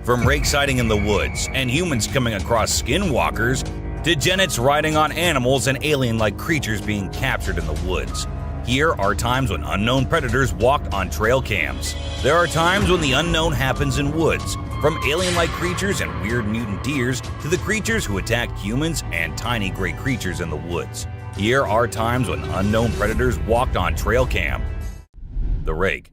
From rake sighting in the woods and humans coming across skinwalkers, to genets riding on animals and alien-like creatures being captured in the woods. Here are times when unknown predators walked on trail cams. There are times when the unknown happens in woods, from alien-like creatures and weird mutant deers to the creatures who attack humans and tiny gray creatures in the woods. Here are times when unknown predators walked on trail cam. The rake.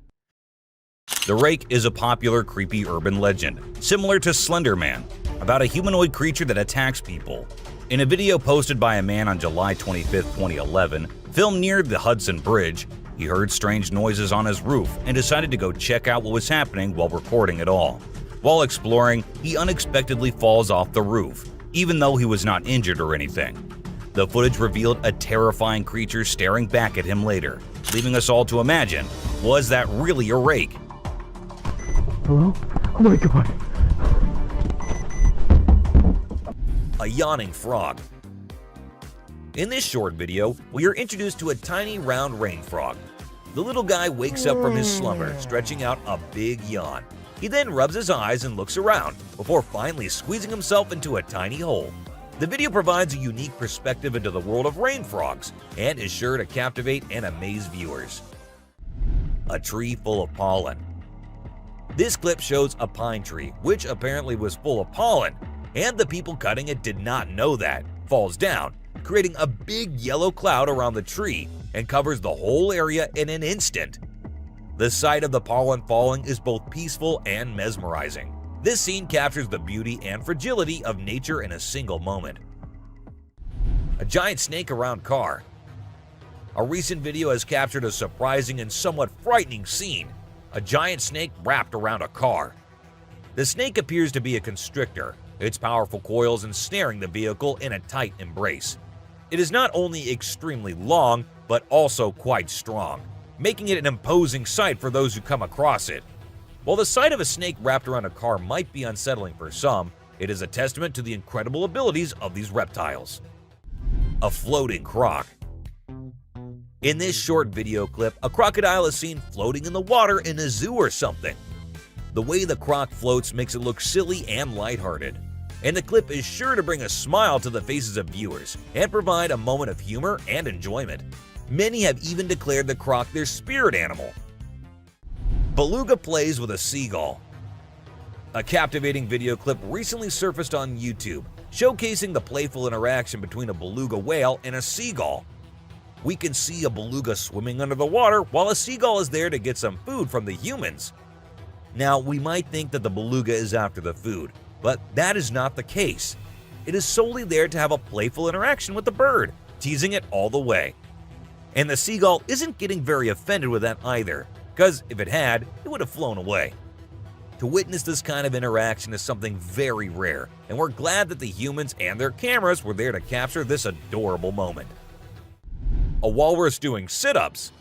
The rake is a popular creepy urban legend, similar to Slender Man, about a humanoid creature that attacks people. In a video posted by a man on July 25, 2011, filmed near the Hudson Bridge, he heard strange noises on his roof and decided to go check out what was happening while recording it all. While exploring, he unexpectedly falls off the roof, even though he was not injured or anything. The footage revealed a terrifying creature staring back at him later, leaving us all to imagine, was that really a rake? Hello? Oh my god. A yawning frog. In this short video, we are introduced to a tiny round rain frog. The little guy wakes up from his slumber, stretching out a big yawn. He then rubs his eyes and looks around, before finally squeezing himself into a tiny hole. The video provides a unique perspective into the world of rain frogs, and is sure to captivate and amaze viewers. A tree full of pollen. This clip shows a pine tree, which apparently was full of pollen, and the people cutting it did not know that, falls down, creating a big yellow cloud around the tree and covers the whole area in an instant. The sight of the pollen falling is both peaceful and mesmerizing. This scene captures the beauty and fragility of nature in a single moment. A giant snake around car. A recent video has captured a surprising and somewhat frightening scene. A giant snake wrapped around a car. The snake appears to be a constrictor, its powerful coils ensnaring the vehicle in a tight embrace. It is not only extremely long, but also quite strong, making it an imposing sight for those who come across it. While the sight of a snake wrapped around a car might be unsettling for some, it is a testament to the incredible abilities of these reptiles. A floating croc. In this short video clip, a crocodile is seen floating in the water in a zoo or something. The way the croc floats makes it look silly and lighthearted, and the clip is sure to bring a smile to the faces of viewers and provide a moment of humor and enjoyment. Many have even declared the croc their spirit animal. Beluga plays with a seagull. A captivating video clip recently surfaced on YouTube, showcasing the playful interaction between a beluga whale and a seagull. We can see a beluga swimming under the water while a seagull is there to get some food from the humans. Now, we might think that the beluga is after the food, but that is not the case. It is solely there to have a playful interaction with the bird, teasing it all the way. And the seagull isn't getting very offended with that either, because if it had, it would have flown away. To witness this kind of interaction is something very rare, and we're glad that the humans and their cameras were there to capture this adorable moment. A walrus doing sit-ups.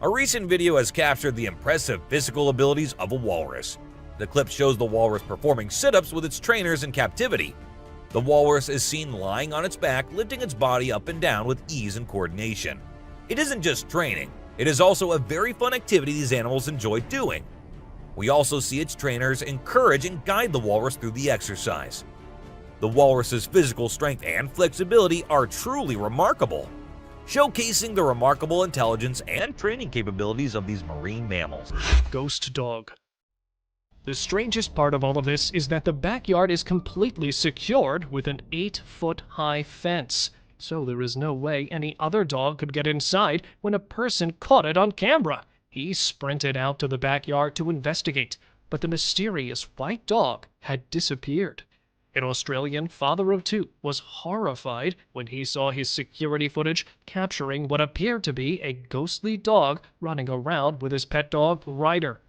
A recent video has captured the impressive physical abilities of a walrus. The clip shows the walrus performing sit-ups with its trainers in captivity. The walrus is seen lying on its back, lifting its body up and down with ease and coordination. It isn't just training, it is also a very fun activity these animals enjoy doing. We also see its trainers encourage and guide the walrus through the exercise. The walrus's physical strength and flexibility are truly remarkable, showcasing the remarkable intelligence and training capabilities of these marine mammals. Ghost dog. The strangest part of all of this is that the backyard is completely secured with an 8-foot-high fence, so there is no way any other dog could get inside when a person caught it on camera. He sprinted out to the backyard to investigate, but the mysterious white dog had disappeared. An Australian father of two was horrified when he saw his security footage capturing what appeared to be a ghostly dog running around with his pet dog, Ryder.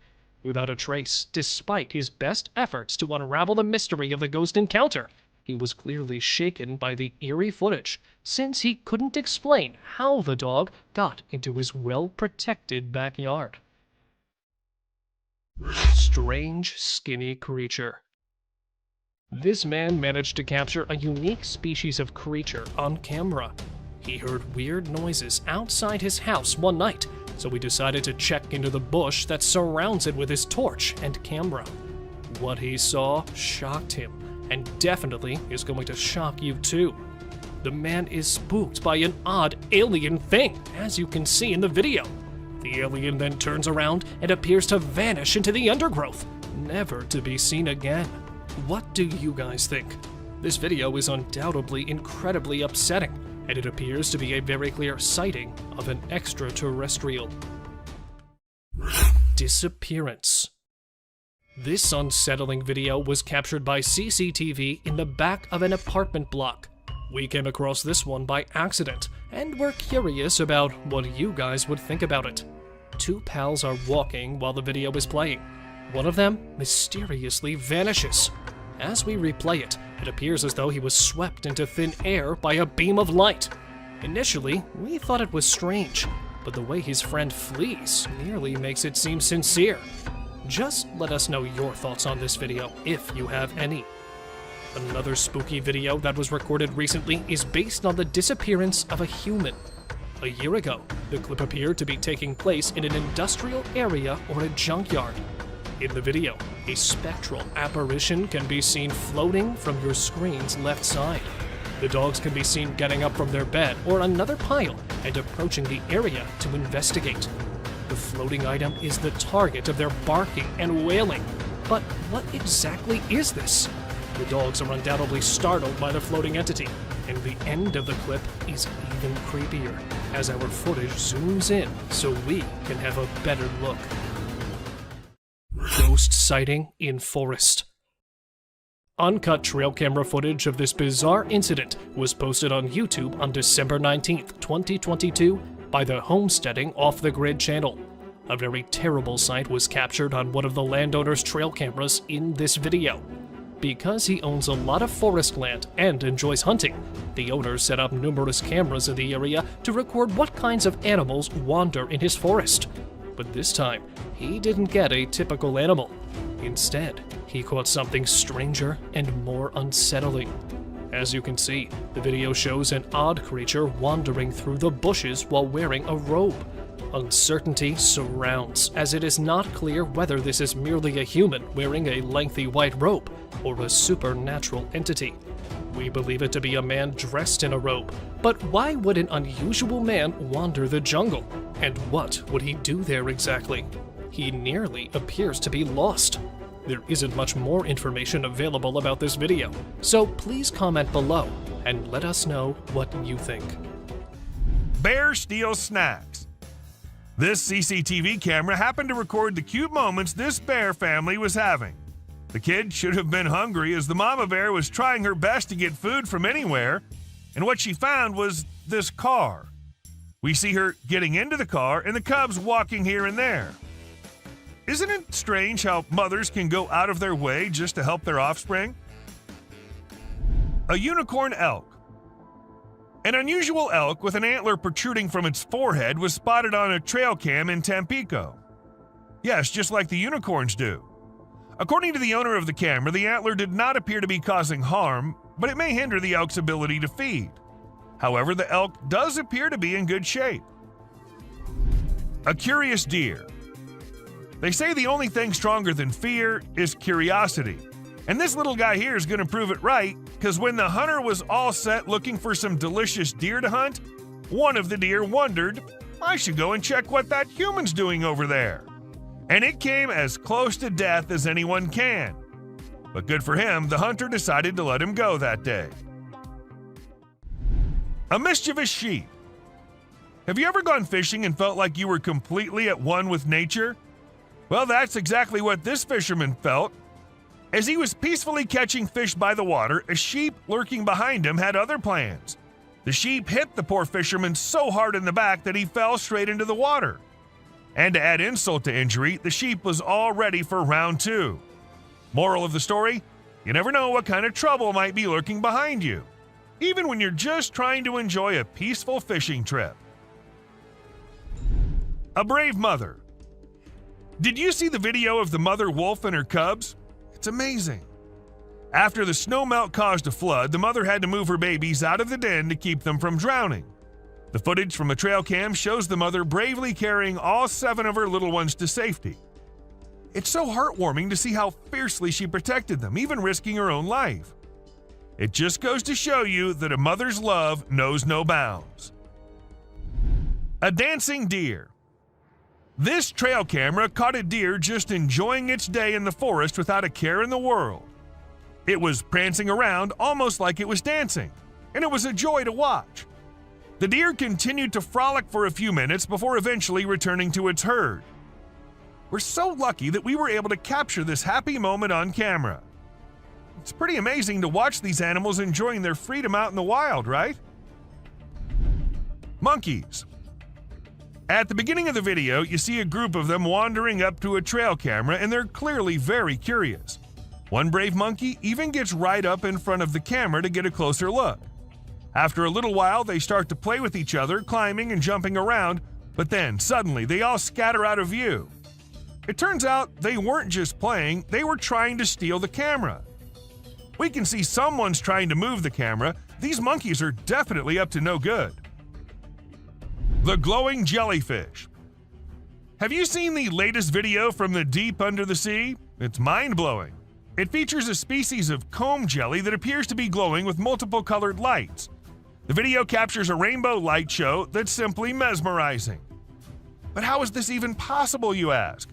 Without a trace, despite his best efforts to unravel the mystery of the ghost encounter, he was clearly shaken by the eerie footage, since he couldn't explain how the dog got into his well-protected backyard. Strange, skinny creature. This man managed to capture a unique species of creature on camera. He heard weird noises outside his house one night, so he decided to check into the bush that surrounds it with his torch and camera. What he saw shocked him, and definitely is going to shock you too. The man is spooked by an odd alien thing, as you can see in the video. The alien then turns around and appears to vanish into the undergrowth, never to be seen again. What do you guys think? This video is undoubtedly incredibly upsetting, and it appears to be a very clear sighting of an extraterrestrial. Disappearance. This unsettling video was captured by CCTV in the back of an apartment block. We came across this one by accident, and we're curious about what you guys would think about it. Two pals are walking while the video is playing. One of them mysteriously vanishes. As we replay it, it appears as though he was swept into thin air by a beam of light. Initially, we thought it was strange, but the way his friend flees nearly makes it seem sincere. Just let us know your thoughts on this video, if you have any. Another spooky video that was recorded recently is based on the disappearance of a human. A year ago, the clip appeared to be taking place in an industrial area or a junkyard. In the video, a spectral apparition can be seen floating from your screen's left side. The dogs can be seen getting up from their bed or another pile and approaching the area to investigate. The floating item is the target of their barking and wailing. But what exactly is this? The dogs are undoubtedly startled by the floating entity, and the end of the clip is even creepier as our footage zooms in so we can have a better look. Ghost sighting in forest. Uncut trail camera footage of this bizarre incident was posted on YouTube on December 19th, 2022 by the Homesteading Off the Grid channel. A very terrible sight was captured on one of the landowner's trail cameras in this video. Because he owns a lot of forest land and enjoys hunting, the owner set up numerous cameras in the area to record what kinds of animals wander in his forest. But this time, he didn't get a typical animal. Instead, he caught something stranger and more unsettling. As you can see, the video shows an odd creature wandering through the bushes while wearing a robe. Uncertainty surrounds, as it is not clear whether this is merely a human wearing a lengthy white robe or a supernatural entity. We believe it to be a man dressed in a robe, but why would an unusual man wander the jungle? And what would he do there exactly? He nearly appears to be lost. There isn't much more information available about this video, so please comment below and let us know what you think. Bear steals snacks. This CCTV camera happened to record the cute moments this bear family was having. The kid should have been hungry as the mama bear was trying her best to get food from anywhere, and what she found was this car. We see her getting into the car and the cubs walking here and there. Isn't it strange how mothers can go out of their way just to help their offspring? A unicorn elk. An unusual elk with an antler protruding from its forehead was spotted on a trail cam in Tampico. Yes, just like the unicorns do. According to the owner of the camera, the antler did not appear to be causing harm, but it may hinder the elk's ability to feed. However, the elk does appear to be in good shape. A curious deer. They say the only thing stronger than fear is curiosity. And this little guy here is going to prove it right, because when the hunter was all set looking for some delicious deer to hunt, one of the deer wondered, I should go and check what that human's doing over there. And it came as close to death as anyone can. But good for him, the hunter decided to let him go that day. A mischievous sheep. Have you ever gone fishing and felt like you were completely at one with nature? Well, that's exactly what this fisherman felt. As he was peacefully catching fish by the water, a sheep lurking behind him had other plans. The sheep hit the poor fisherman so hard in the back that he fell straight into the water. And to add insult to injury, the sheep was all ready for round 2. Moral of the story, you never know what kind of trouble might be lurking behind you, even when you're just trying to enjoy a peaceful fishing trip. A brave mother. Did you see the video of the mother wolf and her cubs? It's amazing. After the snowmelt caused a flood, the mother had to move her babies out of the den to keep them from drowning. The footage from the trail cam shows the mother bravely carrying all 7 of her little ones to safety. It's so heartwarming to see how fiercely she protected them, even risking her own life. It just goes to show you that a mother's love knows no bounds. A dancing deer. This trail camera caught a deer just enjoying its day in the forest without a care in the world. It was prancing around almost like it was dancing, and it was a joy to watch. The deer continued to frolic for a few minutes before eventually returning to its herd. We're so lucky that we were able to capture this happy moment on camera. It's pretty amazing to watch these animals enjoying their freedom out in the wild, right? Monkeys. At the beginning of the video, you see a group of them wandering up to a trail camera, and they're clearly very curious. One brave monkey even gets right up in front of the camera to get a closer look. After a little while, they start to play with each other, climbing and jumping around, but then suddenly they all scatter out of view. It turns out they weren't just playing, they were trying to steal the camera. We can see someone's trying to move the camera. These monkeys are definitely up to no good. The glowing jellyfish. Have you seen the latest video from the deep under the sea? It's mind-blowing. It features a species of comb jelly that appears to be glowing with multiple colored lights. The video captures a rainbow light show that's simply mesmerizing. But how is this even possible, you ask?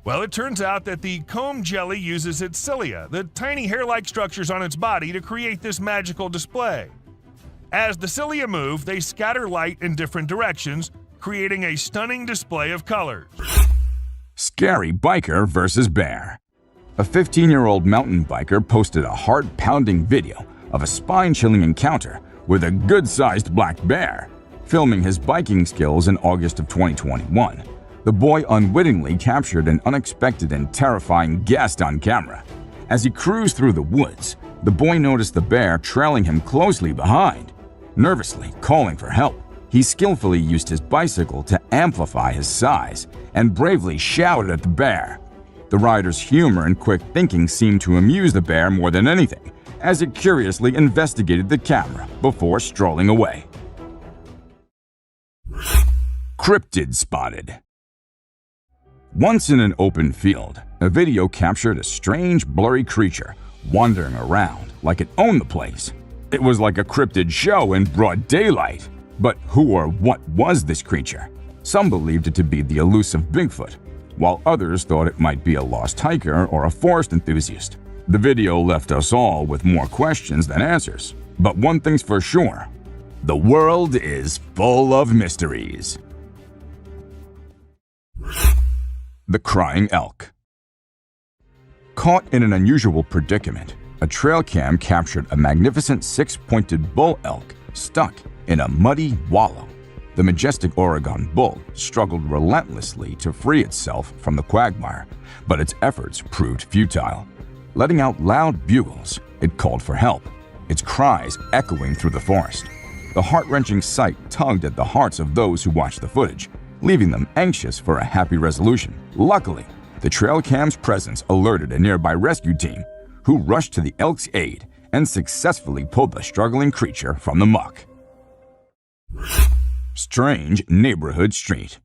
Well, it turns out that the comb jelly uses its cilia, the tiny hair-like structures on its body, to create this magical display. As the cilia move, they scatter light in different directions, creating a stunning display of colors. Scary biker versus bear. A 15-year-old mountain biker posted a heart-pounding video of a spine-chilling encounter with a good-sized black bear. Filming his biking skills in August of 2021, the boy unwittingly captured an unexpected and terrifying guest on camera. As he cruised through the woods, the boy noticed the bear trailing him closely behind. Nervously calling for help, he skillfully used his bicycle to amplify his size and bravely shouted at the bear. The rider's humor and quick thinking seemed to amuse the bear more than anything, as it curiously investigated the camera before strolling away. Cryptid spotted. Once in an open field, a video captured a strange, blurry creature wandering around like it owned the place. It was like a cryptid show in broad daylight. But who or what was this creature? Some believed it to be the elusive Bigfoot, while others thought it might be a lost hiker or a forest enthusiast. The video left us all with more questions than answers. But one thing's for sure, the world is full of mysteries. The crying elk. Caught in an unusual predicament, a trail cam captured a magnificent 6-pointed bull elk stuck in a muddy wallow. The majestic Oregon bull struggled relentlessly to free itself from the quagmire, but its efforts proved futile. Letting out loud bugles, it called for help, its cries echoing through the forest. The heart-wrenching sight tugged at the hearts of those who watched the footage, leaving them anxious for a happy resolution. Luckily, the trail cam's presence alerted a nearby rescue team, who rushed to the elk's aid and successfully pulled the struggling creature from the muck. Strange neighborhood street.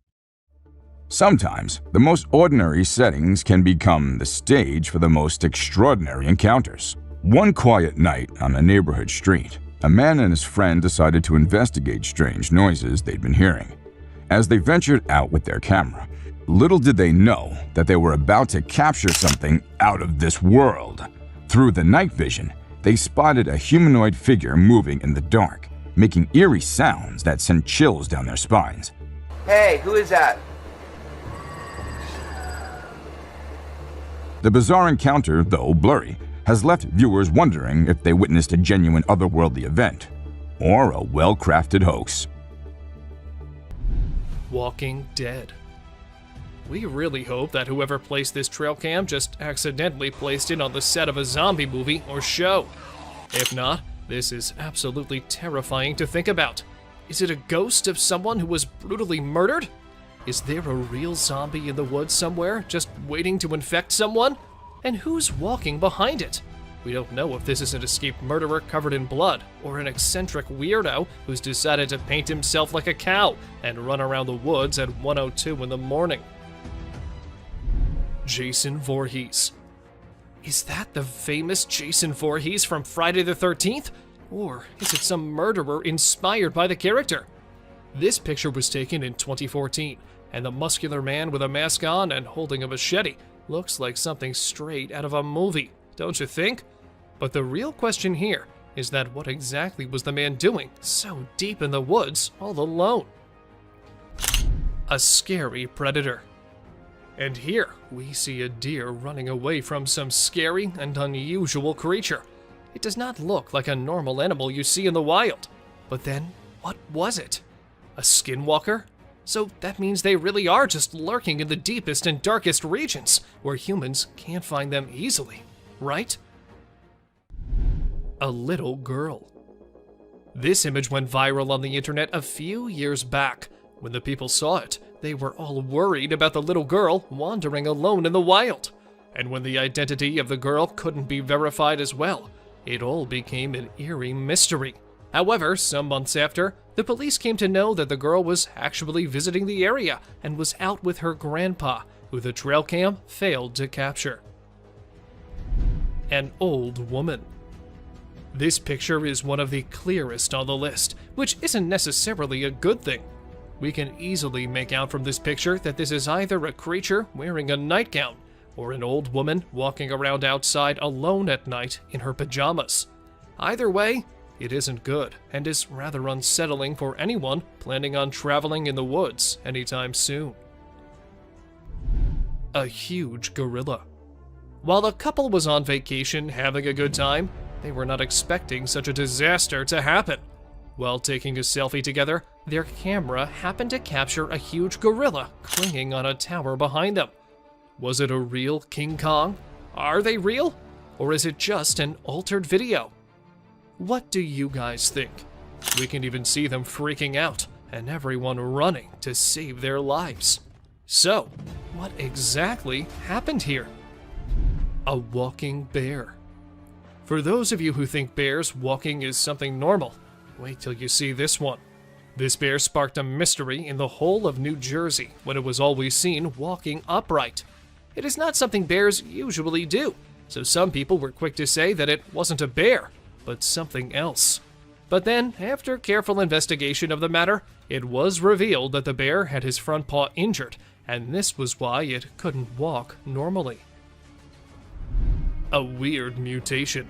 Sometimes, the most ordinary settings can become the stage for the most extraordinary encounters. One quiet night on a neighborhood street, a man and his friend decided to investigate strange noises they'd been hearing. As they ventured out with their camera, little did they know that they were about to capture something out of this world. Through the night vision, they spotted a humanoid figure moving in the dark, making eerie sounds that sent chills down their spines. Hey, who is that? The bizarre encounter, though blurry, has left viewers wondering if they witnessed a genuine otherworldly event or a well-crafted hoax. Walking Dead. We really hope that whoever placed this trail cam just accidentally placed it on the set of a zombie movie or show. If not, this is absolutely terrifying to think about. Is it a ghost of someone who was brutally murdered? Is there a real zombie in the woods somewhere, just waiting to infect someone? And who's walking behind it? We don't know if this is an escaped murderer covered in blood, or an eccentric weirdo who's decided to paint himself like a cow and run around the woods at 1:02 in the morning. Jason Voorhees. Is that the famous Jason Voorhees from Friday the 13th? Or is it some murderer inspired by the character? This picture was taken in 2014, and the muscular man with a mask on and holding a machete looks like something straight out of a movie, don't you think? But the real question here is that what exactly was the man doing so deep in the woods all alone? A scary predator. And here we see a deer running away from some scary and unusual creature. It does not look like a normal animal you see in the wild. But then, what was it? A skinwalker? So that means they really are just lurking in the deepest and darkest regions, where humans can't find them easily, right? A little girl. This image went viral on the internet a few years back. When the people saw it, they were all worried about the little girl wandering alone in the wild. And when the identity of the girl couldn't be verified as well, it all became an eerie mystery. However, some months after, the police came to know that the girl was actually visiting the area and was out with her grandpa, who the trail cam failed to capture. An old woman. This picture is one of the clearest on the list, which isn't necessarily a good thing. We can easily make out from this picture that this is either a creature wearing a nightgown or an old woman walking around outside alone at night in her pajamas. Either way, it isn't good and is rather unsettling for anyone planning on traveling in the woods anytime soon. A huge gorilla. While the couple was on vacation having a good time, they were not expecting such a disaster to happen. While taking a selfie together, their camera happened to capture a huge gorilla clinging on a tower behind them. Was it a real King Kong? Are they real? Or is it just an altered video? What do you guys think? We can even see them freaking out and everyone running to save their lives. So, what exactly happened here? A walking bear. For those of you who think bears walking is something normal, wait till you see this one. This bear sparked a mystery in the whole of New Jersey when it was always seen walking upright. It is not something bears usually do, so some people were quick to say that it wasn't a bear, but something else. But then, after careful investigation of the matter, it was revealed that the bear had his front paw injured, and this was why it couldn't walk normally. A weird mutation.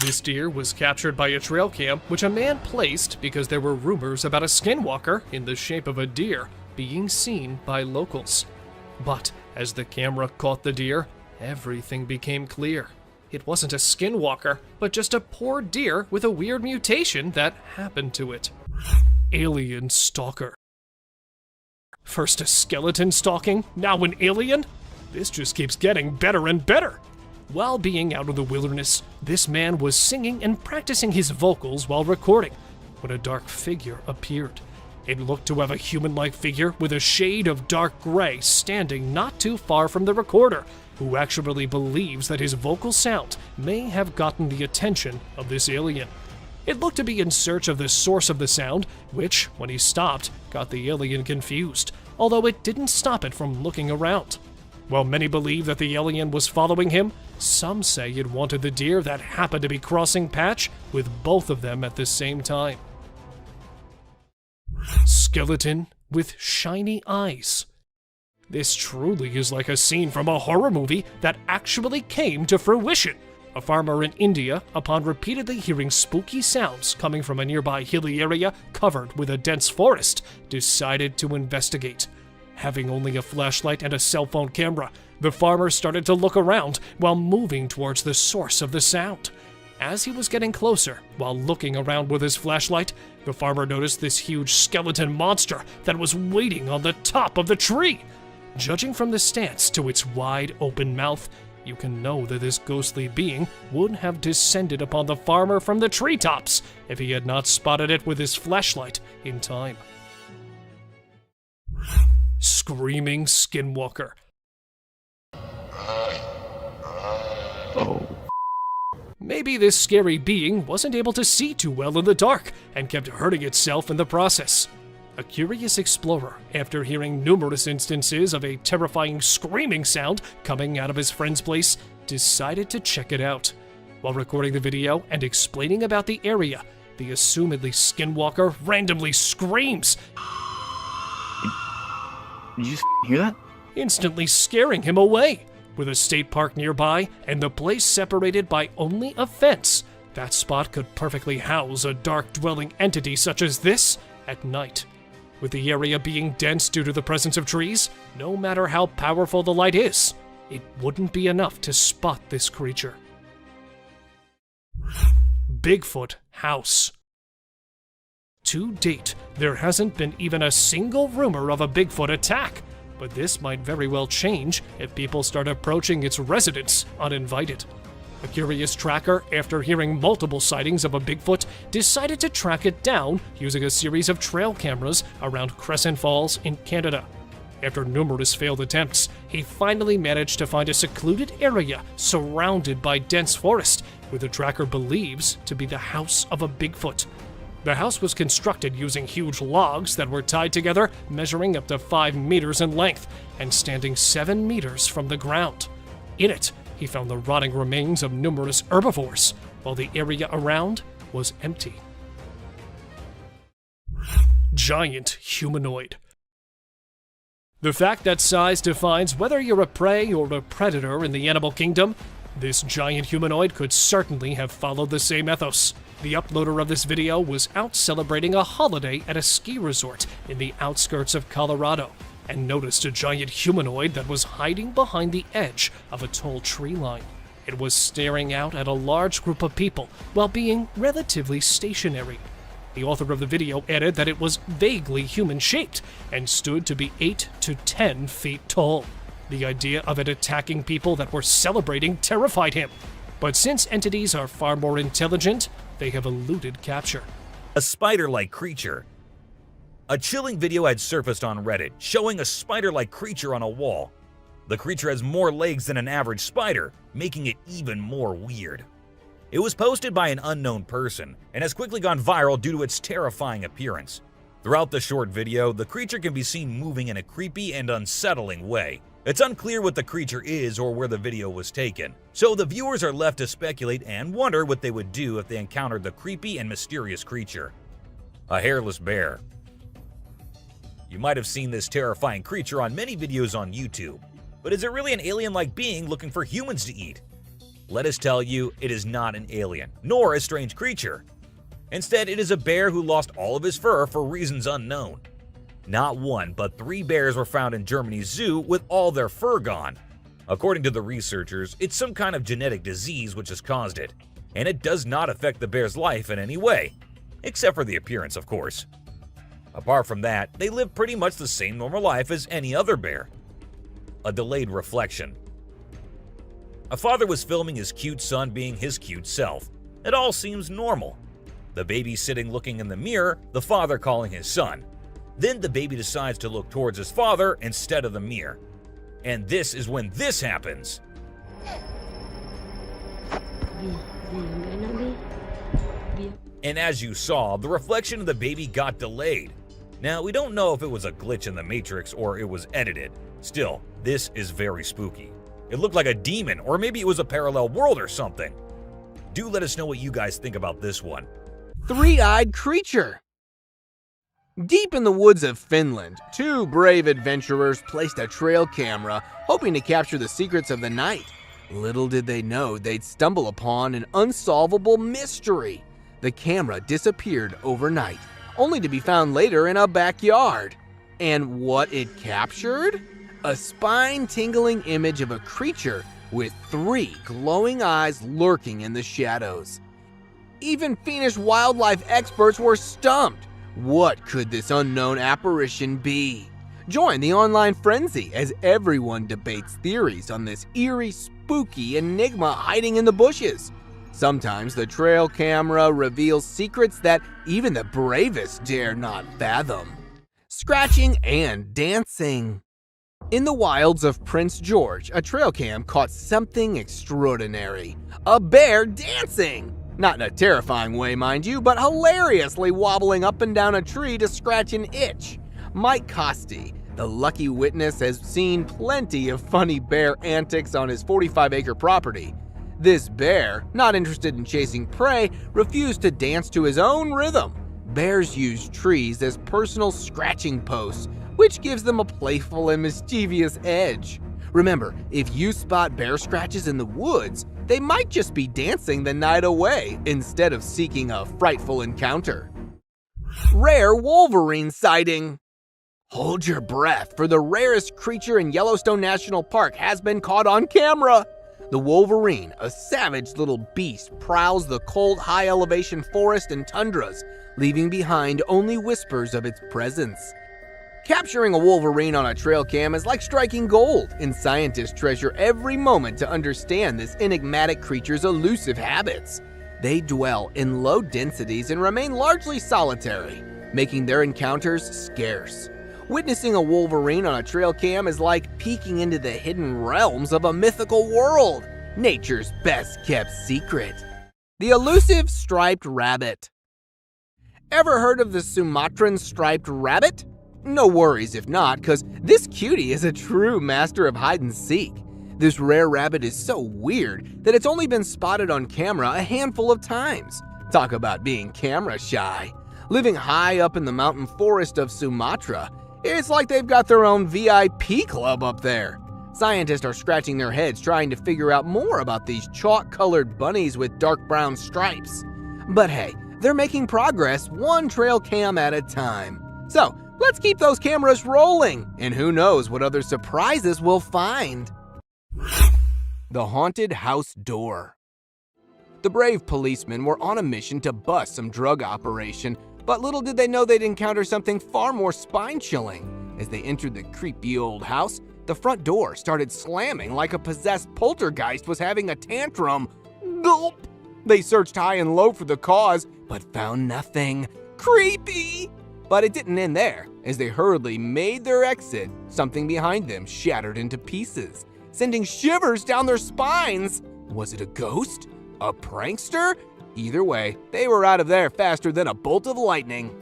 This deer was captured by a trail cam which a man placed because there were rumors about a skinwalker in the shape of a deer being seen by locals. But as the camera caught the deer, everything became clear. It wasn't a skinwalker, but just a poor deer with a weird mutation that happened to it. Alien stalker. First a skeleton stalking, now an alien? This just keeps getting better and better. While being out in the wilderness, this man was singing and practicing his vocals while recording when a dark figure appeared. It looked to have a human-like figure with a shade of dark gray standing not too far from the recorder, who actually believes that his vocal sound may have gotten the attention of this alien. It looked to be in search of the source of the sound, which, when he stopped, got the alien confused, although it didn't stop it from looking around. While many believe that the alien was following him, some say it wanted the deer that happened to be crossing patch with both of them at the same time. Skeleton with shiny eyes. This truly is like a scene from a horror movie that actually came to fruition. A farmer in India, upon repeatedly hearing spooky sounds coming from a nearby hilly area covered with a dense forest, decided to investigate. Having only a flashlight and a cell phone camera, the farmer started to look around while moving towards the source of the sound. As he was getting closer, while looking around with his flashlight, the farmer noticed this huge skeleton monster that was waiting on the top of the tree. Judging from the stance to its wide open mouth, you can know that this ghostly being would have descended upon the farmer from the treetops if he had not spotted it with his flashlight in time. Screaming skinwalker. Oh, Maybe this scary being wasn't able to see too well in the dark and kept hurting itself in the process. A curious explorer, after hearing numerous instances of a terrifying screaming sound coming out of his friend's place, decided to check it out. While recording the video and explaining about the area, the assumedly skinwalker randomly screams, Did you just hear that? instantly scaring him away. With a state park nearby and the place separated by only a fence, that spot could perfectly house a dark-dwelling entity such as this at night. With the area being dense due to the presence of trees, no matter how powerful the light is, it wouldn't be enough to spot this creature. Bigfoot House. To date, there hasn't been even a single rumor of a Bigfoot attack, but this might very well change if people start approaching its residents uninvited. A curious tracker, after hearing multiple sightings of a Bigfoot, decided to track it down using a series of trail cameras around Crescent Falls in Canada. After numerous failed attempts, he finally managed to find a secluded area surrounded by dense forest, where the tracker believes to be the house of a Bigfoot. The house was constructed using huge logs that were tied together, measuring up to 5 meters in length and standing 7 meters from the ground. In it, he found the rotting remains of numerous herbivores, while the area around was empty. Giant humanoid. The fact that size defines whether you're a prey or a predator in the animal kingdom, this giant humanoid could certainly have followed the same ethos. The uploader of this video was out celebrating a holiday at a ski resort in the outskirts of Colorado and noticed a giant humanoid that was hiding behind the edge of a tall tree line. It was staring out at a large group of people while being relatively stationary. The author of the video added that it was vaguely human-shaped and stood to be 8 to 10 feet tall. The idea of it attacking people that were celebrating terrified him. But since entities are far more intelligent, they have eluded capture. A spider-like creature. A chilling video had surfaced on Reddit showing a spider-like creature on a wall. The creature has more legs than an average spider, making it even more weird. It was posted by an unknown person and has quickly gone viral due to its terrifying appearance. Throughout the short video, the creature can be seen moving in a creepy and unsettling way. It's unclear what the creature is or where the video was taken, so the viewers are left to speculate and wonder what they would do if they encountered the creepy and mysterious creature. A hairless bear. You might have seen this terrifying creature on many videos on YouTube, but is it really an alien-like being looking for humans to eat? Let us tell you, it is not an alien, nor a strange creature. Instead, it is a bear who lost all of his fur for reasons unknown. Not one, but 3 bears were found in Germany's zoo with all their fur gone. According to the researchers, it's some kind of genetic disease which has caused it, and it does not affect the bear's life in any way, except for the appearance, of course. Apart from that, they live pretty much the same normal life as any other bear. A delayed reflection. A father was filming his cute son being his cute self. It all seems normal. The baby sitting looking in the mirror, the father calling his son. Then the baby decides to look towards his father instead of the mirror. And this is when this happens. And as you saw, the reflection of the baby got delayed. Now, we don't know if it was a glitch in the Matrix or it was edited. Still, this is very spooky. It looked like a demon, or maybe it was a parallel world or something. Do let us know what you guys think about this one. Three-eyed creature. Deep in the woods of Finland, 2 brave adventurers placed a trail camera hoping to capture the secrets of the night. Little did they know they'd stumble upon an unsolvable mystery. The camera disappeared overnight, only to be found later in a backyard. And what it captured? A spine-tingling image of a creature with 3 glowing eyes lurking in the shadows. Even Finnish wildlife experts were stumped. What could this unknown apparition be? Join the online frenzy as everyone debates theories on this eerie, spooky enigma hiding in the bushes. Sometimes the trail camera reveals secrets that even the bravest dare not fathom. Scratching and dancing. In the wilds of Prince George, a trail cam caught something extraordinary. A bear dancing! Not in a terrifying way, mind you, but hilariously wobbling up and down a tree to scratch an itch. Mike Costi, the lucky witness, has seen plenty of funny bear antics on his 45-acre property. This bear, not interested in chasing prey, refused to dance to his own rhythm. Bears use trees as personal scratching posts, which gives them a playful and mischievous edge. Remember, if you spot bear scratches in the woods, they might just be dancing the night away instead of seeking a frightful encounter. Rare Wolverine sighting. Hold your breath, for the rarest creature in Yellowstone National Park has been caught on camera. The wolverine, a savage little beast, prowls the cold, high-elevation forest and tundras, leaving behind only whispers of its presence. Capturing a wolverine on a trail cam is like striking gold, and scientists treasure every moment to understand this enigmatic creature's elusive habits. They dwell in low densities and remain largely solitary, making their encounters scarce. Witnessing a wolverine on a trail cam is like peeking into the hidden realms of a mythical world, nature's best-kept secret. The elusive striped rabbit. Ever heard of the Sumatran striped rabbit? No worries if not, because this cutie is a true master of hide-and-seek. This rare rabbit is so weird that it's only been spotted on camera a handful of times. Talk about being camera shy. Living high up in the mountain forest of Sumatra, it's like they've got their own VIP club up there. Scientists are scratching their heads trying to figure out more about these chalk-colored bunnies with dark brown stripes. But hey, they're making progress one trail cam at a time. So, let's keep those cameras rolling, and who knows what other surprises we'll find. The haunted house door. The brave policemen were on a mission to bust some drug operation, but little did they know they'd encounter something far more spine-chilling. As they entered the creepy old house, the front door started slamming like a possessed poltergeist was having a tantrum. Gulp! They searched high and low for the cause, but found nothing. Creepy! But it didn't end there. As they hurriedly made their exit, something behind them shattered into pieces, sending shivers down their spines. Was it a ghost? A prankster? Either way, they were out of there faster than a bolt of lightning.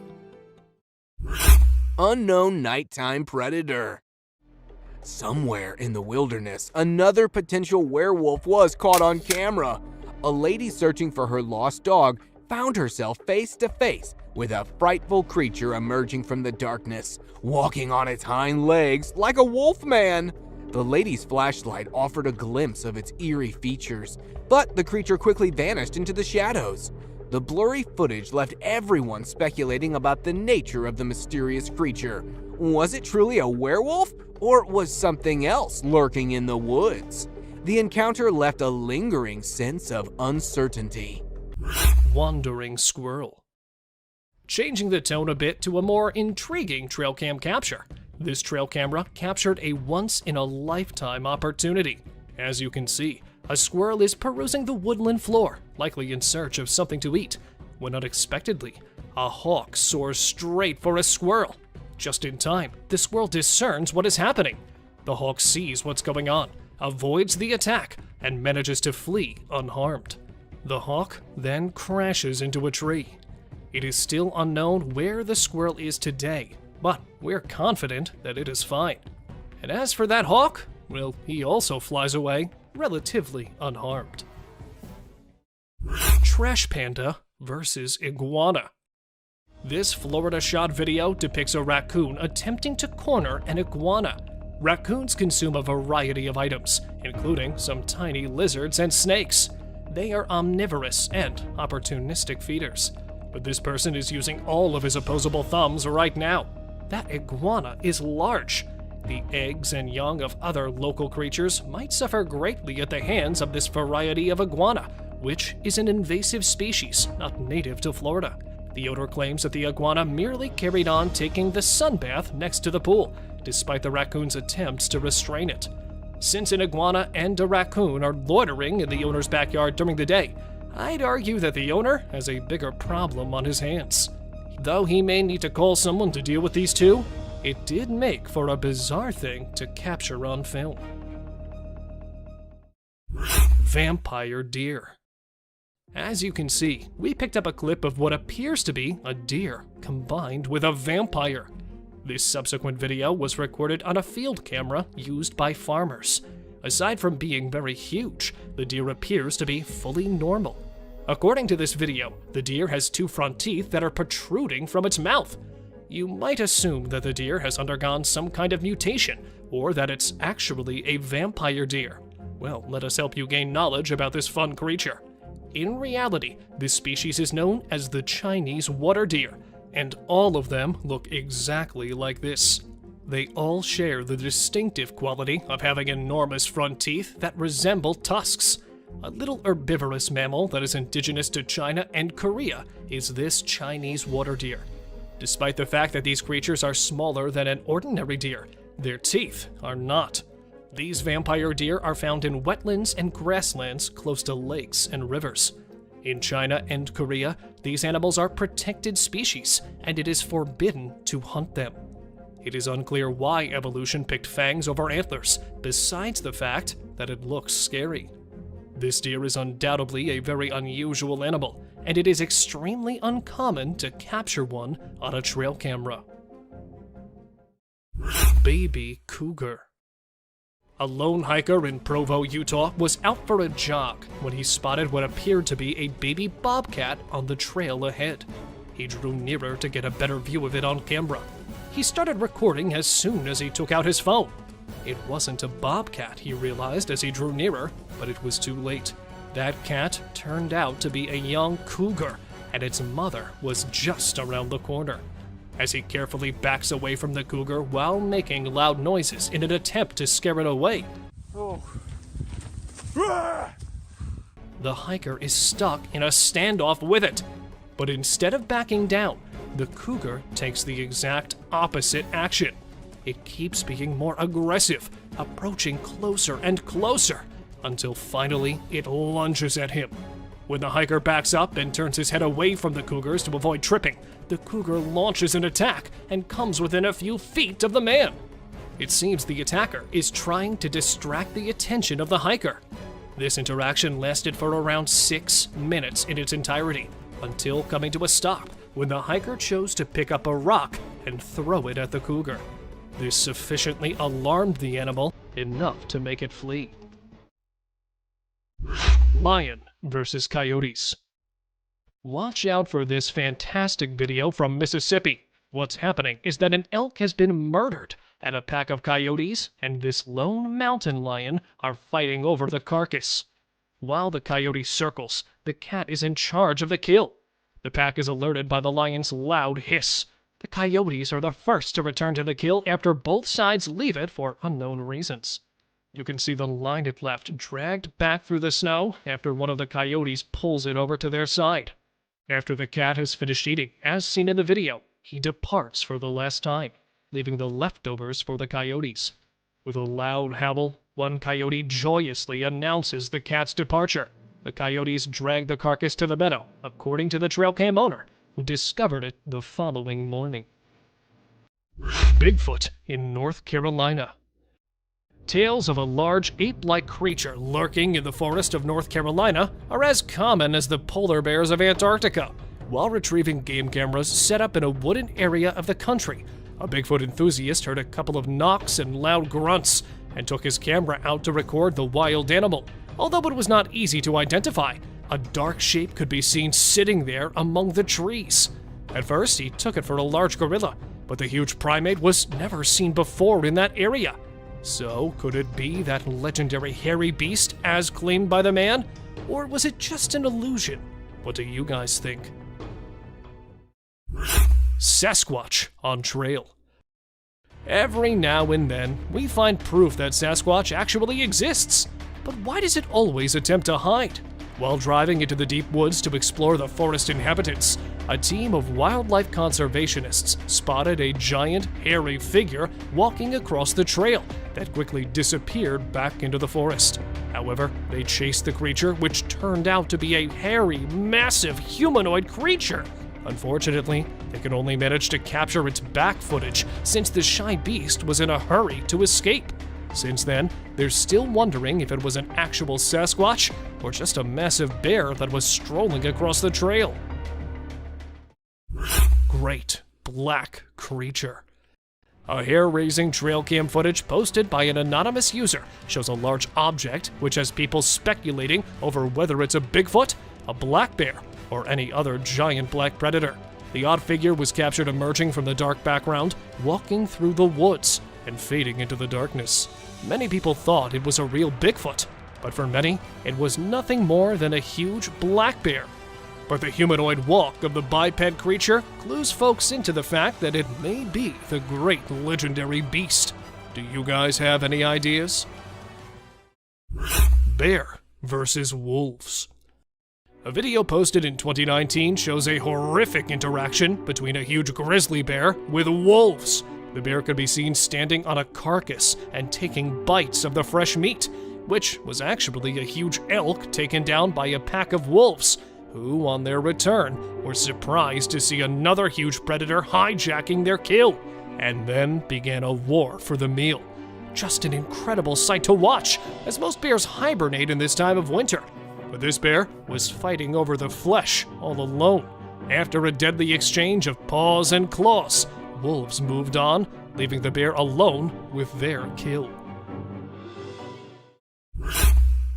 Unknown nighttime predator. Somewhere in the wilderness, another potential werewolf was caught on camera. A lady searching for her lost dog found herself face to face with a frightful creature emerging from the darkness, walking on its hind legs like a wolf man. The lady's flashlight offered a glimpse of its eerie features, but the creature quickly vanished into the shadows. The blurry footage left everyone speculating about the nature of the mysterious creature. Was it truly a werewolf, or was something else lurking in the woods? The encounter left a lingering sense of uncertainty. Wandering squirrel. Changing the tone a bit to a more intriguing trail cam capture. This trail camera captured a once-in-a-lifetime opportunity. As you can see, a squirrel is perusing the woodland floor, likely in search of something to eat, when unexpectedly, a hawk soars straight for a squirrel. Just in time, the squirrel discerns what is happening. The hawk sees what's going on, avoids the attack, and manages to flee unharmed. The hawk then crashes into a tree. It is still unknown where the squirrel is today, but we're confident that it is fine. And as for that hawk, well, he also flies away relatively unharmed. Trash panda versus iguana. This Florida shot video depicts a raccoon attempting to corner an iguana. Raccoons consume a variety of items, including some tiny lizards and snakes. They are omnivorous and opportunistic feeders. But this person is using all of his opposable thumbs right now. That iguana is large. The eggs and young of other local creatures might suffer greatly at the hands of this variety of iguana, which is an invasive species not native to Florida. The owner claims that the iguana merely carried on taking the sunbath next to the pool, despite the raccoon's attempts to restrain it. Since an iguana and a raccoon are loitering in the owner's backyard during the day, I'd argue that the owner has a bigger problem on his hands. Though he may need to call someone to deal with these two, it did make for a bizarre thing to capture on film. Vampire deer. As you can see, we picked up a clip of what appears to be a deer combined with a vampire. This subsequent video was recorded on a field camera used by farmers. Aside from being very huge, the deer appears to be fully normal. According to this video, the deer has 2 front teeth that are protruding from its mouth. You might assume that the deer has undergone some kind of mutation, or that it's actually a vampire deer. Well, let us help you gain knowledge about this fun creature. In reality, this species is known as the Chinese water deer, and all of them look exactly like this. They all share the distinctive quality of having enormous front teeth that resemble tusks. A little herbivorous mammal that is indigenous to China and Korea is this Chinese water deer. Despite the fact that these creatures are smaller than an ordinary deer, their teeth are not. These vampire deer are found in wetlands and grasslands close to lakes and rivers. In China and Korea, these animals are protected species, and it is forbidden to hunt them. It is unclear why evolution picked fangs over antlers, besides the fact that it looks scary. This deer is undoubtedly a very unusual animal, and it is extremely uncommon to capture one on a trail camera. Baby cougar. A lone hiker in Provo, Utah was out for a jog when he spotted what appeared to be a baby bobcat on the trail ahead. He drew nearer to get a better view of it on camera. He started recording as soon as he took out his phone. It wasn't a bobcat, he realized as he drew nearer, but it was too late. That cat turned out to be a young cougar, and its mother was just around the corner. As he carefully backs away from the cougar while making loud noises in an attempt to scare it away, the hiker is stuck in a standoff with it. But instead of backing down, the cougar takes the exact opposite action. It keeps being more aggressive, approaching closer and closer, until finally it lunges at him. When the hiker backs up and turns his head away from the cougars to avoid tripping, the cougar launches an attack and comes within a few feet of the man. It seems the attacker is trying to distract the attention of the hiker. This interaction lasted for around 6 minutes in its entirety, until coming to a stop when the hiker chose to pick up a rock and throw it at the cougar. This sufficiently alarmed the animal enough to make it flee. Lion versus coyotes. Watch out for this fantastic video from Mississippi. What's happening is that an elk has been murdered, and a pack of coyotes and this lone mountain lion are fighting over the carcass. While the coyote circles, the cat is in charge of the kill. The pack is alerted by the lion's loud hiss. The coyotes are the first to return to the kill after both sides leave it for unknown reasons. You can see the line it left dragged back through the snow after one of the coyotes pulls it over to their side. After the cat has finished eating, as seen in the video, he departs for the last time, leaving the leftovers for the coyotes. With a loud howl, one coyote joyously announces the cat's departure. The coyotes drag the carcass to the meadow, according to the trail cam owner, who discovered it the following morning. Bigfoot in North Carolina. Tales of a large ape-like creature lurking in the forest of North Carolina are as common as the polar bears of Antarctica. While retrieving game cameras set up in a wooded area of the country, a Bigfoot enthusiast heard a couple of knocks and loud grunts and took his camera out to record the wild animal. Although it was not easy to identify, a dark shape could be seen sitting there among the trees. At first, he took it for a large gorilla, but the huge primate was never seen before in that area. So, could it be that legendary hairy beast as claimed by the man? Or was it just an illusion? What do you guys think? Sasquatch on trail. Every now and then, we find proof that Sasquatch actually exists. But why does it always attempt to hide? While driving into the deep woods to explore the forest inhabitants, a team of wildlife conservationists spotted a giant, hairy figure walking across the trail that quickly disappeared back into the forest. However, they chased the creature, which turned out to be a hairy, massive humanoid creature. Unfortunately, they could only manage to capture its back footage since the shy beast was in a hurry to escape. Since then, they're still wondering if it was an actual Sasquatch or just a massive bear that was strolling across the trail. Great black creature. A hair-raising trail cam footage posted by an anonymous user shows a large object which has people speculating over whether it's a Bigfoot, a black bear, or any other giant black predator. The odd figure was captured emerging from the dark background, walking through the woods and fading into the darkness. Many people thought it was a real Bigfoot, but for many, it was nothing more than a huge black bear. But the humanoid walk of the biped creature clues folks into the fact that it may be the great legendary beast. Do you guys have any ideas? Bear versus wolves. A video posted in 2019 shows a horrific interaction between a huge grizzly bear with wolves. The bear could be seen standing on a carcass and taking bites of the fresh meat, which was actually a huge elk taken down by a pack of wolves, who, on their return, were surprised to see another huge predator hijacking their kill, and then began a war for the meal. Just an incredible sight to watch, as most bears hibernate in this time of winter. But this bear was fighting over the flesh all alone. After a deadly exchange of paws and claws, wolves moved on, leaving the bear alone with their kill.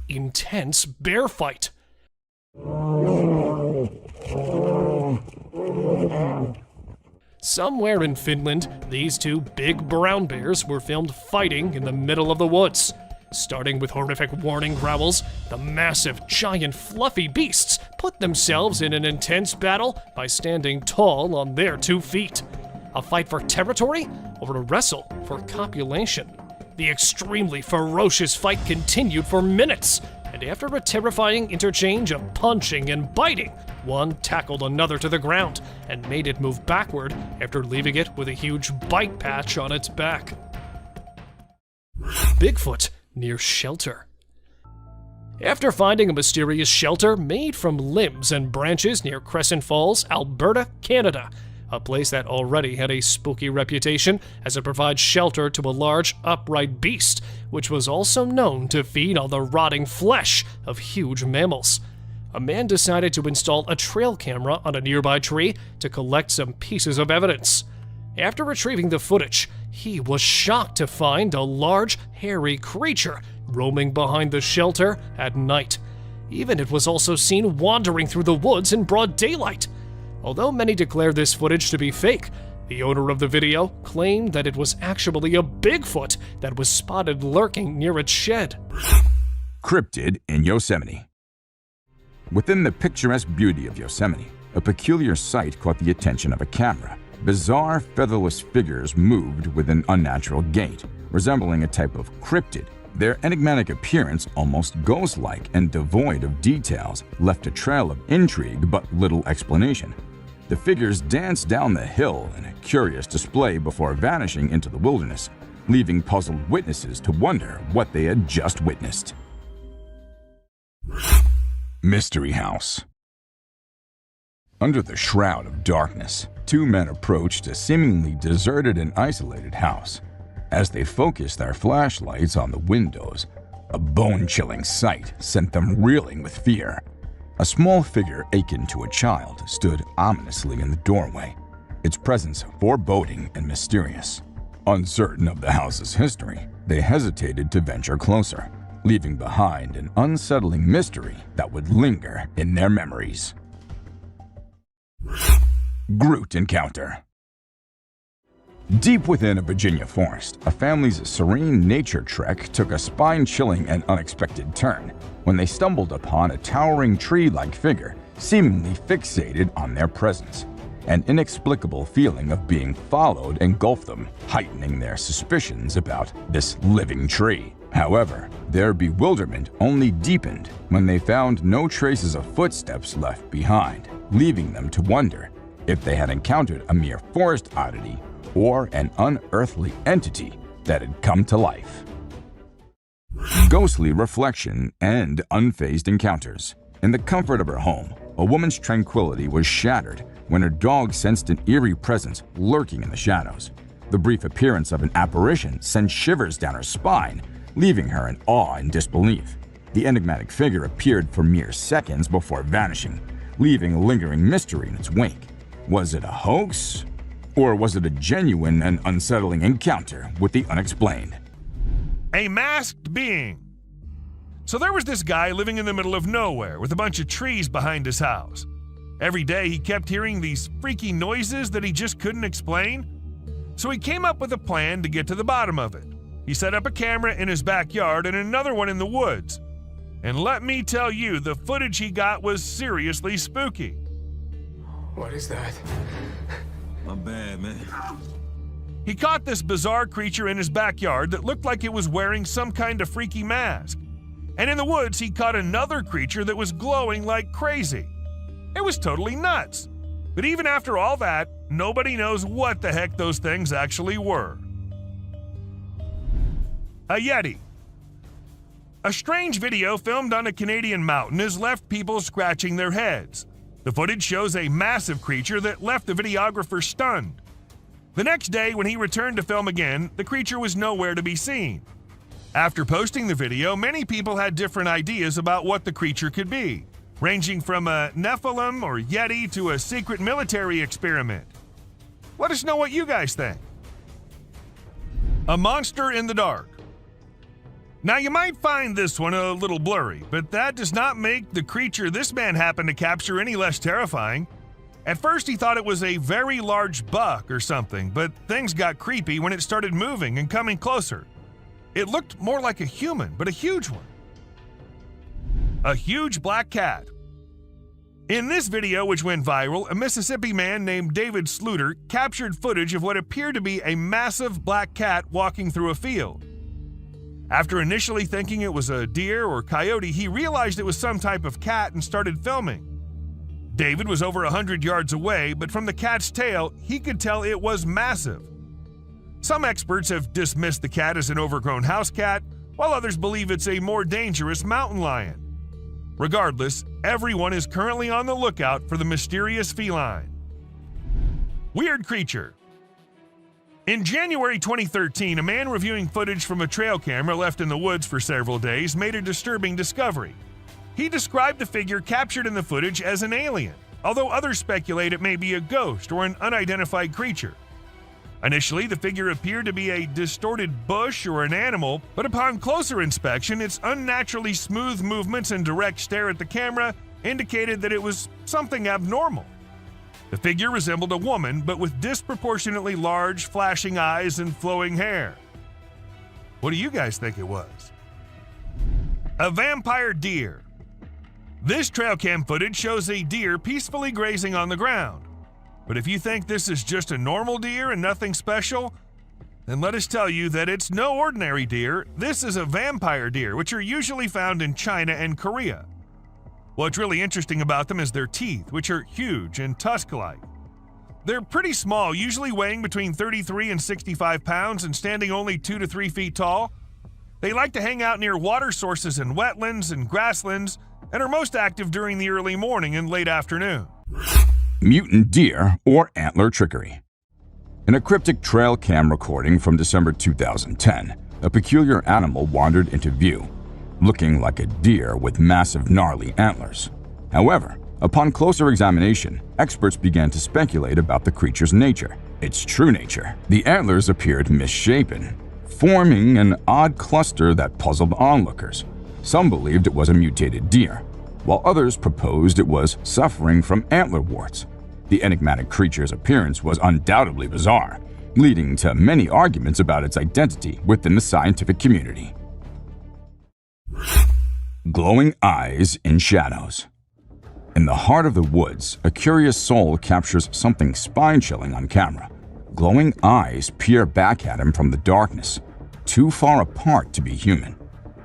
Intense bear fight. Somewhere in Finland, these two big brown bears were filmed fighting in the middle of the woods. Starting with horrific warning growls, the massive, giant, fluffy beasts put themselves in an intense battle by standing tall on their 2 feet. A fight for territory or a wrestle for copulation? The extremely ferocious fight continued for minutes, and after a terrifying interchange of punching and biting, one tackled another to the ground and made it move backward after leaving it with a huge bite patch on its back. Bigfoot near shelter. After finding a mysterious shelter made from limbs and branches near Crescent Falls, Alberta, Canada, a place that already had a spooky reputation as it provides shelter to a large, upright beast, which was also known to feed on the rotting flesh of huge mammals. A man decided to install a trail camera on a nearby tree to collect some pieces of evidence. After retrieving the footage, he was shocked to find a large, hairy creature roaming behind the shelter at night. Even it was also seen wandering through the woods in broad daylight. Although many declare this footage to be fake, the owner of the video claimed that it was actually a Bigfoot that was spotted lurking near its shed. Cryptid in Yosemite. Within the picturesque beauty of Yosemite, a peculiar sight caught the attention of a camera. Bizarre, featherless figures moved with an unnatural gait, resembling a type of cryptid. Their enigmatic appearance, almost ghost-like and devoid of details, left a trail of intrigue but little explanation. The figures danced down the hill in a curious display before vanishing into the wilderness, leaving puzzled witnesses to wonder what they had just witnessed. Mystery House. Under the shroud of darkness, 2 men approached a seemingly deserted and isolated house. As they focused their flashlights on the windows, a bone-chilling sight sent them reeling with fear. A small figure akin to a child stood ominously in the doorway, its presence foreboding and mysterious. Uncertain of the house's history, they hesitated to venture closer, leaving behind an unsettling mystery that would linger in their memories. Groot Encounter. Deep within a Virginia forest, a family's serene nature trek took a spine-chilling and unexpected turn when they stumbled upon a towering tree-like figure seemingly fixated on their presence. An inexplicable feeling of being followed engulfed them, heightening their suspicions about this living tree. However, their bewilderment only deepened when they found no traces of footsteps left behind, leaving them to wonder if they had encountered a mere forest oddity or an unearthly entity that had come to life. Ghostly reflection and unfazed encounters. In the comfort of her home, a woman's tranquility was shattered when her dog sensed an eerie presence lurking in the shadows. The brief appearance of an apparition sent shivers down her spine, leaving her in awe and disbelief. The enigmatic figure appeared for mere seconds before vanishing, leaving a lingering mystery in its wake. Was it a hoax? Or was it a genuine and unsettling encounter with the unexplained? A masked being. So there was this guy living in the middle of nowhere with a bunch of trees behind his house. Every day he kept hearing these freaky noises that he just couldn't explain. So he came up with a plan to get to the bottom of it. He set up a camera in his backyard and another one in the woods. And let me tell you, the footage he got was seriously spooky. What is that? My bad, man. He caught this bizarre creature in his backyard that looked like it was wearing some kind of freaky mask. And in the woods, he caught another creature that was glowing like crazy. It was totally nuts. But even after all that, nobody knows what the heck those things actually were. A Yeti. A strange video filmed on a Canadian mountain has left people scratching their heads. The footage shows a massive creature that left the videographer stunned. The next day, when he returned to film again, the creature was nowhere to be seen. After posting the video, many people had different ideas about what the creature could be, ranging from a Nephilim or Yeti to a secret military experiment. Let us know what you guys think. A monster in the dark. Now, you might find this one a little blurry, but that does not make the creature this man happened to capture any less terrifying. At first, he thought it was a very large buck or something, but things got creepy when it started moving and coming closer. It looked more like a human, but a huge one. A huge black cat. In this video, which went viral, a Mississippi man named David Sluter captured footage of what appeared to be a massive black cat walking through a field. After initially thinking it was a deer or coyote, he realized it was some type of cat and started filming. David was over 100 yards away, but from the cat's tail, he could tell it was massive. Some experts have dismissed the cat as an overgrown house cat, while others believe it's a more dangerous mountain lion. Regardless, everyone is currently on the lookout for the mysterious feline. Weird creature. In January 2013, a man reviewing footage from a trail camera left in the woods for several days made a disturbing discovery. He described the figure captured in the footage as an alien, although others speculate it may be a ghost or an unidentified creature. Initially, the figure appeared to be a distorted bush or an animal, but upon closer inspection, its unnaturally smooth movements and direct stare at the camera indicated that it was something abnormal. The figure resembled a woman, but with disproportionately large, flashing eyes and flowing hair. What do you guys think it was? A vampire deer. This trail cam footage shows a deer peacefully grazing on the ground. But if you think this is just a normal deer and nothing special, then let us tell you that it's no ordinary deer. This is a vampire deer, which are usually found in China and Korea. What's really interesting about them is their teeth, which are huge and tusk-like. They're pretty small, usually weighing between 33 and 65 pounds and standing only 2 to 3 feet tall. They like to hang out near water sources and wetlands and grasslands and are most active during the early morning and late afternoon. Mutant deer or antler trickery. In a cryptic trail cam recording from December 2010, a peculiar animal wandered into view, looking like a deer with massive gnarly antlers. However, upon closer examination, experts began to speculate about the creature's nature, its true nature. The antlers appeared misshapen, forming an odd cluster that puzzled onlookers. Some believed it was a mutated deer, while others proposed it was suffering from antler warts. The enigmatic creature's appearance was undoubtedly bizarre, leading to many arguments about its identity within the scientific community. Glowing eyes in shadows. In the heart of the woods, a curious soul captures something spine-chilling on camera. Glowing eyes peer back at him from the darkness, too far apart to be human.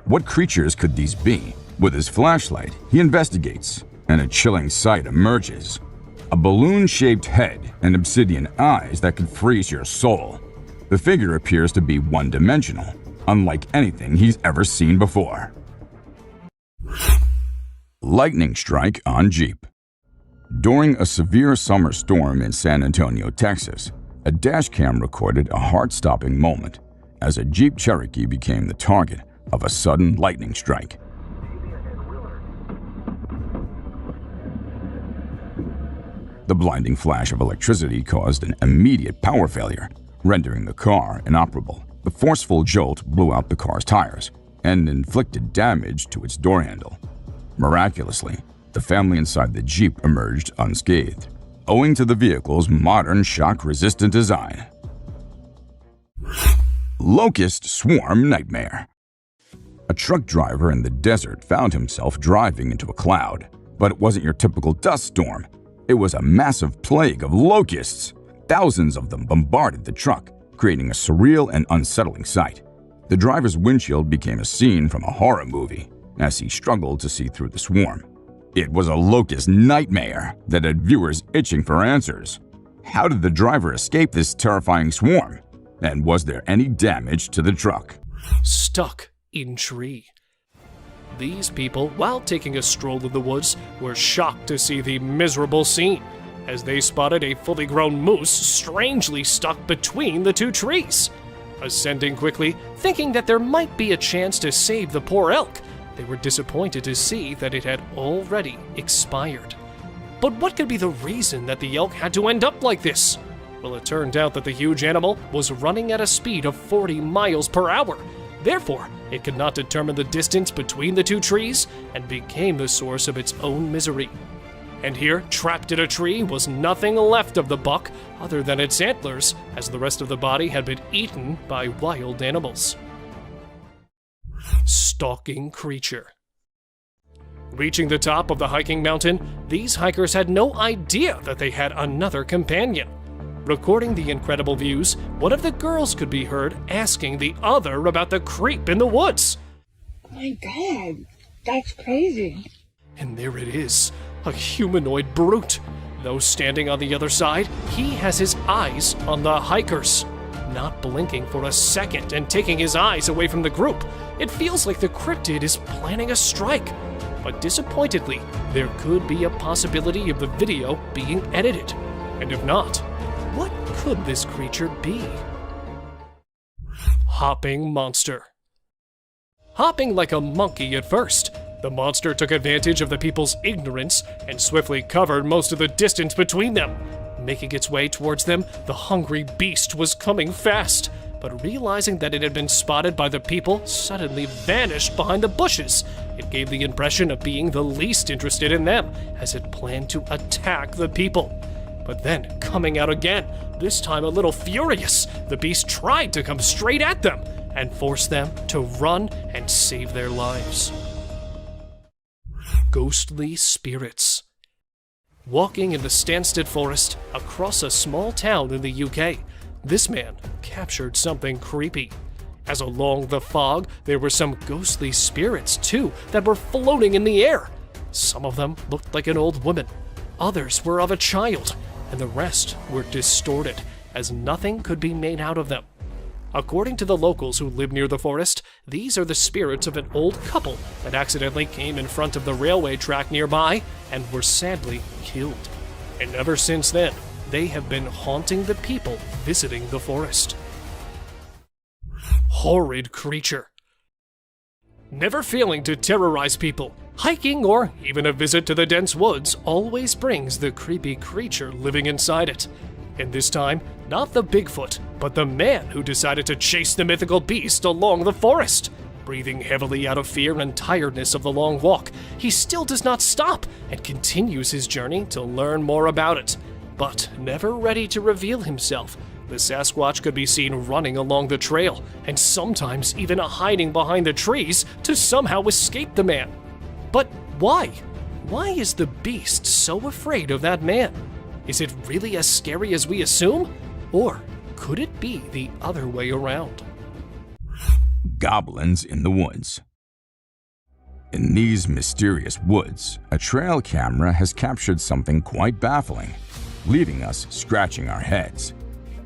What creatures could these be? With his flashlight, he investigates, and a chilling sight emerges. A balloon-shaped head and obsidian eyes that could freeze your soul. The figure appears to be one-dimensional, unlike anything he's ever seen before. Lightning strike on Jeep. During a severe summer storm in San Antonio, Texas, a dash cam recorded a heart-stopping moment as a Jeep Cherokee became the target of a sudden lightning strike. The blinding flash of electricity caused an immediate power failure, rendering the car inoperable. The forceful jolt blew out the car's tires and inflicted damage to its door handle. Miraculously, the family inside the Jeep emerged unscathed, owing to the vehicle's modern shock-resistant design. Locust Swarm Nightmare. A truck driver in the desert found himself driving into a cloud, but it wasn't your typical dust storm. It was a massive plague of locusts. Thousands of them bombarded the truck, creating a surreal and unsettling sight. The driver's windshield became a scene from a horror movie as he struggled to see through the swarm. It was a locust nightmare that had viewers itching for answers. How did the driver escape this terrifying swarm? And was there any damage to the truck? Stuck in tree. These people, while taking a stroll in the woods, were shocked to see the miserable scene, as they spotted a fully grown moose strangely stuck between the two trees. Ascending quickly, thinking that there might be a chance to save the poor elk, they were disappointed to see that it had already expired. But what could be the reason that the elk had to end up like this? Well, it turned out that the huge animal was running at a speed of 40 miles per hour. Therefore, it could not determine the distance between the two trees and became the source of its own misery. And here, trapped in a tree, was nothing left of the buck other than its antlers, as the rest of the body had been eaten by wild animals. Stalking creature. Reaching the top of the hiking mountain, these hikers had no idea that they had another companion. Recording the incredible views, one of the girls could be heard asking the other about the creep in the woods. Oh my god, that's crazy. And there it is, a humanoid brute. Though standing on the other side, he has his eyes on the hikers. Not blinking for a second and taking his eyes away from the group, it feels like the cryptid is planning a strike. But disappointedly, there could be a possibility of the video being edited. And if not, what could this creature be? Hopping monster. Hopping like a monkey at first, the monster took advantage of the people's ignorance and swiftly covered most of the distance between them. Making its way towards them, the hungry beast was coming fast, but realizing that it had been spotted by the people, suddenly vanished behind the bushes. It gave the impression of being the least interested in them, as it planned to attack the people. But then, coming out again, this time a little furious, the beast tried to come straight at them and force them to run and save their lives. Ghostly spirits. Walking in the Stansted Forest across a small town in the UK, this man captured something creepy. As along the fog, there were some ghostly spirits too that were floating in the air. Some of them looked like an old woman, others were of a child, and the rest were distorted, as nothing could be made out of them. According to the locals who live near the forest, these are the spirits of an old couple that accidentally came in front of the railway track nearby and were sadly killed. And ever since then, they have been haunting the people visiting the forest. Horrid creature. Never failing to terrorize people, hiking or even a visit to the dense woods always brings the creepy creature living inside it. And this time, not the Bigfoot, but the man who decided to chase the mythical beast along the forest. Breathing heavily out of fear and tiredness of the long walk, he still does not stop and continues his journey to learn more about it. But never ready to reveal himself, the Sasquatch could be seen running along the trail, and sometimes even hiding behind the trees to somehow escape the man. But why? Why is the beast so afraid of that man? Is it really as scary as we assume? Or could it be the other way around? Goblins in the woods. In these mysterious woods, a trail camera has captured something quite baffling, leaving us scratching our heads.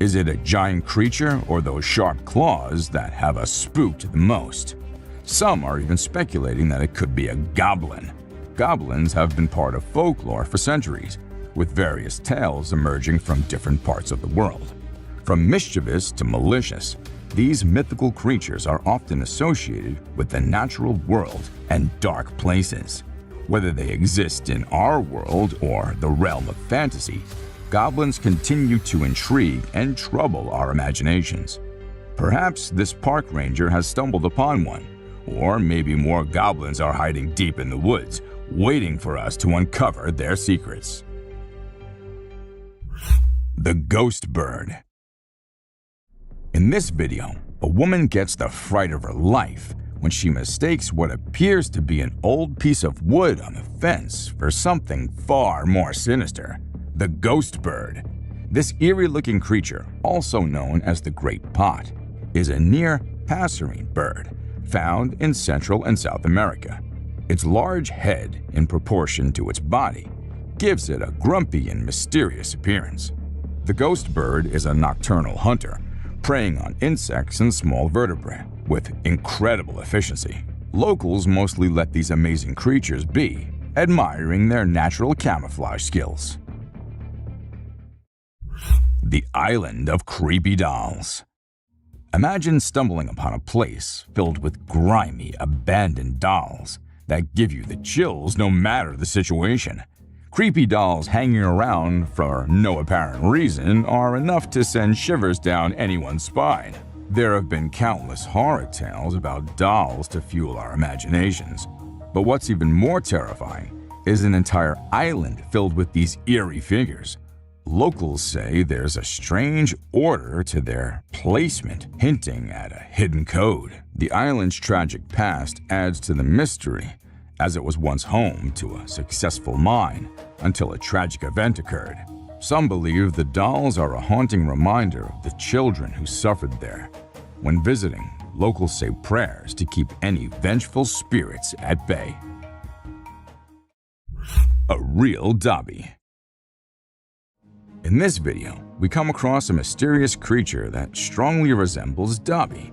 Is it a giant creature or those sharp claws that have us spooked the most? Some are even speculating that it could be a goblin. Goblins have been part of folklore for centuries, with various tales emerging from different parts of the world. From mischievous to malicious, these mythical creatures are often associated with the natural world and dark places. Whether they exist in our world or the realm of fantasy, goblins continue to intrigue and trouble our imaginations. Perhaps this park ranger has stumbled upon one, or maybe more goblins are hiding deep in the woods, waiting for us to uncover their secrets. The Ghost Bird. In this video, a woman gets the fright of her life when she mistakes what appears to be an old piece of wood on the fence for something far more sinister: the ghost bird. This eerie-looking creature, also known as the great pot, is a near passerine bird found in Central and South America. Its large head, in proportion to its body, gives it a grumpy and mysterious appearance. The ghost bird is a nocturnal hunter, preying on insects and small vertebrae with incredible efficiency. Locals mostly let these amazing creatures be, admiring their natural camouflage skills. The Island of Creepy Dolls. Imagine stumbling upon a place filled with grimy, abandoned dolls that give you the chills no matter the situation. Creepy dolls hanging around for no apparent reason are enough to send shivers down anyone's spine. There have been countless horror tales about dolls to fuel our imaginations. But what's even more terrifying is an entire island filled with these eerie figures. Locals say there's a strange order to their placement, hinting at a hidden code. The island's tragic past adds to the mystery, as it was once home to a successful mine until a tragic event occurred. Some believe the dolls are a haunting reminder of the children who suffered there. When visiting, locals say prayers to keep any vengeful spirits at bay. A real Dobby. In this video, we come across a mysterious creature that strongly resembles Dobby,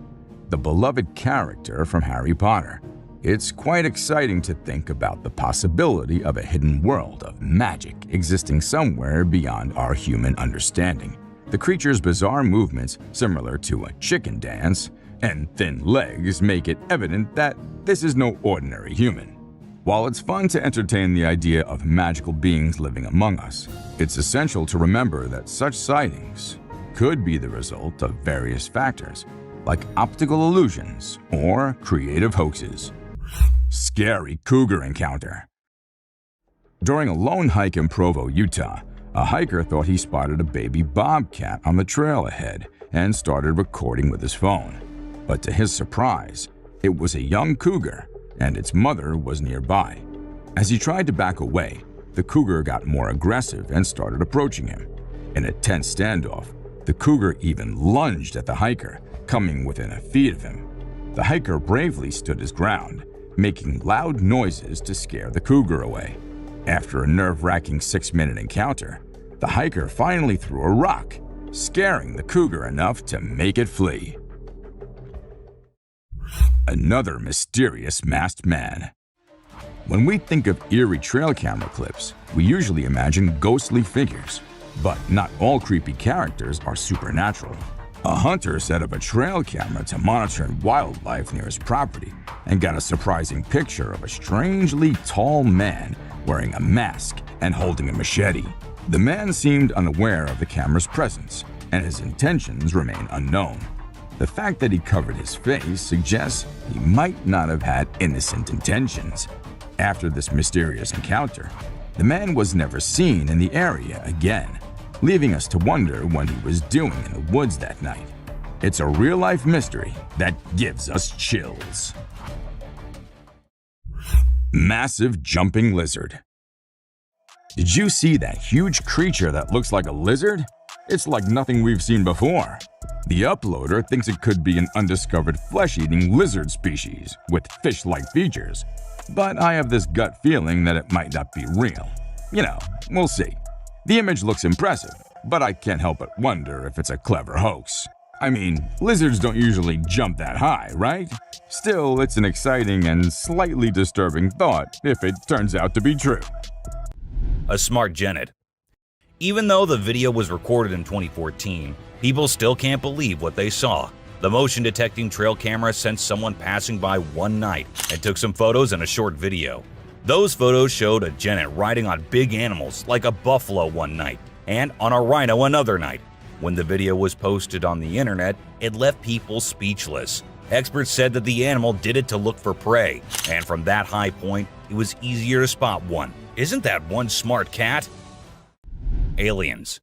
the beloved character from Harry Potter. It's quite exciting to think about the possibility of a hidden world of magic existing somewhere beyond our human understanding. The creature's bizarre movements, similar to a chicken dance, and thin legs make it evident that this is no ordinary human. While it's fun to entertain the idea of magical beings living among us, it's essential to remember that such sightings could be the result of various factors, like optical illusions or creative hoaxes. Scary cougar encounter. During a lone hike in Provo, Utah, a hiker thought he spotted a baby bobcat on the trail ahead and started recording with his phone. But to his surprise, it was a young cougar, and its mother was nearby. As he tried to back away, the cougar got more aggressive and started approaching him. In a tense standoff, the cougar even lunged at the hiker, coming within a feet of him. The hiker bravely stood his ground, making loud noises to scare the cougar away. After a nerve-wracking 6-minute encounter, the hiker finally threw a rock, scaring the cougar enough to make it flee. Another mysterious masked man. When we think of eerie trail camera clips, we usually imagine ghostly figures. But not all creepy characters are supernatural. A hunter set up a trail camera to monitor wildlife near his property and got a surprising picture of a strangely tall man wearing a mask and holding a machete. The man seemed unaware of the camera's presence, and his intentions remain unknown. The fact that he covered his face suggests he might not have had innocent intentions. After this mysterious encounter, the man was never seen in the area again, leaving us to wonder what he was doing in the woods that night. It's a real-life mystery that gives us chills. Massive jumping lizard. Did you see that huge creature that looks like a lizard? It's like nothing we've seen before. The uploader thinks it could be an undiscovered flesh-eating lizard species with fish-like features, but I have this gut feeling that it might not be real. We'll see. The image looks impressive, but I can't help but wonder if it's a clever hoax. I mean, lizards don't usually jump that high, right? Still, it's an exciting and slightly disturbing thought if it turns out to be true. A smart genet. Even though the video was recorded in 2014, people still can't believe what they saw. The motion detecting trail camera sent someone passing by one night and took some photos and a short video. Those photos showed a genet riding on big animals like a buffalo one night and on a rhino another night. When the video was posted on the internet, it left people speechless. Experts said that the animal did it to look for prey, and from that high point, it was easier to spot one. Isn't that one smart cat? Aliens.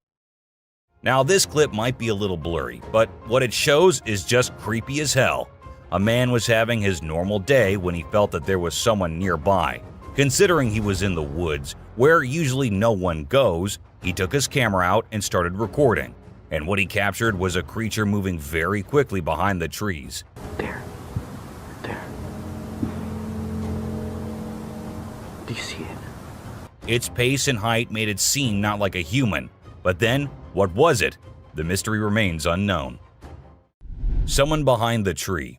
Now this clip might be a little blurry, but what it shows is just creepy as hell. A man was having his normal day when he felt that there was someone nearby. Considering he was in the woods, where usually no one goes, he took his camera out and started recording. And what he captured was a creature moving very quickly behind the trees. There. Do you see it? Its pace and height made it seem not like a human. But then, what was it? The mystery remains unknown. Someone behind the tree.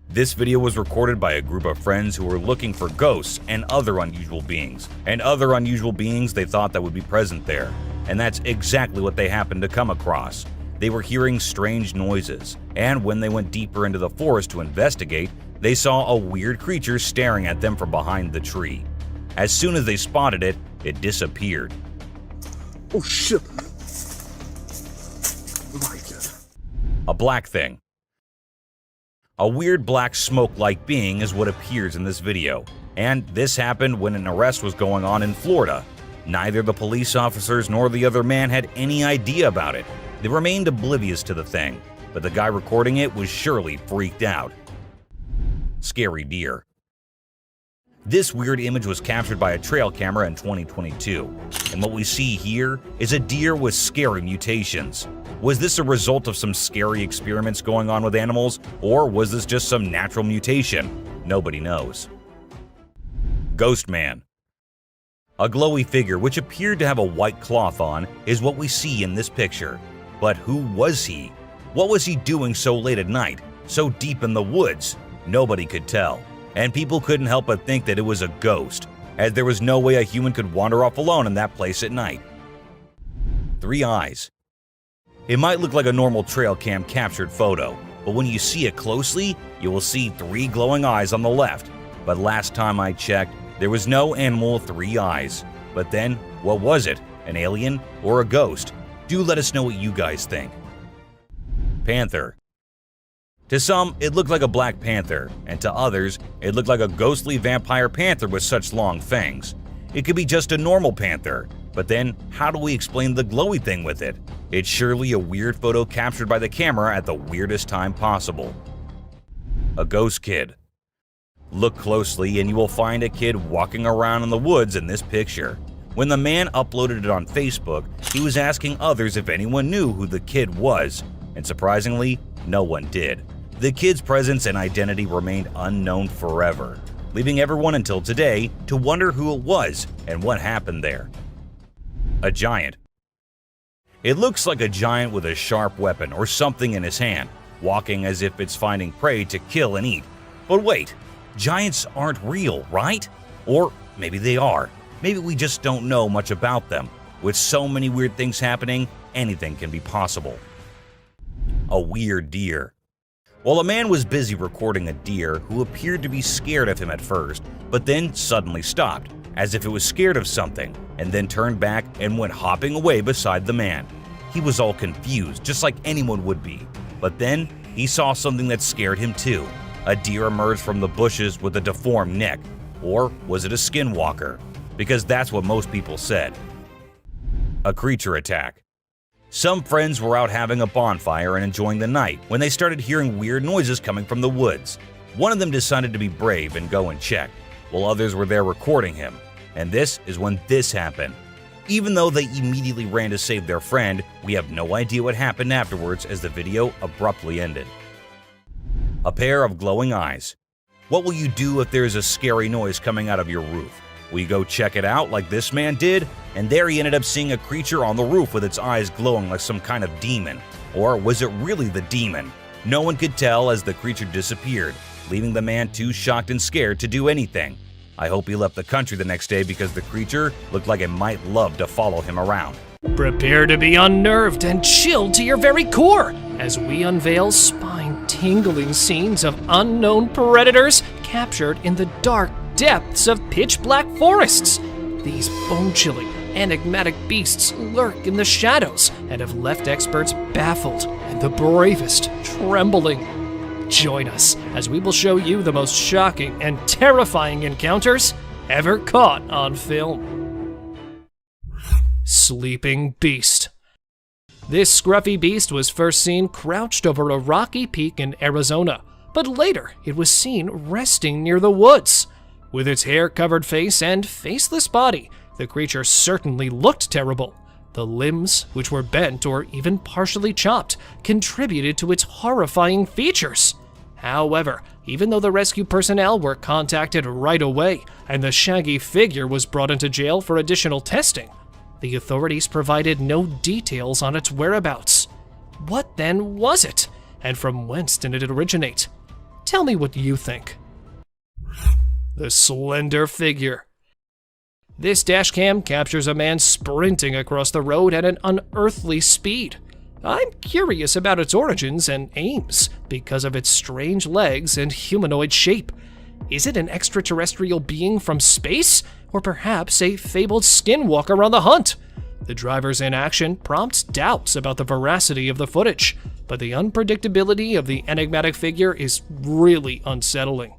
This video was recorded by a group of friends who were looking for ghosts and other unusual beings. They thought that would be present there. And that's exactly what they happened to come across. They were hearing strange noises, and when they went deeper into the forest to investigate, they saw a weird creature staring at them from behind the tree. As soon as they spotted it, it disappeared. Oh shit! A black thing. A weird black smoke-like being is what appears in this video, and this happened when an arrest was going on in Florida. Neither the police officers nor the other man had any idea about it. They remained oblivious to the thing, but the guy recording it was surely freaked out. Scary deer. This weird image was captured by a trail camera in 2022, and what we see here is a deer with scary mutations. Was this a result of some scary experiments going on with animals, or was this just some natural mutation? Nobody knows. Ghost Man. A glowy figure which appeared to have a white cloth on is what we see in this picture. But who was he? What was he doing so late at night, so deep in the woods? Nobody could tell, and people couldn't help but think that it was a ghost, as there was no way a human could wander off alone in that place at night. 3 eyes. It might look like a normal trail cam captured photo, but when you see it closely, you will see 3 glowing eyes on the left. But last time I checked, there was no animal with 3 eyes. But then, what was it? An alien or a ghost? Do let us know what you guys think. Panther. To some, it looked like a black panther, and to others, it looked like a ghostly vampire panther with such long fangs. It could be just a normal panther, but then how do we explain the glowy thing with it? It's surely a weird photo captured by the camera at the weirdest time possible. A ghost kid. Look closely and you will find a kid walking around in the woods in this picture. When the man uploaded it on Facebook, he was asking others if anyone knew who the kid was, and surprisingly, no one did. The kid's presence and identity remained unknown forever, leaving everyone until today to wonder who it was and what happened there. A giant. It looks like a giant with a sharp weapon or something in his hand, walking as if it's finding prey to kill and eat. But wait, giants aren't real, right? Or maybe they are. Maybe we just don't know much about them. With so many weird things happening, anything can be possible. A weird deer. While a man was busy recording a deer who appeared to be scared of him at first, but then suddenly stopped, as if it was scared of something, and then turned back and went hopping away beside the man. He was all confused, just like anyone would be. But then he saw something that scared him too. A deer emerged from the bushes with a deformed neck. Or was it a skinwalker? Because that's what most people said. A creature attack. Some friends were out having a bonfire and enjoying the night when they started hearing weird noises coming from the woods. One of them decided to be brave and go and check, while others were there recording him. And this is when this happened. Even though they immediately ran to save their friend, we have no idea what happened afterwards as the video abruptly ended. A pair of glowing eyes. What will you do if there is a scary noise coming out of your roof? Will you go check it out like this man did? And there he ended up seeing a creature on the roof with its eyes glowing like some kind of demon. Or was it really the demon? No one could tell as the creature disappeared, leaving the man too shocked and scared to do anything. I hope he left the country the next day because the creature looked like it might love to follow him around. Prepare to be unnerved and chilled to your very core as we unveil spine-tingling scenes of unknown predators captured in the dark depths of pitch-black forests. These bone-chilling, enigmatic beasts lurk in the shadows and have left experts baffled and the bravest trembling. Join us as we will show you the most shocking and terrifying encounters ever caught on film. Sleeping Beast. This scruffy beast was first seen crouched over a rocky peak in Arizona, but later it was seen resting near the woods. With its hair-covered face and faceless body, the creature certainly looked terrible. The limbs, which were bent or even partially chopped, contributed to its horrifying features. However, even though the rescue personnel were contacted right away and the shaggy figure was brought into jail for additional testing, the authorities provided no details on its whereabouts. What then was it? And from whence did it originate? Tell me what you think. The slender figure. This dashcam captures a man sprinting across the road at an unearthly speed. I'm curious about its origins and aims because of its strange legs and humanoid shape. Is it an extraterrestrial being from space, or perhaps a fabled skinwalker on the hunt? The driver's inaction prompts doubts about the veracity of the footage, but the unpredictability of the enigmatic figure is really unsettling.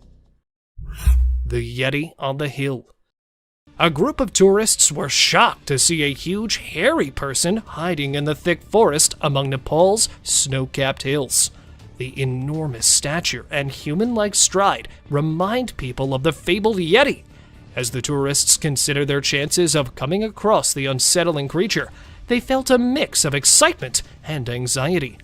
The Yeti on the Hill. A group of tourists were shocked to see a huge, hairy person hiding in the thick forest among Nepal's snow-capped hills. The enormous stature and human-like stride remind people of the fabled Yeti. As the tourists consider their chances of coming across the unsettling creature, they felt a mix of excitement and anxiety.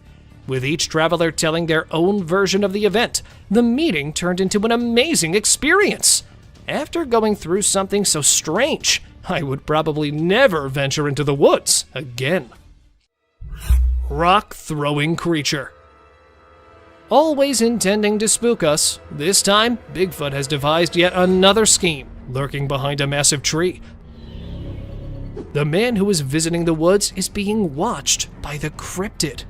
With each traveler telling their own version of the event, the meeting turned into an amazing experience. After going through something so strange, I would probably never venture into the woods again. Rock-throwing creature. Always intending to spook us, this time Bigfoot has devised yet another scheme, lurking behind a massive tree. The man who is visiting the woods is being watched by the cryptid.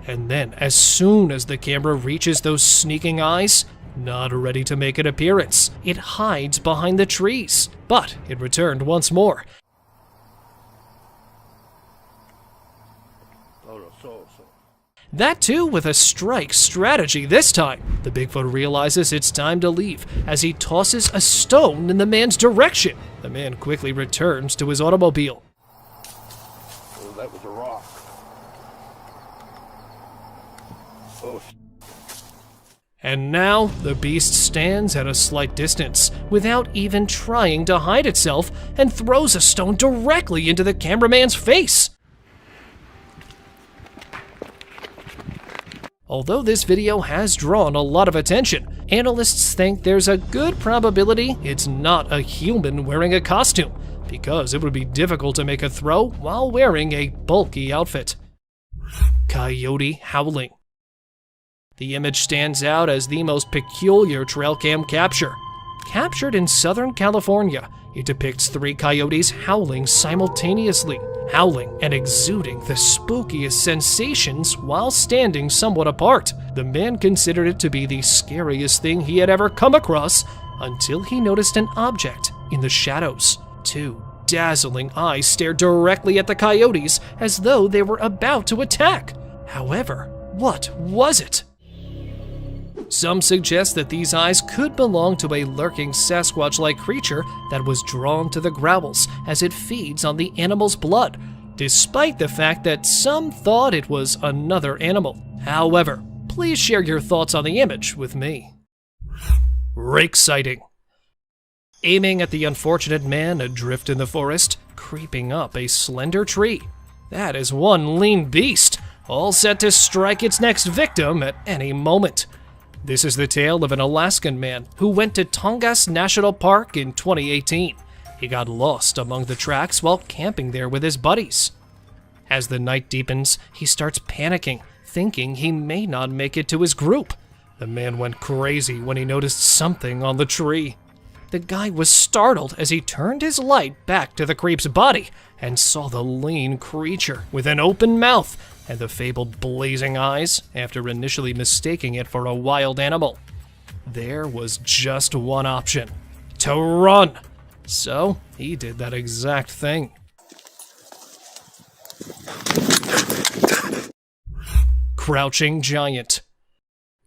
And then, as soon as the camera reaches those sneaking eyes, not ready to make an appearance, it hides behind the trees. But it returned once more. That too with a strike strategy this time. The Bigfoot realizes it's time to leave as he tosses a stone in the man's direction. The man quickly returns to his automobile. Oh, that was a rock. Oh. And now the beast stands at a slight distance without even trying to hide itself and throws a stone directly into the cameraman's face. Although this video has drawn a lot of attention, analysts think there's a good probability it's not a human wearing a costume, because it would be difficult to make a throw while wearing a bulky outfit. Coyote howling. The image stands out as the most peculiar trail cam capture. Captured in Southern California, it depicts 3 coyotes howling simultaneously, howling and exuding the spookiest sensations while standing somewhat apart. The man considered it to be the scariest thing he had ever come across until he noticed an object in the shadows. 2 dazzling eyes stared directly at the coyotes as though they were about to attack. However, what was it? Some suggest that these eyes could belong to a lurking Sasquatch-like creature that was drawn to the growls as it feeds on the animal's blood, despite the fact that some thought it was another animal. However, please share your thoughts on the image with me. Rake sighting. Aiming at the unfortunate man adrift in the forest, creeping up a slender tree. That is one lean beast, all set to strike its next victim at any moment. This is the tale of an Alaskan man who went to Tongass National Park in 2018. He got lost among the tracks while camping there with his buddies. As the night deepens, he starts panicking, thinking he may not make it to his group. The man went crazy when he noticed something on the tree. the guy was startled as he turned his light back to the creep's body and saw the lean creature with an open mouth and the fabled blazing eyes after initially mistaking it for a wild animal. There was just one option: to run. So he did that exact thing. Crouching Giant.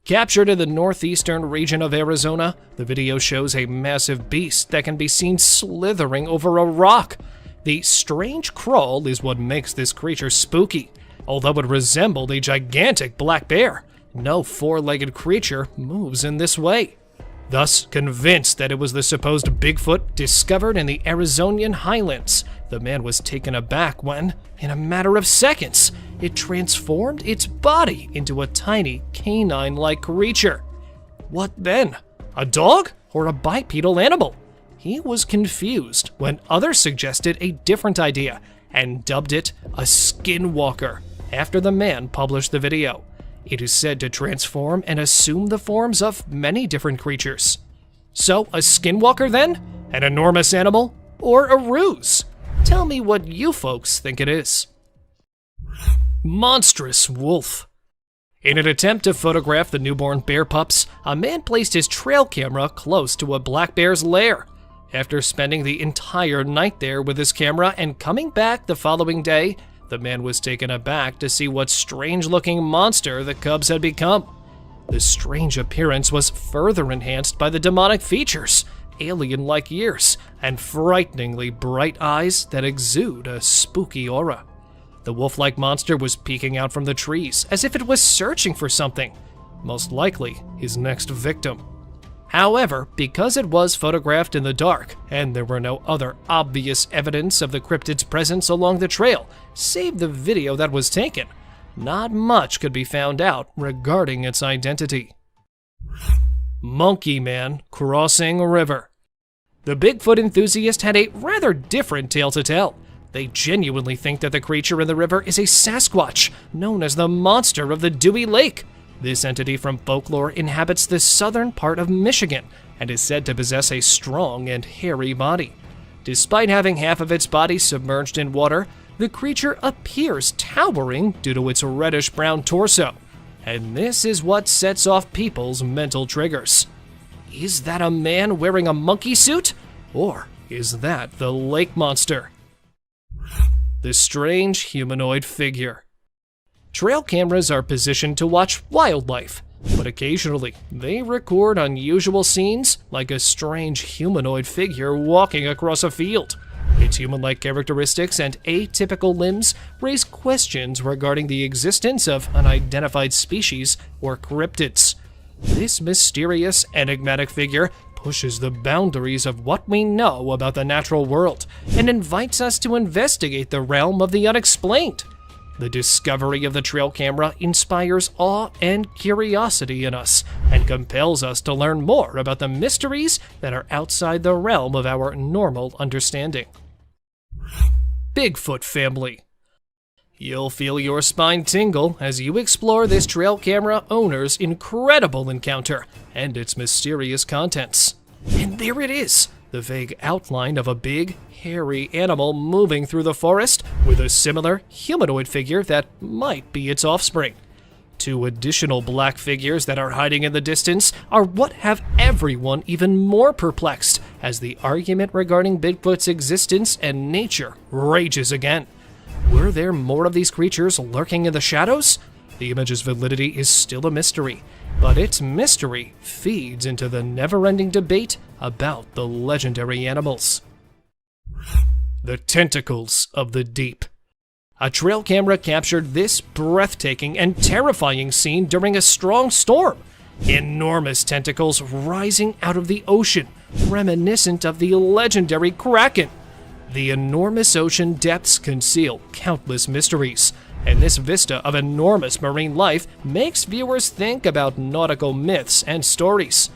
Captured in the northeastern region of Arizona, the video shows a massive beast that can be seen slithering over a rock. The strange crawl is what makes this creature spooky. Although it resembled a gigantic black bear, no four-legged creature moves in this way. Thus, convinced that it was the supposed Bigfoot discovered in the Arizonian highlands, the man was taken aback when, in a matter of seconds, it transformed its body into a tiny canine-like creature. What then? A dog or a bipedal animal? He was confused when others suggested a different idea and dubbed it a skinwalker after the man published the video. It is said to transform and assume the forms of many different creatures. So, a skinwalker then? An enormous animal? Or a ruse? Tell me what you folks think it is. Monstrous wolf. In an attempt to photograph the newborn bear pups, a man placed his trail camera close to a black bear's lair. After spending the entire night there with his camera and coming back the following day, the man was taken aback to see what strange-looking monster the cubs had become. The strange appearance was further enhanced by the demonic features, alien-like ears, and frighteningly bright eyes that exude a spooky aura. The wolf-like monster was peeking out from the trees as if it was searching for something, most likely his next victim. However, because it was photographed in the dark, and there were no other obvious evidence of the cryptid's presence along the trail, save the video that was taken, not much could be found out regarding its identity. Monkey Man Crossing a River. The Bigfoot enthusiast had a rather different tale to tell. They genuinely think that the creature in the river is a Sasquatch, known as the Monster of the Dewey Lake. This entity from folklore inhabits the southern part of Michigan and is said to possess a strong and hairy body. Despite having half of its body submerged in water, the creature appears towering due to its reddish-brown torso. And this is what sets off people's mental triggers. Is that a man wearing a monkey suit? Or is that the lake monster? The strange humanoid figure. Trail cameras are positioned to watch wildlife, but occasionally they record unusual scenes like a strange humanoid figure walking across a field. Its human-like characteristics and atypical limbs raise questions regarding the existence of unidentified species or cryptids. This mysterious, enigmatic figure pushes the boundaries of what we know about the natural world and invites us to investigate the realm of the unexplained. The discovery of the trail camera inspires awe and curiosity in us and compels us to learn more about the mysteries that are outside the realm of our normal understanding. Bigfoot family. You'll feel your spine tingle as you explore this trail camera owner's incredible encounter and its mysterious contents. And there it is, the vague outline of a big, hairy animal moving through the forest with a similar humanoid figure that might be its offspring. Two additional black figures that are hiding in the distance are what have everyone even more perplexed as the argument regarding Bigfoot's existence and nature rages again. Were there more of these creatures lurking in the shadows? The image's validity is still a mystery, but its mystery feeds into the never-ending debate about the legendary animals. The tentacles of the deep. A trail camera captured this breathtaking and terrifying scene during a strong storm. Enormous tentacles rising out of the ocean, reminiscent of the legendary Kraken. The enormous ocean depths conceal countless mysteries, and this vista of enormous marine life makes viewers think about nautical myths and stories.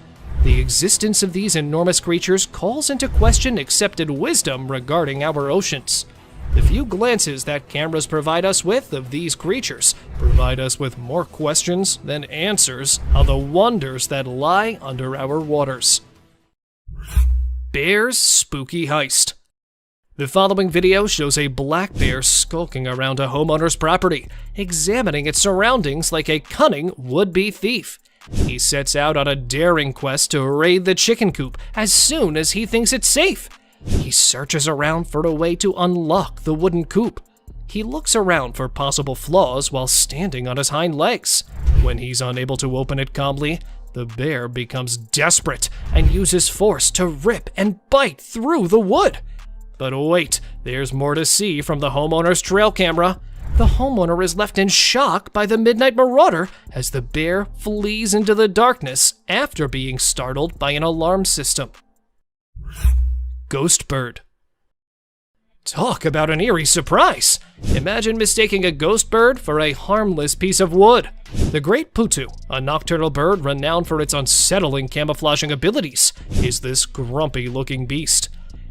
The existence of these enormous creatures calls into question accepted wisdom regarding our oceans. The few glances that cameras provide us with of these creatures provide us with more questions than answers of the wonders that lie under our waters. Bear's spooky heist. The following video shows a black bear skulking around a homeowner's property, examining its surroundings like a cunning would-be thief. He sets out on a daring quest to raid the chicken coop as soon as he thinks it's safe. He searches around for a way to unlock the wooden coop. He looks around for possible flaws while standing on his hind legs. When he's unable to open it calmly, the bear becomes desperate and uses force to rip and bite through the wood. But wait, there's more to see from the homeowner's trail camera. The homeowner is left in shock by the midnight marauder as the bear flees into the darkness after being startled by an alarm system. Ghost bird. Talk about an eerie surprise! Imagine mistaking a ghost bird for a harmless piece of wood. The great putu, a nocturnal bird renowned for its unsettling camouflaging abilities, is this grumpy-looking beast.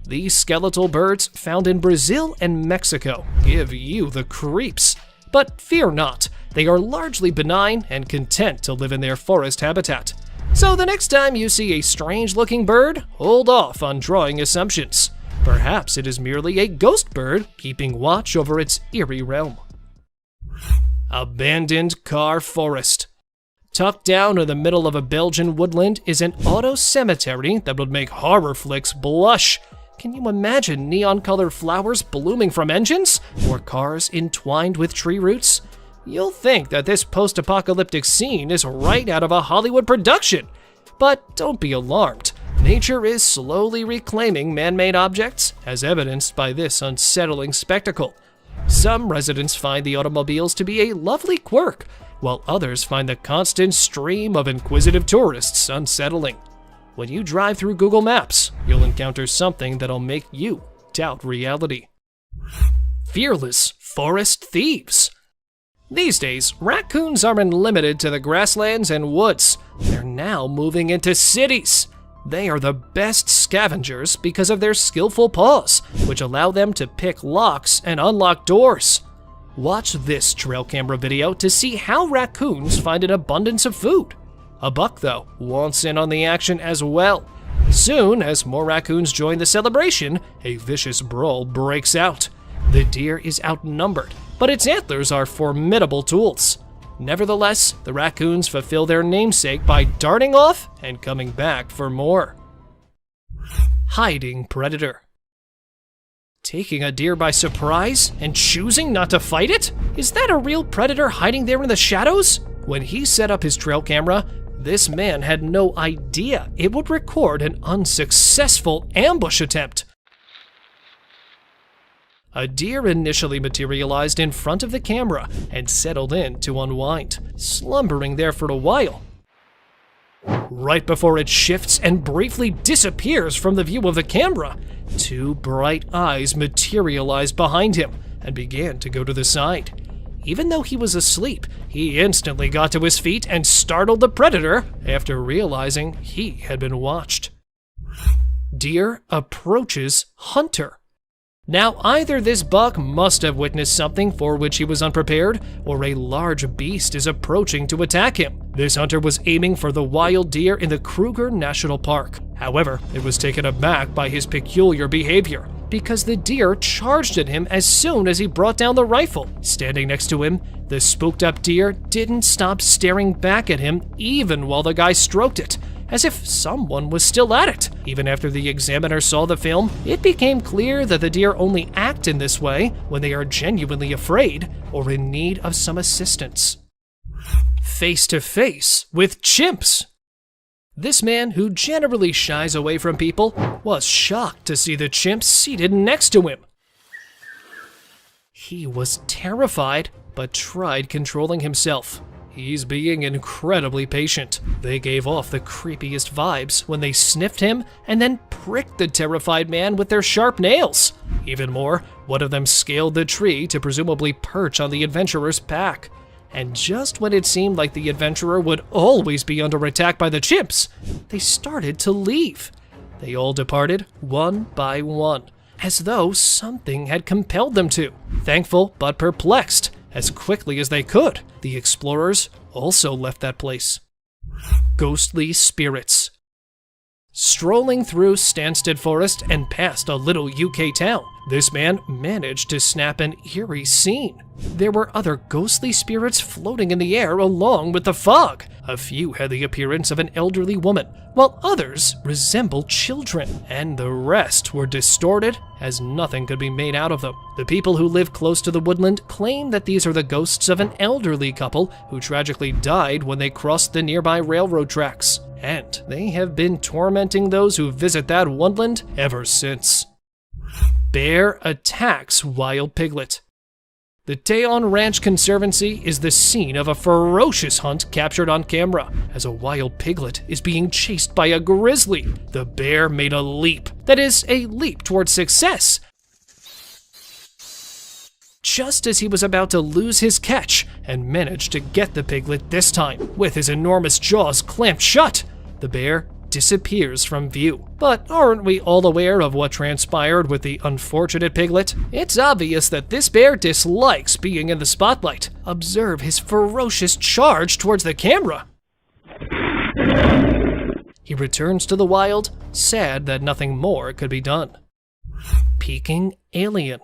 These skeletal birds, found in Brazil and Mexico, give you the creeps. But fear not, they are largely benign and content to live in their forest habitat. So the next time you see a strange-looking bird, hold off on drawing assumptions. Perhaps it is merely a ghost bird keeping watch over its eerie realm. Abandoned car forest. Tucked down in the middle of a Belgian woodland is an auto cemetery that would make horror flicks blush. Can you imagine neon-colored flowers blooming from engines? Or cars entwined with tree roots? You'll think that this post-apocalyptic scene is right out of a Hollywood production. But don't be alarmed. Nature is slowly reclaiming man-made objects, as evidenced by this unsettling spectacle. Some residents find the automobiles to be a lovely quirk, while others find the constant stream of inquisitive tourists unsettling. When you drive through Google Maps, you'll encounter something that'll make you doubt reality. Fearless forest thieves. These days, raccoons aren't limited to the grasslands and woods. They're now moving into cities. They are the best scavengers because of their skillful paws, which allow them to pick locks and unlock doors. Watch this trail camera video to see how raccoons find an abundance of food. A buck, though, wants in on the action as well. Soon, as more raccoons join the celebration, a vicious brawl breaks out. The deer is outnumbered, but its antlers are formidable tools. Nevertheless, the raccoons fulfill their namesake by darting off and coming back for more. Hiding predator. Taking a deer by surprise and choosing not to fight it? Is that a real predator hiding there in the shadows? When he set up his trail camera, this man had no idea it would record an unsuccessful ambush attempt. A deer initially materialized in front of the camera and settled in to unwind, slumbering there for a while. Right before it shifts and briefly disappears from the view of the camera, two bright eyes materialized behind him and began to go to the side. Even though he was asleep, he instantly got to his feet and startled the predator after realizing he had been watched. Deer approaches hunter. Now, either this buck must have witnessed something for which he was unprepared, or a large beast is approaching to attack him. This hunter was aiming for the wild deer in the Kruger National Park. However, it was taken aback by his peculiar behavior, because the deer charged at him as soon as he brought down the rifle. Standing next to him, the spooked up deer didn't stop staring back at him even while the guy stroked it, as if someone was still at it. Even after the examiner saw the film, it became clear that the deer only act in this way when they are genuinely afraid or in need of some assistance. Face to face with chimps. This man, who generally shies away from people, was shocked to see the chimp seated next to him. He was terrified, but tried controlling himself. He's being incredibly patient. They gave off the creepiest vibes when they sniffed him and then pricked the terrified man with their sharp nails. Even more, one of them scaled the tree to presumably perch on the adventurer's pack. And just when it seemed like the adventurer would always be under attack by the chimps, they started to leave. They all departed one by one, as though something had compelled them to. Thankful but perplexed, as quickly as they could, the explorers also left that place. Ghostly spirits. Strolling through Stansted Forest and past a little UK town, this man managed to snap an eerie scene. There were other ghostly spirits floating in the air along with the fog. A few had the appearance of an elderly woman, while others resembled children, and the rest were distorted as nothing could be made out of them. The people who live close to the woodland claim that these are the ghosts of an elderly couple who tragically died when they crossed the nearby railroad tracks, and they have been tormenting those who visit that woodland ever since. Bear attacks wild piglet. The Tejon Ranch Conservancy is the scene of a ferocious hunt captured on camera. As a wild piglet is being chased by a grizzly, the bear made a leap. That is, a leap towards success. Just as he was about to lose his catch and managed to get the piglet this time, with his enormous jaws clamped shut, the bear disappears from view. But aren't we all aware of what transpired with the unfortunate piglet? It's obvious that this bear dislikes being in the spotlight. Observe his ferocious charge towards the camera. He returns to the wild, sad that nothing more could be done. Peeking alien.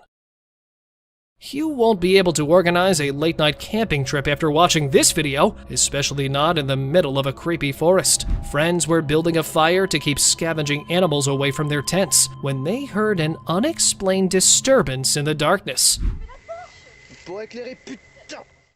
You won't be able to organize a late-night camping trip after watching this video, especially not in the middle of a creepy forest. Friends were building a fire to keep scavenging animals away from their tents when they heard an unexplained disturbance in the darkness.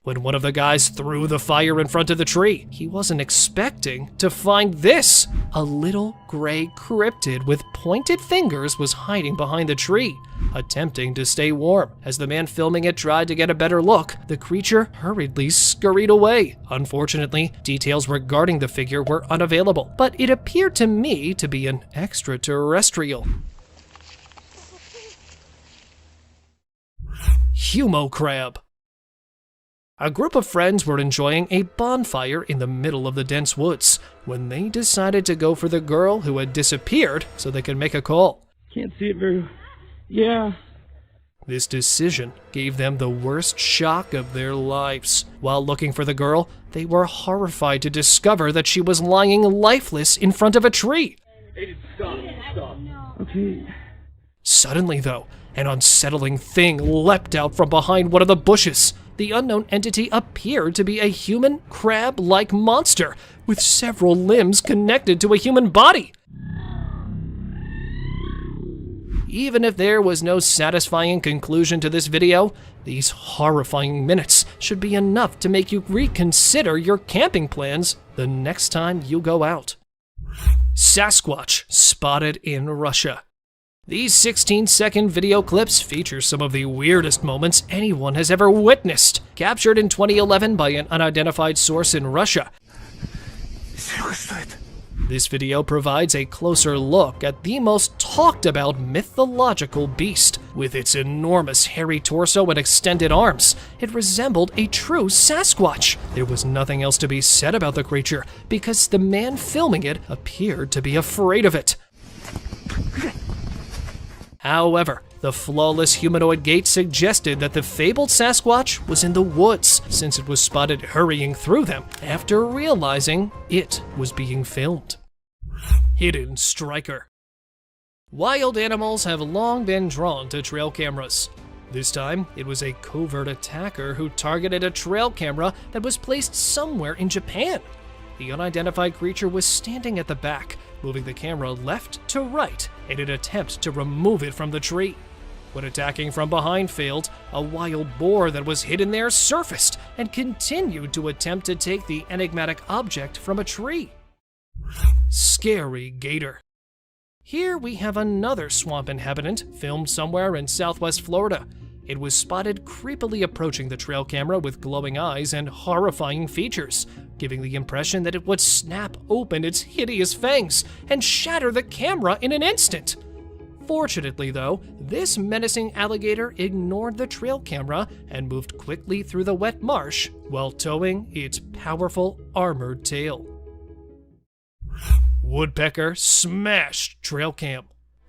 When one of the guys threw the fire in front of the tree, he wasn't expecting to find this. A little gray cryptid with pointed fingers was hiding behind the tree, attempting to stay warm. As the man filming it tried to get a better look, the creature hurriedly scurried away. Unfortunately, details regarding the figure were unavailable, but it appeared to me to be an extraterrestrial. Humo crab. A group of friends were enjoying a bonfire in the middle of the dense woods when they decided to go for the girl who had disappeared so they could make a call. Can't see it very well. Yeah. This decision gave them the worst shock of their lives. While looking for the girl, they were horrified to discover that she was lying lifeless in front of a tree. Stop. Okay. Suddenly, though, an unsettling thing leapt out from behind one of the bushes. The unknown entity appeared to be a human crab-like monster with several limbs connected to a human body. Even if there was no satisfying conclusion to this video, these horrifying minutes should be enough to make you reconsider your camping plans the next time you go out. Sasquatch spotted in Russia. These 16-second video clips feature some of the weirdest moments anyone has ever witnessed. Captured in 2011 by an unidentified source in Russia, this video provides a closer look at the most talked about mythological beast. With its enormous hairy torso and extended arms, it resembled a true Sasquatch. There was nothing else to be said about the creature because the man filming it appeared to be afraid of it. However, the flawless humanoid gait suggested that the fabled Sasquatch was in the woods, since it was spotted hurrying through them after realizing it was being filmed. Hidden striker. Wild animals have long been drawn to trail cameras. This time, it was a covert attacker who targeted a trail camera that was placed somewhere in Japan. The unidentified creature was standing at the back, moving the camera left to right in an attempt to remove it from the tree. When attacking from behind failed, a wild boar that was hidden there surfaced and continued to attempt to take the enigmatic object from a tree. Scary gator. Here we have another swamp inhabitant filmed somewhere in southwest Florida. It was spotted creepily approaching the trail camera with glowing eyes and horrifying features, giving the impression that it would snap open its hideous fangs and shatter the camera in an instant. Fortunately, though, this menacing alligator ignored the trail camera and moved quickly through the wet marsh while towing its powerful armored tail. Woodpecker smashed trail cam.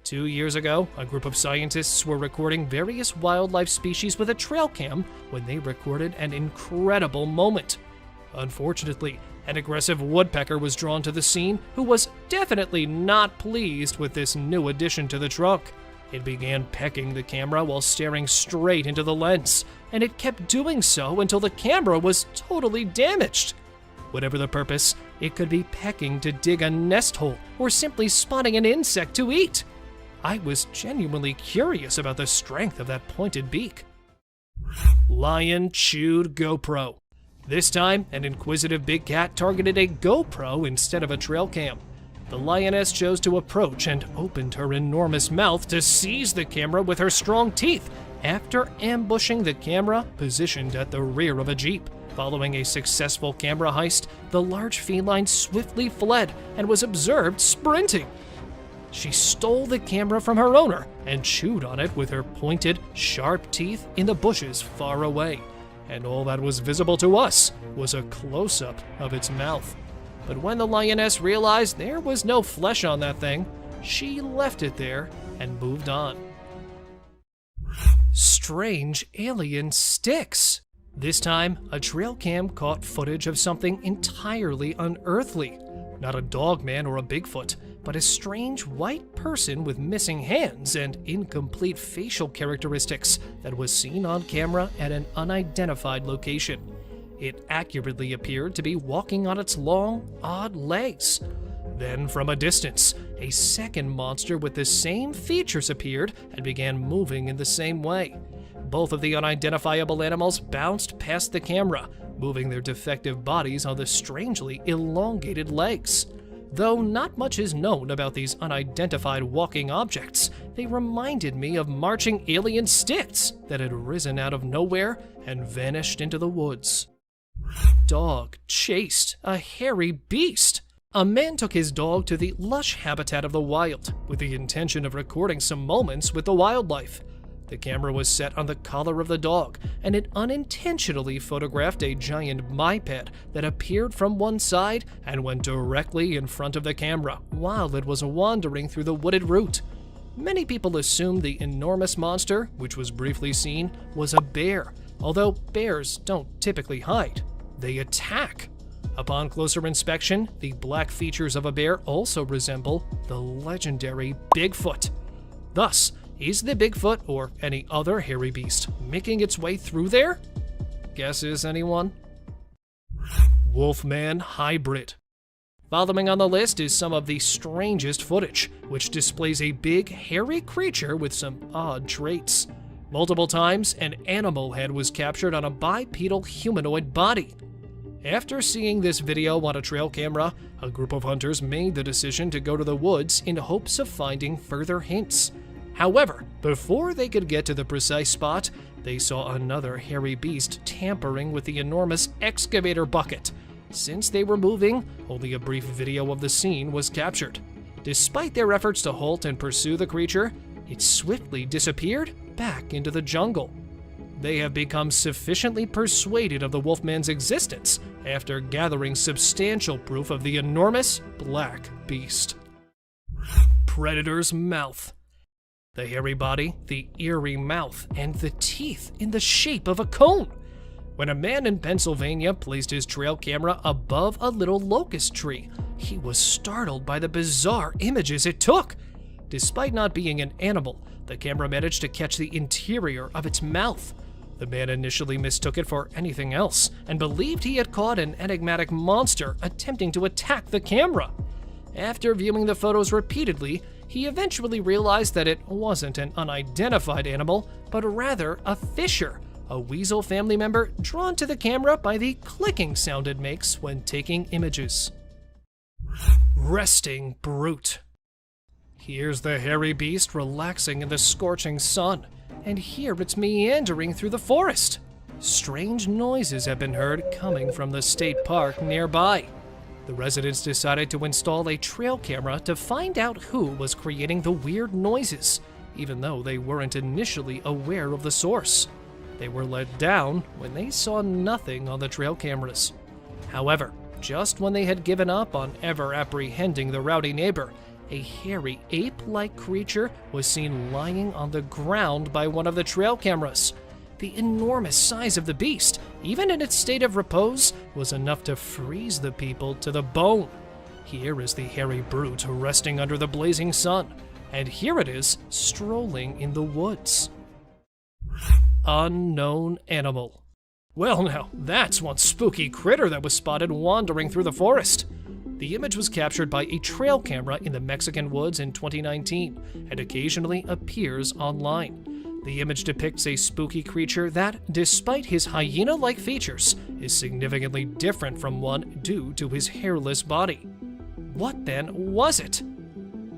2 years ago, a group of scientists were recording various wildlife species with a trail cam when they recorded an incredible moment. Unfortunately, An aggressive woodpecker was drawn to the scene, who was definitely not pleased with this new addition to the trunk. It began pecking the camera while staring straight into the lens, and it kept doing so until the camera was totally damaged. Whatever the purpose, it could be pecking to dig a nest hole or simply spotting an insect to eat. I was genuinely curious about the strength of that pointed beak. Lion chewed GoPro. This time, an inquisitive big cat targeted a GoPro instead of a trail cam. The lioness chose to approach and opened her enormous mouth to seize the camera with her strong teeth after ambushing the camera positioned at the rear of a Jeep. Following a successful camera heist, the large feline swiftly fled and was observed sprinting. She stole the camera from her owner and chewed on it with her pointed, sharp teeth in the bushes far away. And all that was visible to us was a close-up of its mouth. But when the lioness realized there was no flesh on that thing, she left it there and moved on. Strange alien sticks. This time, a trail cam caught footage of something entirely unearthly. Not a dogman or a Bigfoot, but a strange white person with missing hands and incomplete facial characteristics that was seen on camera at an unidentified location. It accurately appeared to be walking on its long, odd legs. Then, from a distance, a second monster with the same features appeared and began moving in the same way. Both of the unidentifiable animals bounced past the camera, moving their defective bodies on the strangely elongated legs. Though not much is known about these unidentified walking objects, they reminded me of marching alien sticks that had risen out of nowhere and vanished into the woods. Dog chased a hairy beast. A man took his dog to the lush habitat of the wild with the intention of recording some moments with the wildlife. The camera was set on the collar of the dog, and it unintentionally photographed a giant biped that appeared from one side and went directly in front of the camera while it was wandering through the wooded route. Many people assumed the enormous monster, which was briefly seen, was a bear, although bears don't typically hide. They attack. Upon closer inspection, the black features of a bear also resemble the legendary Bigfoot. Thus, is the Bigfoot or any other hairy beast making its way through there? Guesses, anyone? Wolfman hybrid. Following on the list is some of the strangest footage, which displays a big, hairy creature with some odd traits. Multiple times, an animal head was captured on a bipedal humanoid body. After seeing this video on a trail camera, a group of hunters made the decision to go to the woods in hopes of finding further hints. However, before they could get to the precise spot, they saw another hairy beast tampering with the enormous excavator bucket. Since they were moving, only a brief video of the scene was captured. Despite their efforts to halt and pursue the creature, it swiftly disappeared back into the jungle. They have become sufficiently persuaded of the Wolfman's existence after gathering substantial proof of the enormous black beast. Predator's mouth. The hairy body, the eerie mouth, and the teeth in the shape of a cone. When a man in Pennsylvania placed his trail camera above a little locust tree, he was startled by the bizarre images it took. Despite not being an animal, the camera managed to catch the interior of its mouth. The man initially mistook it for anything else and believed he had caught an enigmatic monster attempting to attack the camera. After viewing the photos repeatedly, he eventually realized that it wasn't an unidentified animal, but rather a fisher, a weasel family member drawn to the camera by the clicking sound it makes when taking images. Resting brute. Here's the hairy beast relaxing in the scorching sun, and here it's meandering through the forest. Strange noises have been heard coming from the state park nearby. The residents decided to install a trail camera to find out who was creating the weird noises, even though they weren't initially aware of the source. They were let down when they saw nothing on the trail cameras. However, just when they had given up on ever apprehending the rowdy neighbor, a hairy ape-like creature was seen lying on the ground by one of the trail cameras. The enormous size of the beast, even in its state of repose, was enough to freeze the people to the bone. Here is the hairy brute resting under the blazing sun, and here it is strolling in the woods. Unknown animal. Well now, that's one spooky critter that was spotted wandering through the forest. The image was captured by a trail camera in the Mexican woods in 2019 and occasionally appears online. The image depicts a spooky creature that, despite his hyena-like features, is significantly different from one due to his hairless body. What then was it?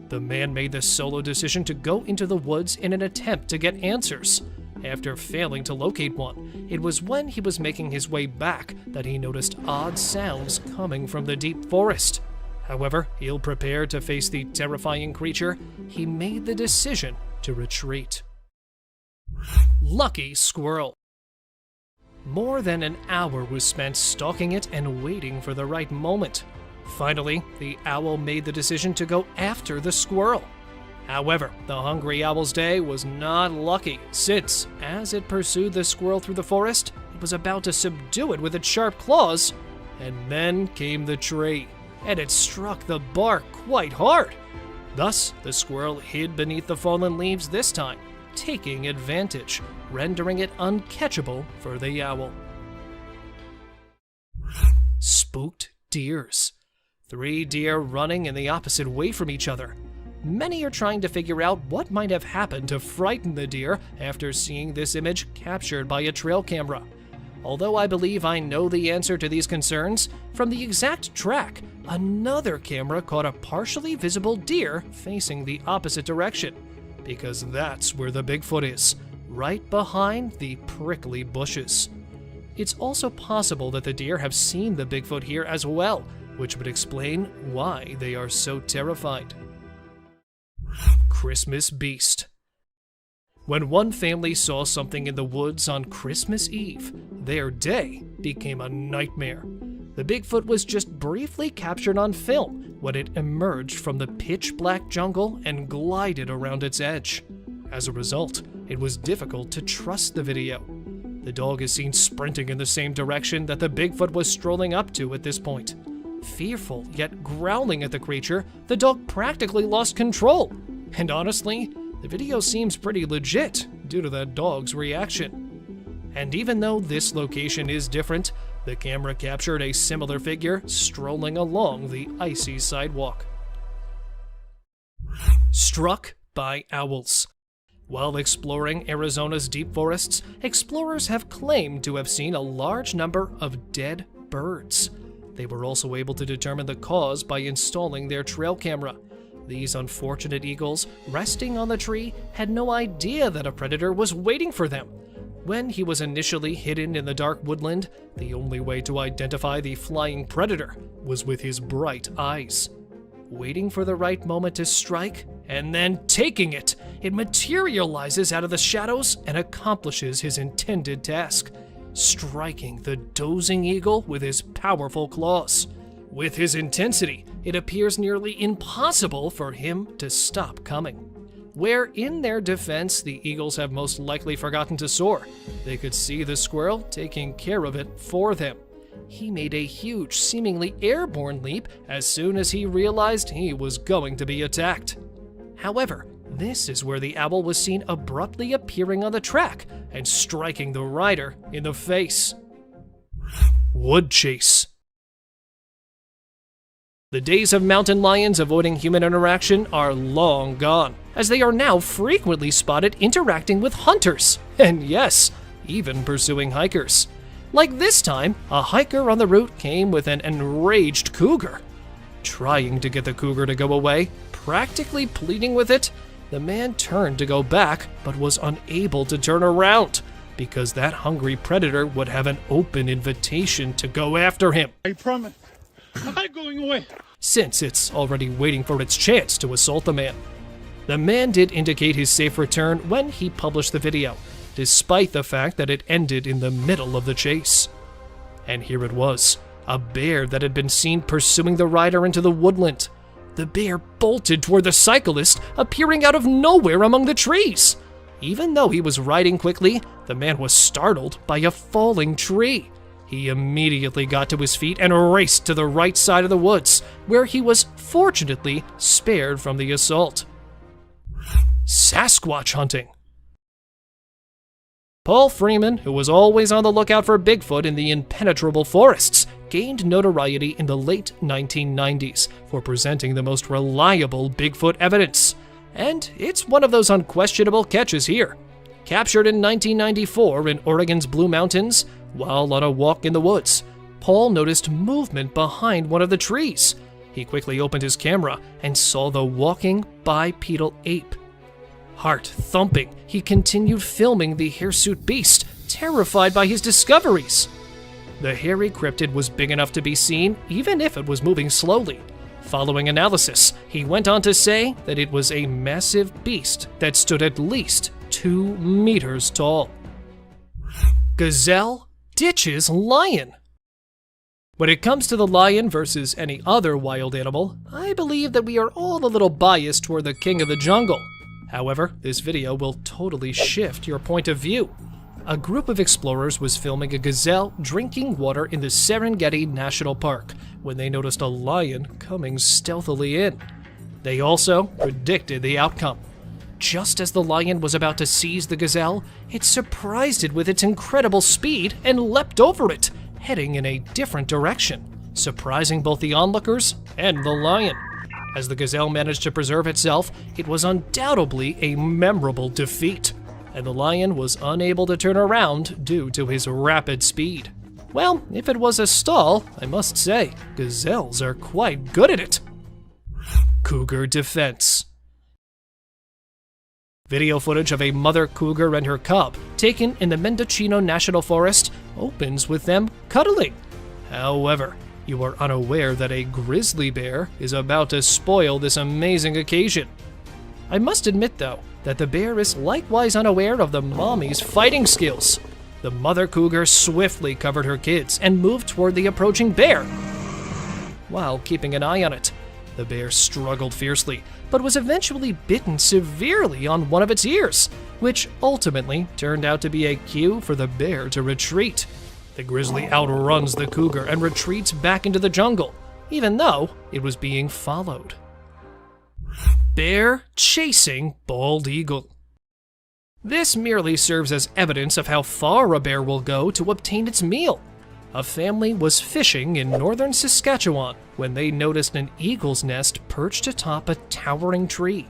The man made the solo decision to go into the woods in an attempt to get answers. After failing to locate one, it was when he was making his way back that he noticed odd sounds coming from the deep forest. However, ill prepared to face the terrifying creature, he made the decision to retreat. Lucky squirrel. More than an hour was spent stalking it and waiting for the right moment. Finally, the owl made the decision to go after the squirrel. However, the hungry owl's day was not lucky, since, as it pursued the squirrel through the forest, it was about to subdue it with its sharp claws, and then came the tree, and it struck the bark quite hard. Thus, the squirrel hid beneath the fallen leaves this time, taking advantage, rendering it uncatchable for the owl. Spooked deers. 3 deer running in the opposite way from each other. Many are trying to figure out what might have happened to frighten the deer after seeing this image captured by a trail camera. Although I believe I know the answer to these concerns, from the exact track, another camera caught a partially visible deer facing the opposite direction, because that's where the Bigfoot is, right behind the prickly bushes. It's also possible that the deer have seen the Bigfoot here as well, which would explain why they are so terrified. Christmas beast. When one family saw something in the woods on Christmas Eve, their day became a nightmare. The Bigfoot was just briefly captured on film when it emerged from the pitch-black jungle and glided around its edge. As a result, it was difficult to trust the video. The dog is seen sprinting in the same direction that the Bigfoot was strolling up to at this point. Fearful yet growling at the creature, the dog practically lost control. And honestly, the video seems pretty legit due to that dog's reaction. And even though this location is different, the camera captured a similar figure strolling along the icy sidewalk. Struck by owls. While exploring Arizona's deep forests, explorers have claimed to have seen a large number of dead birds. They were also able to determine the cause by installing their trail camera. These unfortunate eagles, resting on the tree, had no idea that a predator was waiting for them. When he was initially hidden in the dark woodland, the only way to identify the flying predator was with his bright eyes. Waiting for the right moment to strike, and then taking it, it materializes out of the shadows and accomplishes his intended task, striking the dozing eagle with his powerful claws. With his intensity, it appears nearly impossible for him to stop coming. Where, in their defense, the eagles have most likely forgotten to soar, they could see the squirrel taking care of it for them. He made a huge, seemingly airborne leap as soon as he realized he was going to be attacked. However, this is where the owl was seen abruptly appearing on the track and striking the rider in the face. Wood chase. The days of mountain lions avoiding human interaction are long gone, as they are now frequently spotted interacting with hunters, and yes, even pursuing hikers. Like this time, a hiker on the route came with an enraged cougar. Trying to get the cougar to go away, practically pleading with it, the man turned to go back, but was unable to turn around, because that hungry predator would have an open invitation to go after him. I promise. I'm not going away. Since it's already waiting for its chance to assault the man. The man did indicate his safe return when he published the video, despite the fact that it ended in the middle of the chase. And here it was, a bear that had been seen pursuing the rider into the woodland. The bear bolted toward the cyclist, appearing out of nowhere among the trees. Even though he was riding quickly, the man was startled by a falling tree. He immediately got to his feet and raced to the right side of the woods, where he was fortunately spared from the assault. Sasquatch hunting. Paul Freeman, who was always on the lookout for Bigfoot in the impenetrable forests, gained notoriety in the late 1990s for presenting the most reliable Bigfoot evidence. And it's one of those unquestionable catches here. Captured in 1994 in Oregon's Blue Mountains, while on a walk in the woods, Paul noticed movement behind one of the trees. He quickly opened his camera and saw the walking bipedal ape. Heart thumping, he continued filming the hirsute beast, terrified by his discoveries. The hairy cryptid was big enough to be seen, even if it was moving slowly. Following analysis, he went on to say that it was a massive beast that stood at least 2 meters tall. Gazelle ditches lion. When it comes to the lion versus any other wild animal, I believe that we are all a little biased toward the king of the jungle. However, this video will totally shift your point of view. A group of explorers was filming a gazelle drinking water in the Serengeti National Park when they noticed a lion coming stealthily in. They also predicted the outcome. Just as the lion was about to seize the gazelle, it surprised it with its incredible speed and leapt over it, heading in a different direction, surprising both the onlookers and the lion. As the gazelle managed to preserve itself, it was undoubtedly a memorable defeat, and the lion was unable to turn around due to his rapid speed. Well, if it was a stall, I must say, gazelles are quite good at it. Cougar defense. Video footage of a mother cougar and her cub, taken in the Mendocino National Forest, opens with them cuddling. However, you are unaware that a grizzly bear is about to spoil this amazing occasion. I must admit, though, that the bear is likewise unaware of the mommy's fighting skills. The mother cougar swiftly covered her kids and moved toward the approaching bear, while keeping an eye on it. The bear struggled fiercely, but was eventually bitten severely on one of its ears, which ultimately turned out to be a cue for the bear to retreat. The grizzly outruns the cougar and retreats back into the jungle, even though it was being followed. Bear chasing bald eagle. This merely serves as evidence of how far a bear will go to obtain its meal. A family was fishing in northern Saskatchewan when they noticed an eagle's nest perched atop a towering tree.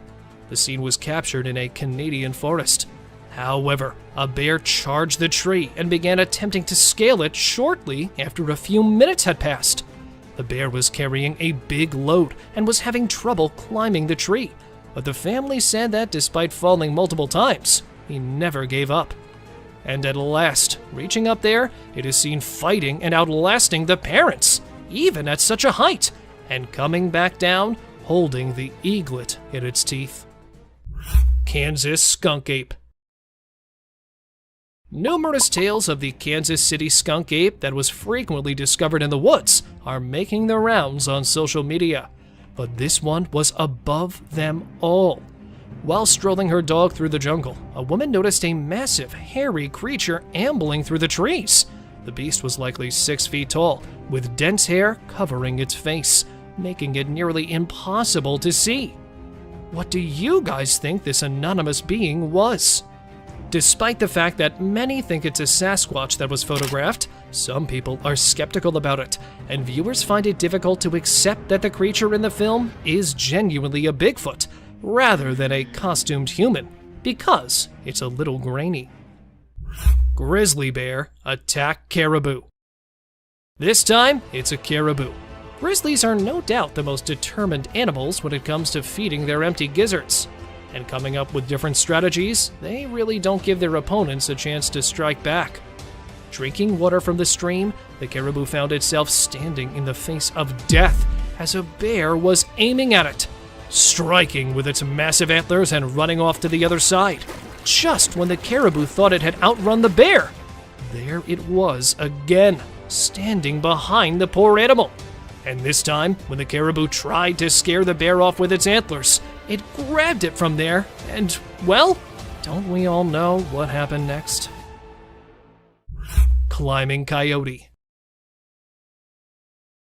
The scene was captured in a Canadian forest. However, a bear charged the tree and began attempting to scale it shortly after a few minutes had passed. The bear was carrying a big load and was having trouble climbing the tree, but the family said that despite falling multiple times, he never gave up. And at last, reaching up there, it is seen fighting and outlasting the parents, even at such a height, and coming back down, holding the eaglet in its teeth. Kansas skunk ape. Numerous tales of the Kansas City skunk ape that was frequently discovered in the woods are making the rounds on social media, but this one was above them all. While strolling her dog through the jungle, a woman noticed a massive, hairy creature ambling through the trees. The beast was likely 6 feet tall, with dense hair covering its face, making it nearly impossible to see. What do you guys think this anonymous being was? Despite the fact that many think it's a Sasquatch that was photographed, some people are skeptical about it, and viewers find it difficult to accept that the creature in the film is genuinely a Bigfoot, rather than a costumed human, because it's a little grainy. Grizzly bear attack caribou. This time, it's a caribou. Grizzlies are no doubt the most determined animals when it comes to feeding their empty gizzards. And coming up with different strategies, they really don't give their opponents a chance to strike back. Drinking water from the stream, the caribou found itself standing in the face of death as a bear was aiming at it, striking with its massive antlers and running off to the other side. Just when the caribou thought it had outrun the bear, there it was again, standing behind the poor animal. And this time, when the caribou tried to scare the bear off with its antlers, it grabbed it from there and, well, don't we all know what happened next? Climbing coyote.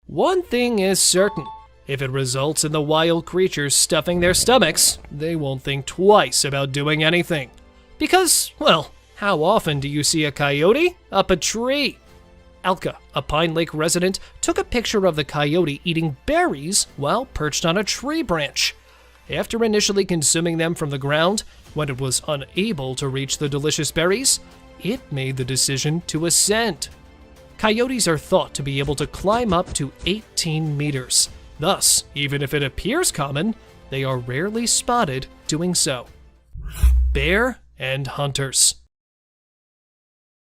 One thing is certain. If it results in the wild creatures stuffing their stomachs, they won't think twice about doing anything. Because, well, how often do you see a coyote up a tree? Alka, a Pine Lake resident, took a picture of the coyote eating berries while perched on a tree branch. After initially consuming them from the ground, when it was unable to reach the delicious berries, it made the decision to ascend. Coyotes are thought to be able to climb up to 18 meters. Thus, even if it appears common, they are rarely spotted doing so. Bear and hunters.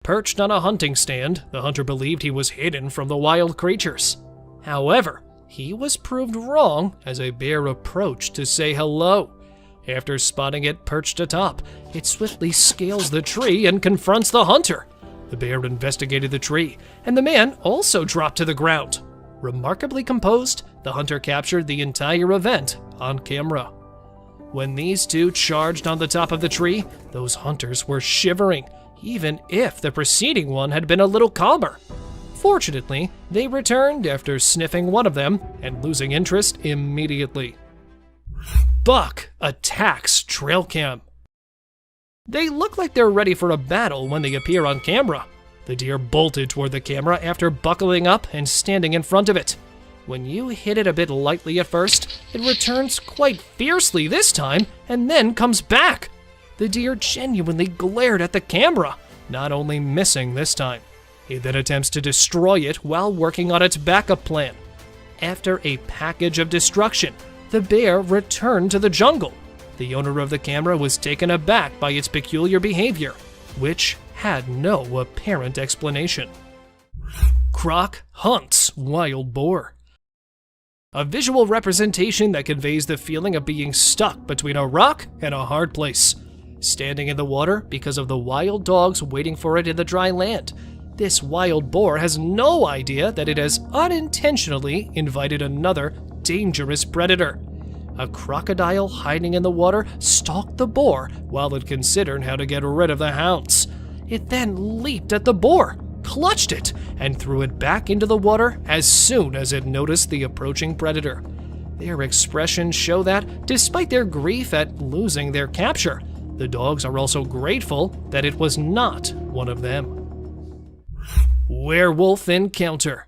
Perched on a hunting stand, the hunter believed he was hidden from the wild creatures. However, he was proved wrong as a bear approached to say hello. After spotting it perched atop, it swiftly scales the tree and confronts the hunter. The bear investigated the tree, and the man also dropped to the ground. Remarkably composed, the hunter captured the entire event on camera. When these two charged on the top of the tree, those hunters were shivering, even if the preceding one had been a little calmer. Fortunately, they returned after sniffing one of them and losing interest immediately. Buck attacks trail cam. They look like they're ready for a battle when they appear on camera. The deer bolted toward the camera after buckling up and standing in front of it. When you hit it a bit lightly at first, it returns quite fiercely this time and then comes back. The deer genuinely glared at the camera, not only missing this time. He then attempts to destroy it while working on its backup plan. After a package of destruction, the bear returned to the jungle. The owner of the camera was taken aback by its peculiar behavior, which had no apparent explanation. Croc hunts wild boar. A visual representation that conveys the feeling of being stuck between a rock and a hard place. Standing in the water because of the wild dogs waiting for it in the dry land. This wild boar has no idea that it has unintentionally invited another dangerous predator. A crocodile hiding in the water stalked the boar while it considered how to get rid of the hounds. It then leaped at the boar, clutched it, and threw it back into the water as soon as it noticed the approaching predator. Their expressions show that, despite their grief at losing their capture, the dogs are also grateful that it was not one of them. Werewolf encounter.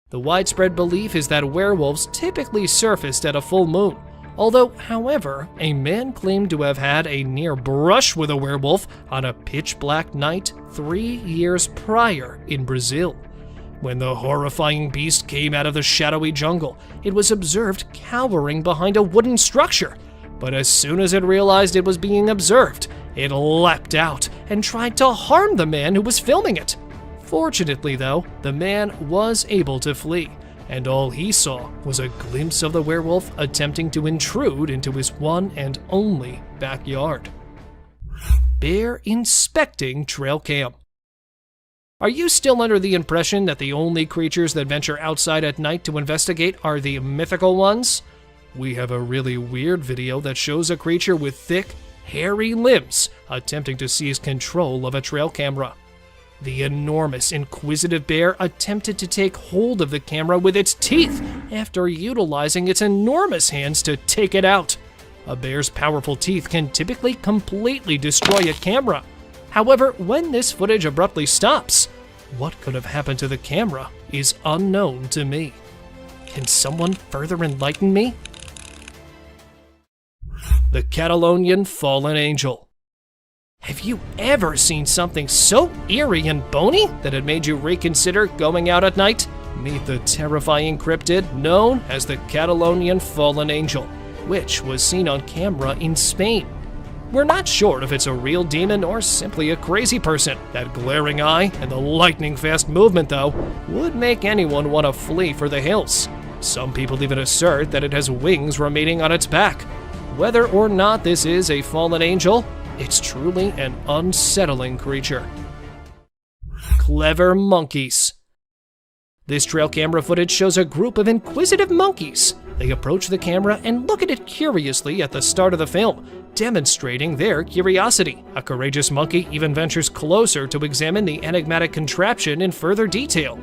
The widespread belief is that werewolves typically surfaced at a full moon. Although, however, a man claimed to have had a near brush with a werewolf on a pitch-black night 3 years prior in Brazil. When the horrifying beast came out of the shadowy jungle, it was observed cowering behind a wooden structure. But as soon as it realized it was being observed, it leapt out and tried to harm the man who was filming it. Fortunately, though, the man was able to flee, and all he saw was a glimpse of the werewolf attempting to intrude into his one and only backyard. Bear inspecting trail cam. Are you still under the impression that the only creatures that venture outside at night to investigate are the mythical ones? We have a really weird video that shows a creature with thick, hairy limbs attempting to seize control of a trail camera. The enormous, inquisitive bear attempted to take hold of the camera with its teeth after utilizing its enormous hands to take it out. A bear's powerful teeth can typically completely destroy a camera. However, when this footage abruptly stops, what could have happened to the camera is unknown to me. Can someone further enlighten me? The Catalonian Fallen Angel. Have you ever seen something so eerie and bony that it made you reconsider going out at night? Meet the terrifying cryptid known as the Catalonian Fallen Angel, which was seen on camera in Spain. We're not sure if it's a real demon or simply a crazy person. That glaring eye and the lightning-fast movement, though, would make anyone want to flee for the hills. Some people even assert that it has wings remaining on its back. Whether or not this is a fallen angel, it's truly an unsettling creature. Clever monkeys. This trail camera footage shows a group of inquisitive monkeys. They approach the camera and look at it curiously at the start of the film, demonstrating their curiosity. A courageous monkey even ventures closer to examine the enigmatic contraption in further detail.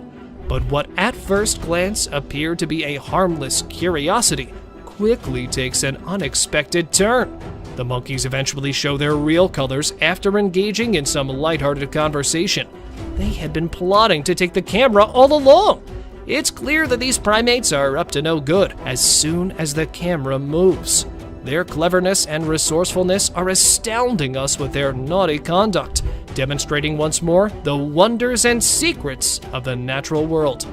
But what at first glance appeared to be a harmless curiosity quickly takes an unexpected turn. The monkeys eventually show their real colors after engaging in some lighthearted conversation. They had been plotting to take the camera all along. It's clear that these primates are up to no good as soon as the camera moves. Their cleverness and resourcefulness are astounding us with their naughty conduct, demonstrating once more the wonders and secrets of the natural world.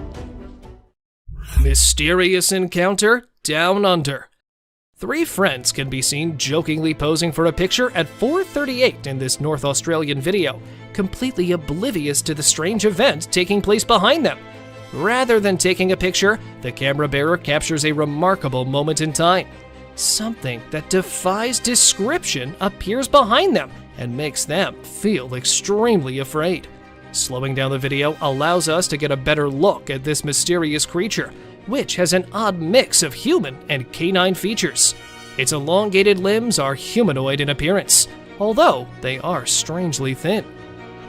Mysterious encounter down under. 3 friends can be seen jokingly posing for a picture at 4:38 in this North Australian video, completely oblivious to the strange event taking place behind them. Rather than taking a picture, the camera bearer captures a remarkable moment in time. Something that defies description appears behind them and makes them feel extremely afraid. Slowing down the video allows us to get a better look at this mysterious creature, which has an odd mix of human and canine features. Its elongated limbs are humanoid in appearance, although they are strangely thin.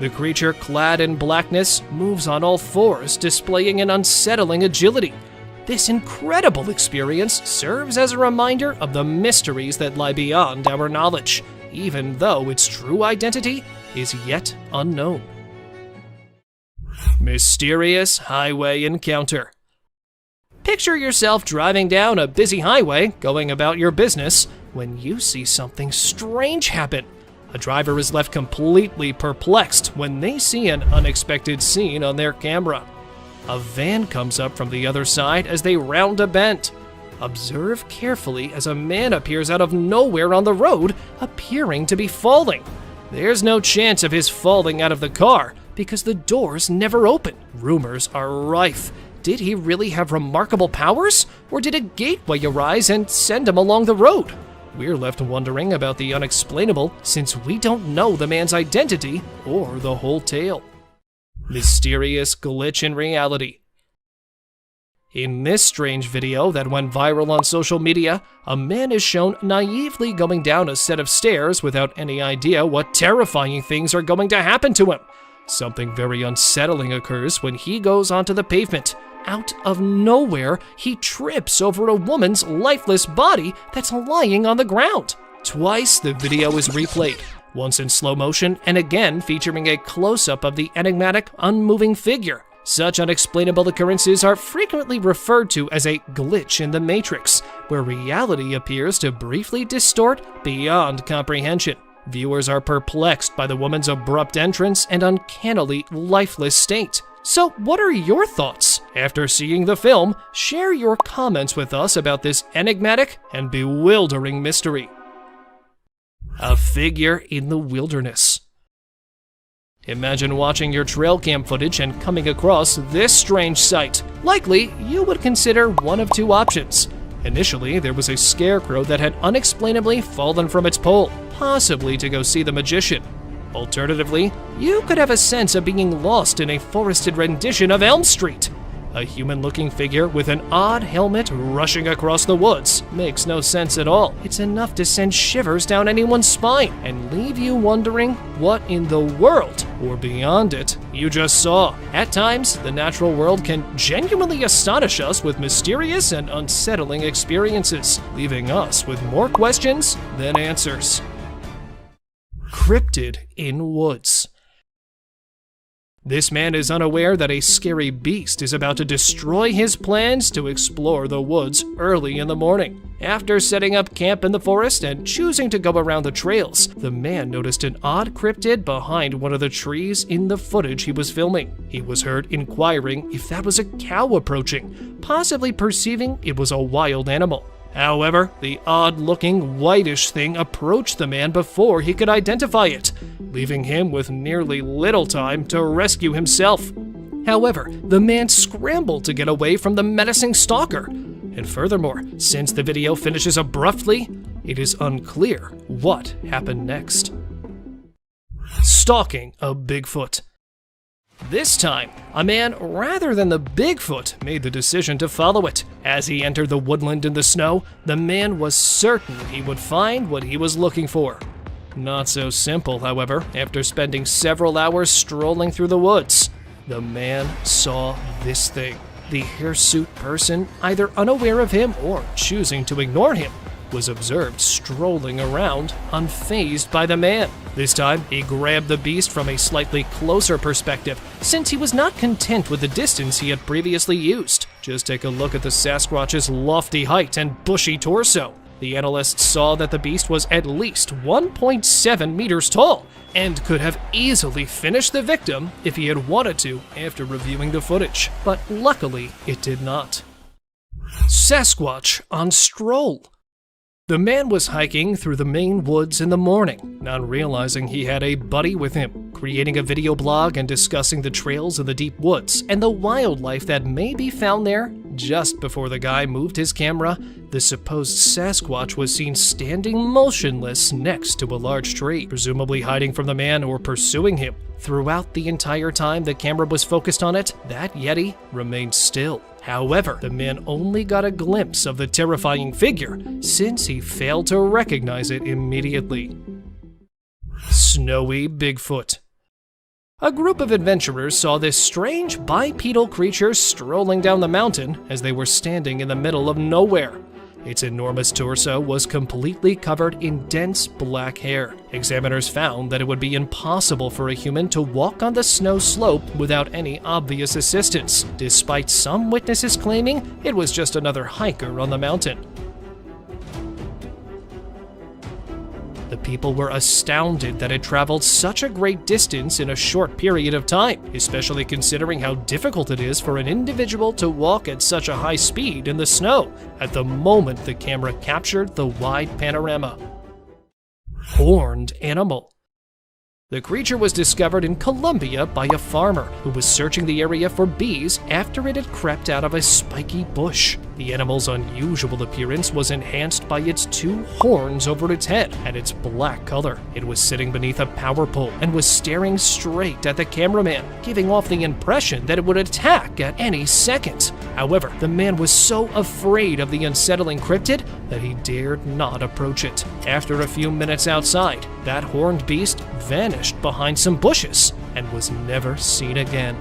The creature, clad in blackness, moves on all fours, displaying an unsettling agility. This incredible experience serves as a reminder of the mysteries that lie beyond our knowledge, even though its true identity is yet unknown. Mysterious highway encounter. Picture yourself driving down a busy highway, going about your business, when you see something strange happen. A driver is left completely perplexed when they see an unexpected scene on their camera. A van comes up from the other side as they round a bend. Observe carefully as a man appears out of nowhere on the road, appearing to be falling. There's no chance of his falling out of the car because the doors never open. Rumors are rife. Did he really have remarkable powers, or did a gateway arise and send him along the road? We're left wondering about the unexplainable since we don't know the man's identity or the whole tale. Mysterious glitch in reality. In this strange video that went viral on social media, a man is shown naively going down a set of stairs without any idea what terrifying things are going to happen to him. Something very unsettling occurs when he goes onto the pavement. Out of nowhere, he trips over a woman's lifeless body that's lying on the ground. Twice the video is replayed, once in slow motion and again featuring a close-up of the enigmatic, unmoving figure. Such unexplainable occurrences are frequently referred to as a glitch in the matrix, where reality appears to briefly distort beyond comprehension. Viewers are perplexed by the woman's abrupt entrance and uncannily lifeless state. So what are your thoughts? After seeing the film, share your comments with us about this enigmatic and bewildering mystery. A figure in the wilderness. Imagine watching your trail cam footage and coming across this strange sight. Likely, you would consider one of 2 options. Initially, there was a scarecrow that had unexplainably fallen from its pole, possibly to go see the magician. Alternatively, you could have a sense of being lost in a forested rendition of Elm Street. A human-looking figure with an odd helmet rushing across the woods makes no sense at all. It's enough to send shivers down anyone's spine and leave you wondering what in the world, or beyond it, you just saw. At times, the natural world can genuinely astonish us with mysterious and unsettling experiences, leaving us with more questions than answers. Cryptid in woods. This man is unaware that a scary beast is about to destroy his plans to explore the woods early in the morning. After setting up camp in the forest and choosing to go around the trails, the man noticed an odd cryptid behind one of the trees in the footage he was filming. He was heard inquiring if that was a cow approaching, possibly perceiving it was a wild animal. However, the odd-looking, whitish thing approached the man before he could identify it, leaving him with nearly little time to rescue himself. However, the man scrambled to get away from the menacing stalker. And furthermore, since the video finishes abruptly, it is unclear what happened next. Stalking a Bigfoot. This time, a man rather than the Bigfoot made the decision to follow it. As he entered the woodland in the snow, the man was certain he would find what he was looking for. Not so simple, however, after spending several hours strolling through the woods. The man saw this thing. The hirsute person, either unaware of him or choosing to ignore him, was observed strolling around, unfazed by the man. This time, he grabbed the beast from a slightly closer perspective, since he was not content with the distance he had previously used. Just take a look at the Sasquatch's lofty height and bushy torso. The analysts saw that the beast was at least 1.7 meters tall, and could have easily finished the victim if he had wanted to after reviewing the footage. But luckily, it did not. Sasquatch on stroll. The man was hiking through the Maine woods in the morning, not realizing he had a buddy with him, creating a video blog and discussing the trails in the deep woods and the wildlife that may be found there. Just before the guy moved his camera, the supposed Sasquatch was seen standing motionless next to a large tree, presumably hiding from the man or pursuing him. Throughout the entire time the camera was focused on it, that Yeti remained still. However, the man only got a glimpse of the terrifying figure, since he failed to recognize it immediately. Snowy Bigfoot. A group of adventurers saw this strange bipedal creature strolling down the mountain as they were standing in the middle of nowhere. Its enormous torso was completely covered in dense black hair. Examiners found that it would be impossible for a human to walk on the snow slope without any obvious assistance, despite some witnesses claiming it was just another hiker on the mountain. The people were astounded that it traveled such a great distance in a short period of time, especially considering how difficult it is for an individual to walk at such a high speed in the snow at the moment the camera captured the wide panorama. Horned animal. The creature was discovered in Colombia by a farmer who was searching the area for bees after it had crept out of a spiky bush. The animal's unusual appearance was enhanced by its two horns over its head and its black color. It was sitting beneath a power pole and was staring straight at the cameraman, giving off the impression that it would attack at any second. However, the man was so afraid of the unsettling cryptid that he dared not approach it. After a few minutes outside, that horned beast vanished behind some bushes and was never seen again.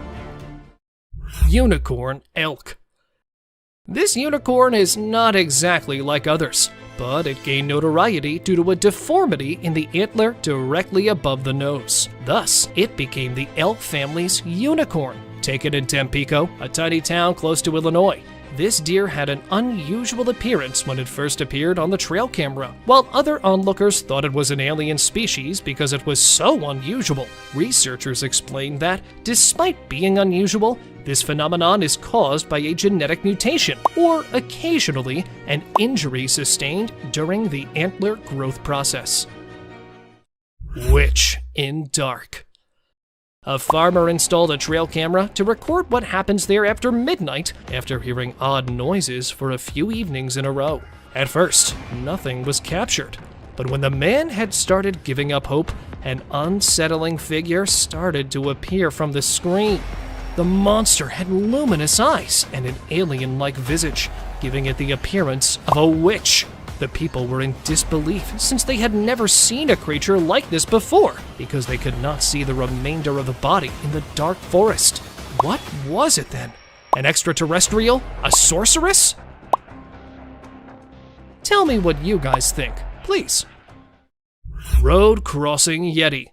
Unicorn elk. This unicorn is not exactly like others, but it gained notoriety due to a deformity in the antler directly above the nose. Thus, it became the elk family's unicorn. Taken in Tampico, a tiny town close to Illinois, this deer had an unusual appearance when it first appeared on the trail camera. While other onlookers thought it was an alien species because it was so unusual, researchers explained that, despite being unusual, this phenomenon is caused by a genetic mutation, or occasionally an injury sustained during the antler growth process. Witch in dark. A farmer installed a trail camera to record what happens there after midnight after hearing odd noises for a few evenings in a row. At first, nothing was captured, but when the man had started giving up hope, an unsettling figure started to appear from the screen. The monster had luminous eyes and an alien-like visage, giving it the appearance of a witch. The people were in disbelief since they had never seen a creature like this before, because they could not see the remainder of the body in the dark forest. What was it then? An extraterrestrial? A sorceress? Tell me what you guys think, please. Road crossing Yeti.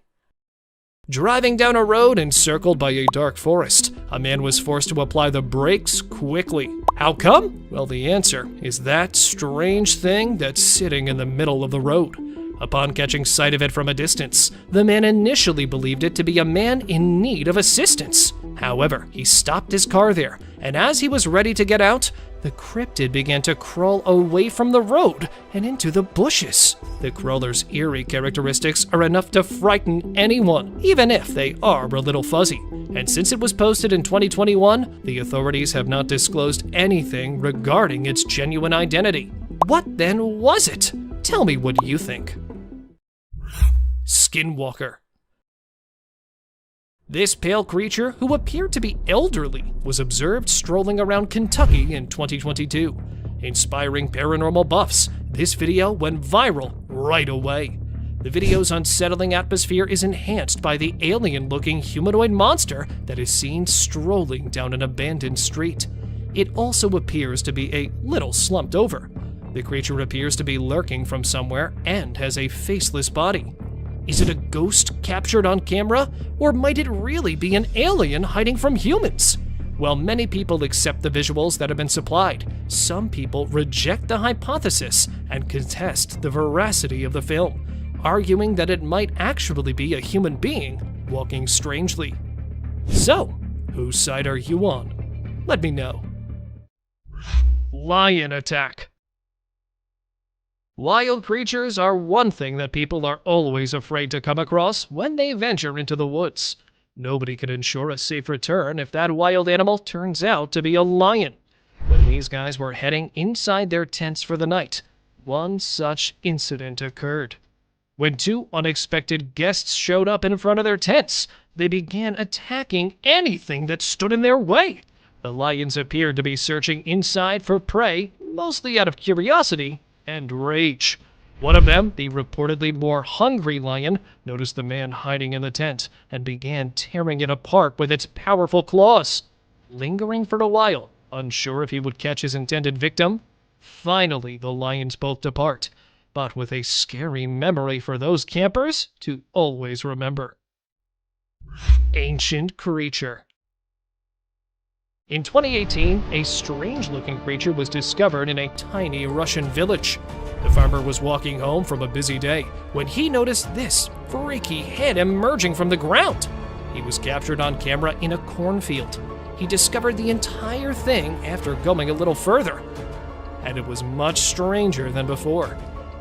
Driving down a road encircled by a dark forest, a man was forced to apply the brakes quickly. How come? Well, the answer is that strange thing that's sitting in the middle of the road. Upon catching sight of it from a distance, the man initially believed it to be a man in need of assistance. However, he stopped his car there, and as he was ready to get out, the cryptid began to crawl away from the road and into the bushes. The crawler's eerie characteristics are enough to frighten anyone, even if they are a little fuzzy. And since it was posted in 2021, the authorities have not disclosed anything regarding its genuine identity. What then was it? Tell me what you think. Skinwalker. This pale creature, who appeared to be elderly, was observed strolling around Kentucky in 2022. Inspiring paranormal buffs, this video went viral right away. The video's unsettling atmosphere is enhanced by the alien-looking humanoid monster that is seen strolling down an abandoned street. It also appears to be a little slumped over. The creature appears to be lurking from somewhere and has a faceless body. Is it a ghost captured on camera, or might it really be an alien hiding from humans? While many people accept the visuals that have been supplied, some people reject the hypothesis and contest the veracity of the film, arguing that it might actually be a human being walking strangely. So, whose side are you on? Let me know. Lion attack. Wild creatures are one thing that people are always afraid to come across when they venture into the woods. Nobody can ensure a safe return if that wild animal turns out to be a lion. When these guys were heading inside their tents for the night, one such incident occurred. When two unexpected guests showed up in front of their tents, they began attacking anything that stood in their way. The lions appeared to be searching inside for prey, mostly out of curiosity and rage. One of them, the reportedly more hungry lion, noticed the man hiding in the tent and began tearing it apart with its powerful claws. Lingering for a while, unsure if he would catch his intended victim, finally the lions both depart, but with a scary memory for those campers to always remember. Ancient creature. In 2018, a strange-looking creature was discovered in a tiny Russian village. The farmer was walking home from a busy day when he noticed this freaky head emerging from the ground. He was captured on camera in a cornfield. He discovered the entire thing after going a little further, and it was much stranger than before.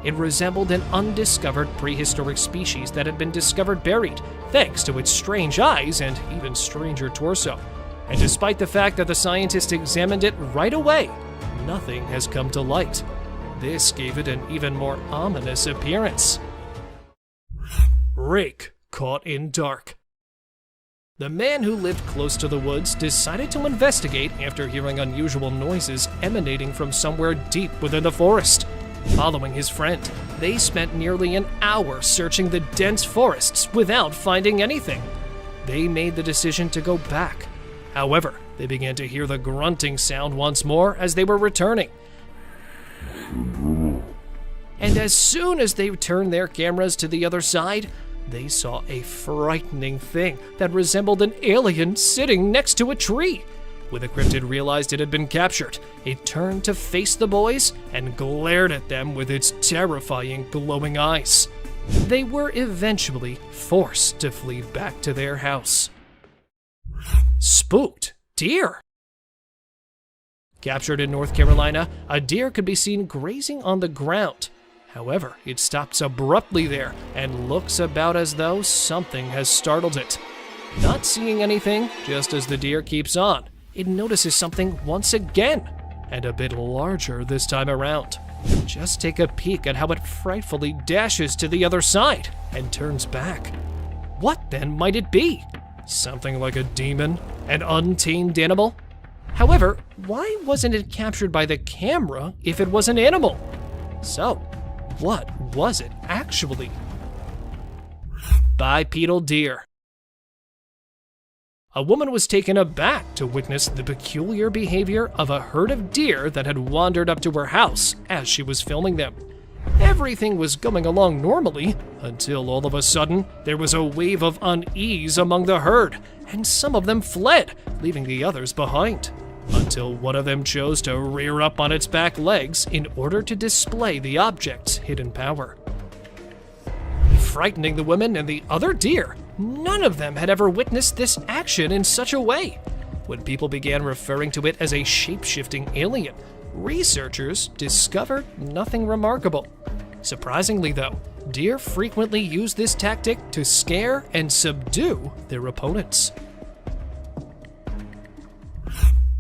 It resembled an undiscovered prehistoric species that had been discovered buried, thanks to its strange eyes and even stranger torso. And despite the fact that the scientists examined it right away, nothing has come to light. This gave it an even more ominous appearance. Rake caught in dark. The man who lived close to the woods decided to investigate after hearing unusual noises emanating from somewhere deep within the forest. Following his friend, they spent nearly an hour searching the dense forests without finding anything. They made the decision to go back. However, they began to hear the grunting sound once more as they were returning. And as soon as they turned their cameras to the other side, they saw a frightening thing that resembled an alien sitting next to a tree. When the cryptid realized it had been captured, it turned to face the boys and glared at them with its terrifying glowing eyes. They were eventually forced to flee back to their house. Spooked deer. Captured in North Carolina, a deer could be seen grazing on the ground. However, it stops abruptly there and looks about as though something has startled it. Not seeing anything, just as the deer keeps on, it notices something once again, and a bit larger this time around. Just take a peek at how it frightfully dashes to the other side and turns back. What then might it be? Something like a demon? An untamed animal? However, why wasn't it captured by the camera if it was an animal? So, what was it actually? Bipedal deer. A woman was taken aback to witness the peculiar behavior of a herd of deer that had wandered up to her house as she was filming them. Everything was going along normally until all of a sudden there was a wave of unease among the herd, and some of them fled, leaving the others behind, until one of them chose to rear up on its back legs in order to display the object's hidden power. Frightening the women and the other deer, none of them had ever witnessed this action in such a way. When people began referring to it as a shape-shifting alien, researchers discovered nothing remarkable. Surprisingly though, deer frequently use this tactic to scare and subdue their opponents.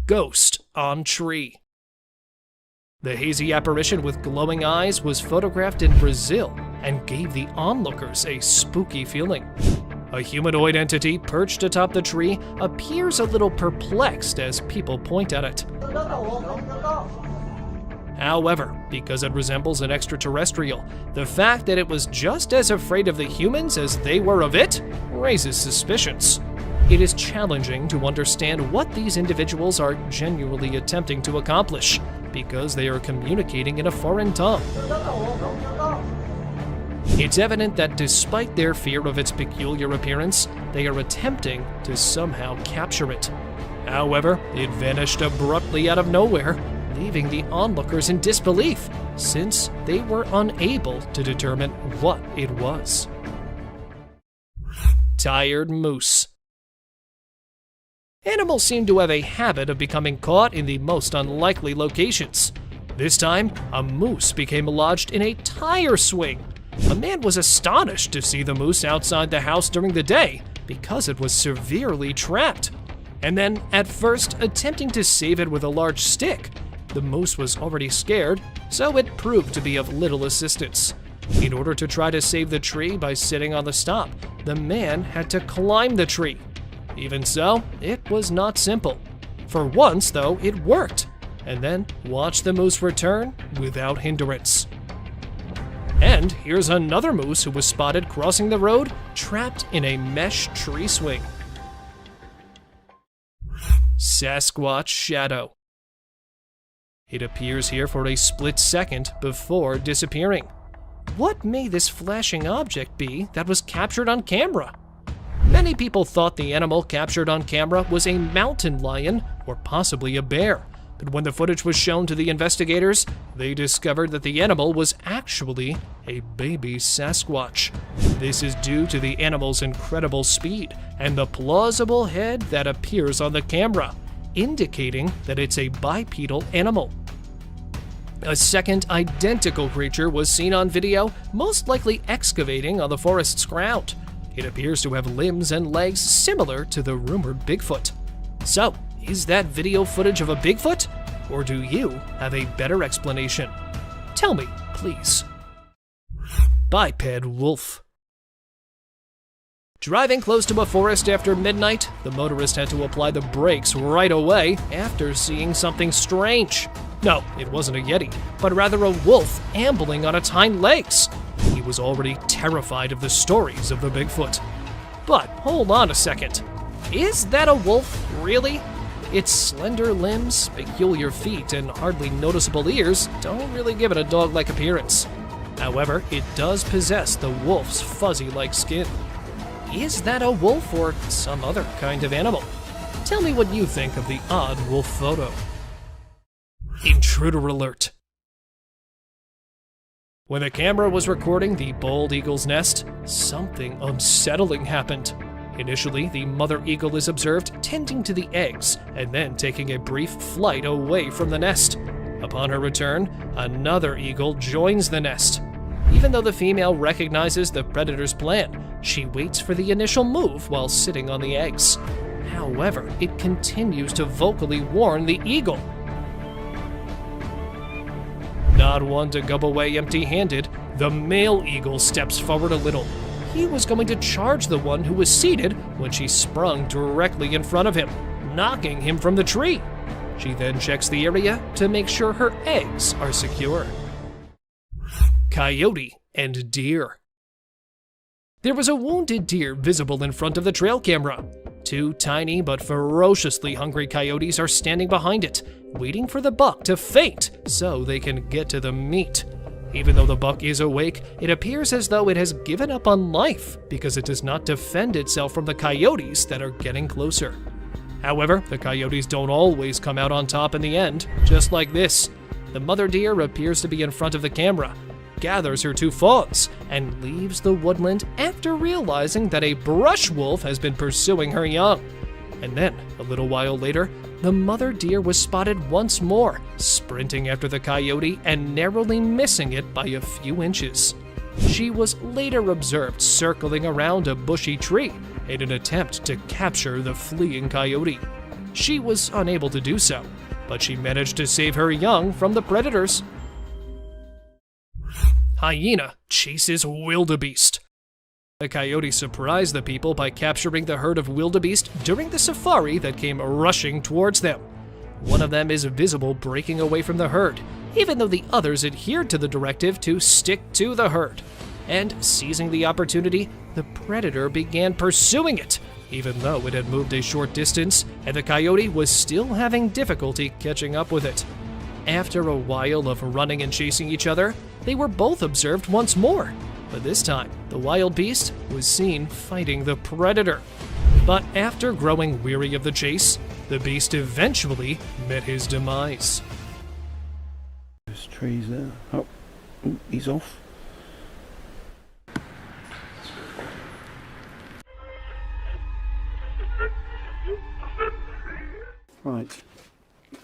Ghost on tree. The hazy apparition with glowing eyes was photographed in Brazil and gave the onlookers a spooky feeling. A humanoid entity perched atop the tree appears a little perplexed as people point at it. However, because it resembles an extraterrestrial, the fact that it was just as afraid of the humans as they were of it raises suspicions. It is challenging to understand what these individuals are genuinely attempting to accomplish, because they are communicating in a foreign tongue. It's evident that despite their fear of its peculiar appearance, they are attempting to somehow capture it. However, it vanished abruptly out of nowhere, leaving the onlookers in disbelief, since they were unable to determine what it was. Tired moose. Animals seem to have a habit of becoming caught in the most unlikely locations. This time, a moose became lodged in a tire swing. A man was astonished to see the moose outside the house during the day because it was severely trapped. And then, at first, attempting to save it with a large stick. The moose was already scared, so it proved to be of little assistance. In order to try to save the tree by sitting on the stop, the man had to climb the tree. Even so, it was not simple. For once, though, it worked. And then watch the moose return without hindrance. And here's another moose who was spotted crossing the road, trapped in a mesh tree swing. Sasquatch shadow. It appears here for a split second before disappearing. What may this flashing object be that was captured on camera? Many people thought the animal captured on camera was a mountain lion or possibly a bear, but when the footage was shown to the investigators, they discovered that the animal was actually a baby Sasquatch. This is due to the animal's incredible speed and the plausible head that appears on the camera, indicating that it's a bipedal animal. A second identical creature was seen on video, most likely excavating on the forest's ground. It appears to have limbs and legs similar to the rumored Bigfoot. So, is that video footage of a Bigfoot? Or do you have a better explanation? Tell me, please. Biped wolf. Driving close to a forest after midnight, the motorist had to apply the brakes right away after seeing something strange. No, it wasn't a Yeti, but rather a wolf ambling on its hind legs. He was already terrified of the stories of the Bigfoot. But hold on a second. Is that a wolf, really? Its slender limbs, peculiar feet, and hardly noticeable ears don't really give it a dog-like appearance. However, it does possess the wolf's fuzzy-like skin. Is that a wolf or some other kind of animal? Tell me what you think of the odd wolf photo. Intruder alert. When the camera was recording the bald eagle's nest, something unsettling happened. Initially, the mother eagle is observed tending to the eggs and then taking a brief flight away from the nest. Upon her return, another eagle joins the nest. Even though the female recognizes the predator's plan, she waits for the initial move while sitting on the eggs. However, it continues to vocally warn the eagle. Not one to go away empty-handed, the male eagle steps forward a little. He was going to charge the one who was seated when she sprung directly in front of him, knocking him from the tree. She then checks the area to make sure her eggs are secure. Coyote and deer. There was a wounded deer visible in front of the trail camera. Two tiny but ferociously hungry coyotes are standing behind it, waiting for the buck to faint so they can get to the meat. Even though the buck is awake, it appears as though it has given up on life because it does not defend itself from the coyotes that are getting closer. However, the coyotes don't always come out on top in the end, just like this. The mother deer appears to be in front of the camera, gathers her two fawns, and leaves the woodland after realizing that a brush wolf has been pursuing her young. And then, a little while later, the mother deer was spotted once more, sprinting after the coyote and narrowly missing it by a few inches. She was later observed circling around a bushy tree in an attempt to capture the fleeing coyote. She was unable to do so, but she managed to save her young from the predators. Hyena chases wildebeest. The coyote surprised the people by capturing the herd of wildebeest during the safari that came rushing towards them. One of them is visible breaking away from the herd, even though the others adhered to the directive to stick to the herd. And seizing the opportunity, the predator began pursuing it, even though it had moved a short distance and the coyote was still having difficulty catching up with it. After a while of running and chasing each other, they were both observed once more. But this time, the wild beast was seen fighting the predator. But after growing weary of the chase, the beast eventually met his demise. There's trees there. Oh, he's off. Right,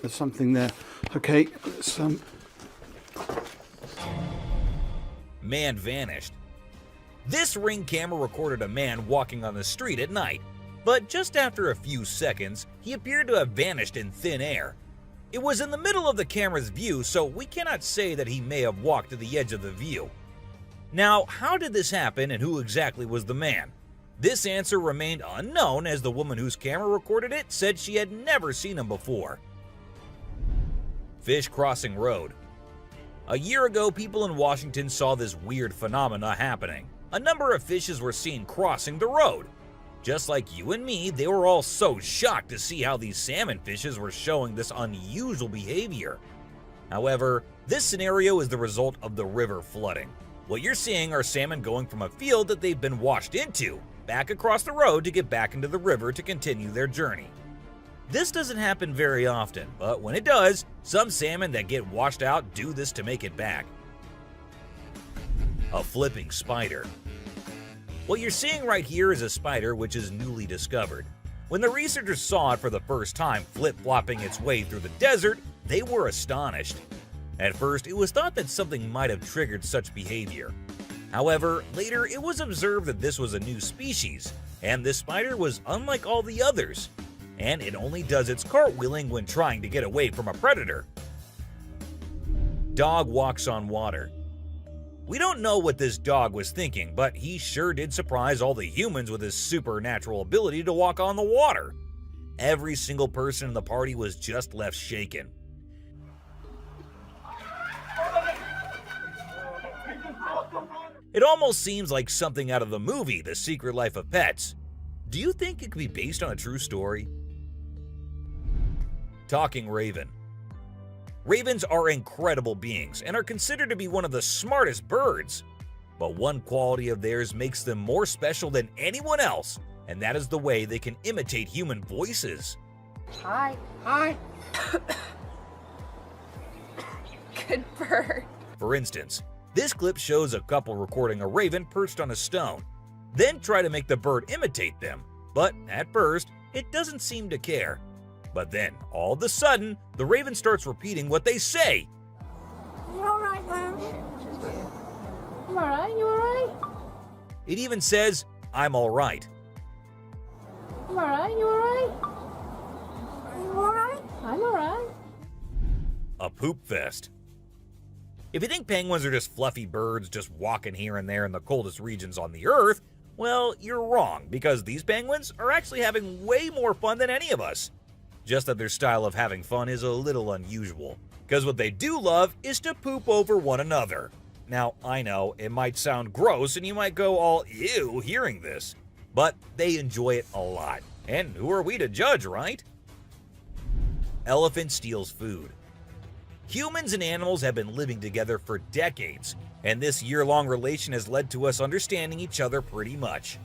there's something there. Okay, let's Man vanished. This Ring camera recorded a man walking on the street at night, but just after a few seconds, he appeared to have vanished in thin air. It was in the middle of the camera's view, so we cannot say that he may have walked to the edge of the view. Now, how did this happen and who exactly was the man? This answer remained unknown, as the woman whose camera recorded it said she had never seen him before. Fish crossing road. A year ago, people in Washington saw this weird phenomena happening. A number of fishes were seen crossing the road. Just like you and me, they were all so shocked to see how these salmon fishes were showing this unusual behavior. However, this scenario is the result of the river flooding. What you're seeing are salmon going from a field that they've been washed into, back across the road to get back into the river to continue their journey. This doesn't happen very often, but when it does, some salmon that get washed out do this to make it back. A flipping spider. What you're seeing right here is a spider which is newly discovered. When the researchers saw it for the first time flip-flopping its way through the desert, they were astonished. At first, it was thought that something might have triggered such behavior. However, later it was observed that this was a new species, and this spider was unlike all the others, and it only does its cartwheeling when trying to get away from a predator. Dog walks on water. We don't know what this dog was thinking, but he sure did surprise all the humans with his supernatural ability to walk on the water. Every single person in the party was just left shaken. It almost seems like something out of the movie The Secret Life of Pets. Do you think it could be based on a true story? Talking raven. Ravens are incredible beings and are considered to be one of the smartest birds. But one quality of theirs makes them more special than anyone else, and that is the way they can imitate human voices. Hi. Hi. Good bird. For instance, this clip shows a couple recording a raven perched on a stone, then try to make the bird imitate them, but at first, it doesn't seem to care. But then, all of a sudden, the raven starts repeating what they say. You alright, love? You alright? You alright? It even says, "I'm alright." You alright? You alright? You alright? I'm alright. A poop fest. If you think penguins are just fluffy birds just walking here and there in the coldest regions on the Earth, well, you're wrong, because these penguins are actually having way more fun than any of us. Just that their style of having fun is a little unusual, because what they do love is to poop over one another. Now, I know, it might sound gross and you might go all ew hearing this, but they enjoy it a lot. And who are we to judge, right? Elephant steals food. Humans and animals have been living together for decades, and this year-long relation has led to us understanding each other pretty much.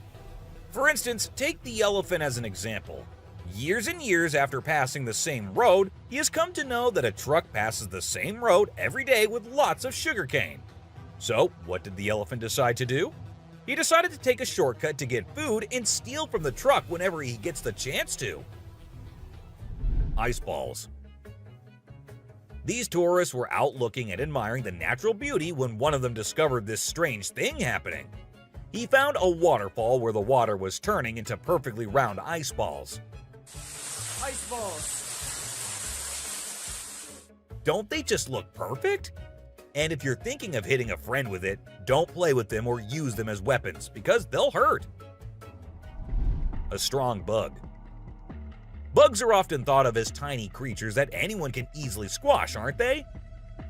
For instance, take the elephant as an example. Years and years after passing the same road, he has come to know that a truck passes the same road every day with lots of sugarcane. So, what did the elephant decide to do? He decided to take a shortcut to get food and steal from the truck whenever he gets the chance to. Ice balls. These tourists were out looking and admiring the natural beauty when one of them discovered this strange thing happening. He found a waterfall where the water was turning into perfectly round ice balls. Ice balls. Don't they just look perfect? And if you're thinking of hitting a friend with it, don't play with them or use them as weapons because they'll hurt. A strong bug. Bugs are often thought of as tiny creatures that anyone can easily squash, aren't they?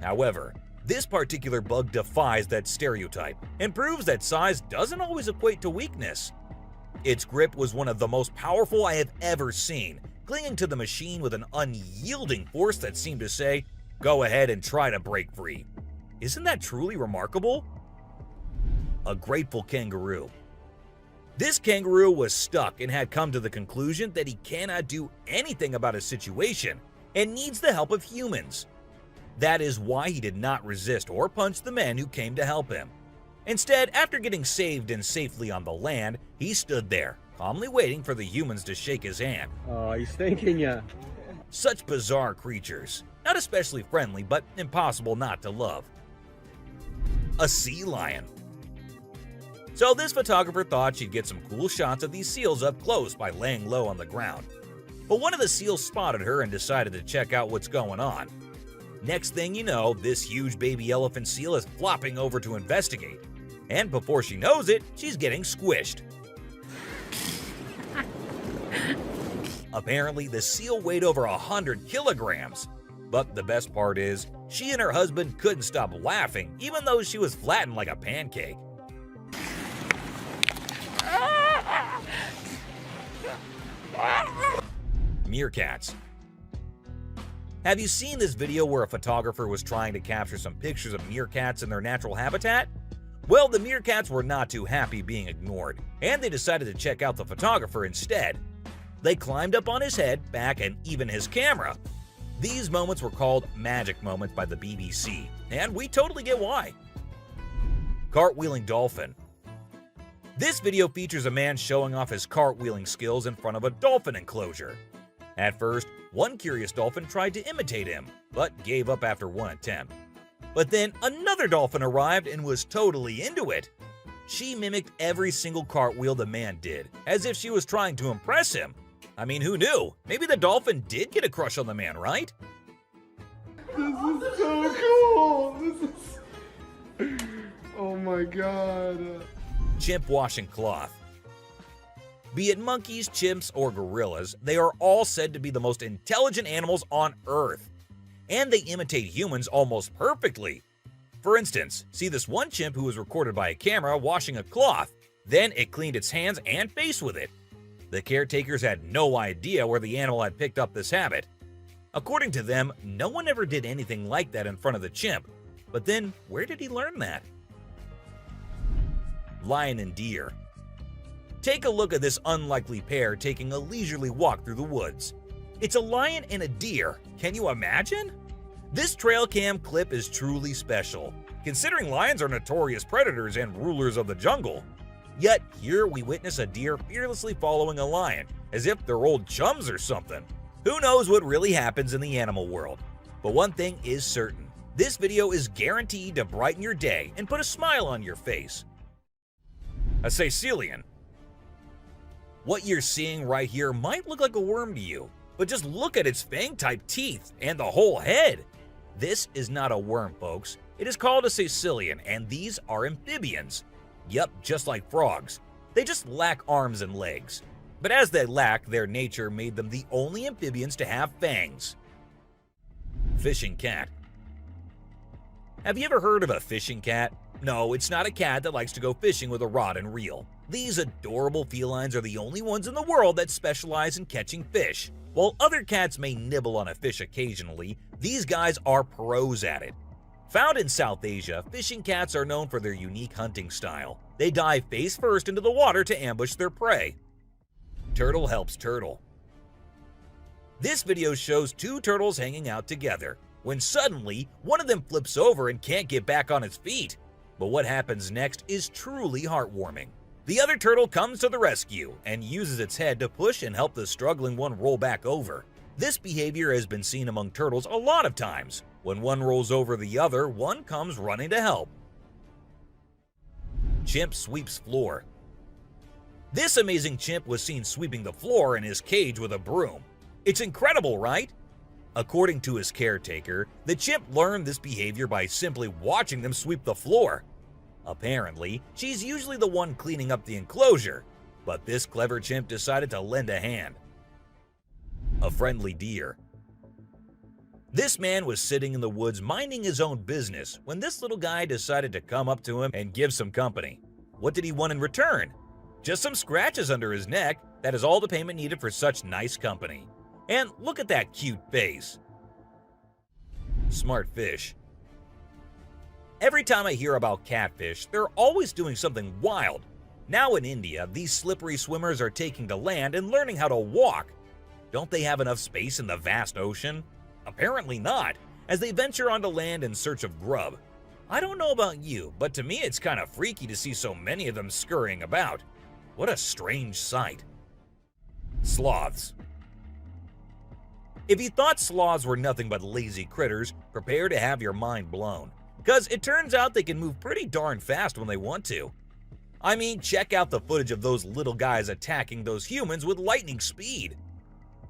However, this particular bug defies that stereotype and proves that size doesn't always equate to weakness. Its grip was one of the most powerful I have ever seen, clinging to the machine with an unyielding force that seemed to say, "Go ahead and try to break free." Isn't that truly remarkable? A grateful kangaroo. This kangaroo was stuck and had come to the conclusion that he cannot do anything about his situation and needs the help of humans. That is why he did not resist or punch the men who came to help him. Instead, after getting saved and safely on the land, he stood there, calmly waiting for the humans to shake his hand. Oh, he's thanking you. Such bizarre creatures, not especially friendly, but impossible not to love. A sea lion. So this photographer thought she'd get some cool shots of these seals up close by laying low on the ground. But one of the seals spotted her and decided to check out what's going on. Next thing you know, this huge baby elephant seal is flopping over to investigate. And before she knows it, she's getting squished. Apparently, the seal weighed over 100 kilograms. But the best part is, she and her husband couldn't stop laughing even though she was flattened like a pancake. Meerkats. Have you seen this video where a photographer was trying to capture some pictures of meerkats in their natural habitat? Well, the meerkats were not too happy being ignored, and they decided to check out the photographer instead. They climbed up on his head, back, and even his camera. These moments were called magic moments by the BBC, and we totally get why. Cartwheeling dolphin. This video features a man showing off his cartwheeling skills in front of a dolphin enclosure. At first, one curious dolphin tried to imitate him, but gave up after one attempt. But then another dolphin arrived and was totally into it. She mimicked every single cartwheel the man did, as if she was trying to impress him. I mean, who knew? Maybe the dolphin did get a crush on the man, right? This is so cool. This is... Oh my god. Chimp washing cloth. Be it monkeys, chimps, or gorillas, they are all said to be the most intelligent animals on Earth. And they imitate humans almost perfectly. For instance, see this one chimp who was recorded by a camera washing a cloth. Then it cleaned its hands and face with it. The caretakers had no idea where the animal had picked up this habit. According to them, no one ever did anything like that in front of the chimp. But then, where did he learn that? Lion and deer. Take a look at this unlikely pair taking a leisurely walk through the woods. It's a lion and a deer. Can you imagine? This trail cam clip is truly special, considering lions are notorious predators and rulers of the jungle. Yet here we witness a deer fearlessly following a lion, as if they're old chums or something. Who knows what really happens in the animal world? But one thing is certain. This video is guaranteed to brighten your day and put a smile on your face. A caecilian. What you're seeing right here might look like a worm to you, but just look at its fang-type teeth and the whole head. This is not a worm, folks. It is called a caecilian, and these are amphibians. Yep, just like frogs. They just lack arms and legs. But as they lack, their nature made them the only amphibians to have fangs. Fishing cat. Have you ever heard of a fishing cat? No, it's not a cat that likes to go fishing with a rod and reel. These adorable felines are the only ones in the world that specialize in catching fish. While other cats may nibble on a fish occasionally, these guys are pros at it. Found in South Asia, fishing cats are known for their unique hunting style. They dive face first into the water to ambush their prey. Turtle helps turtle. This video shows two turtles hanging out together, when suddenly one of them flips over and can't get back on its feet. But what happens next is truly heartwarming. The other turtle comes to the rescue and uses its head to push and help the struggling one roll back over. This behavior has been seen among turtles a lot of times. When one rolls over the other, one comes running to help. Chimp sweeps floor. This amazing chimp was seen sweeping the floor in his cage with a broom. It's incredible, right? According to his caretaker, the chimp learned this behavior by simply watching them sweep the floor. Apparently, she's usually the one cleaning up the enclosure, but this clever chimp decided to lend a hand. A friendly deer. This man was sitting in the woods minding his own business when this little guy decided to come up to him and give some company. What did he want in return? Just some scratches under his neck. That is all the payment needed for such nice company. And look at that cute face. Smart fish. Every time I hear about catfish, they're always doing something wild. Now in India, these slippery swimmers are taking to land and learning how to walk. Don't they have enough space in the vast ocean? Apparently not, as they venture onto land in search of grub. I don't know about you, but to me it's kind of freaky to see so many of them scurrying about. What a strange sight. Sloths. If you thought sloths were nothing but lazy critters, prepare to have your mind blown. Because it turns out they can move pretty darn fast when they want to. I mean, check out the footage of those little guys attacking those humans with lightning speed.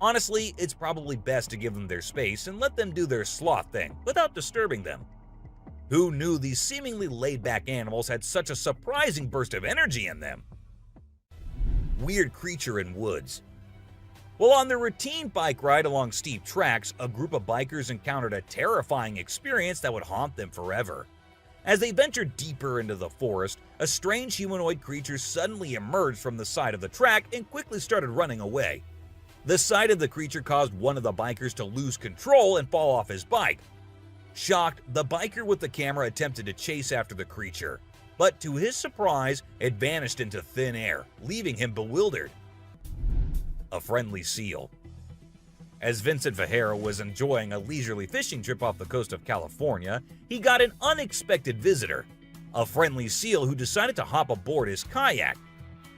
Honestly, it's probably best to give them their space and let them do their sloth thing without disturbing them. Who knew these seemingly laid-back animals had such a surprising burst of energy in them? Weird creature in woods. Well, on their routine bike ride along steep tracks, a group of bikers encountered a terrifying experience that would haunt them forever. As they ventured deeper into the forest, a strange humanoid creature suddenly emerged from the side of the track and quickly started running away. The sight of the creature caused one of the bikers to lose control and fall off his bike. Shocked, the biker with the camera attempted to chase after the creature, but to his surprise, it vanished into thin air, leaving him bewildered. A friendly seal. As Vincent Vajera was enjoying a leisurely fishing trip off the coast of California, he got an unexpected visitor, a friendly seal who decided to hop aboard his kayak.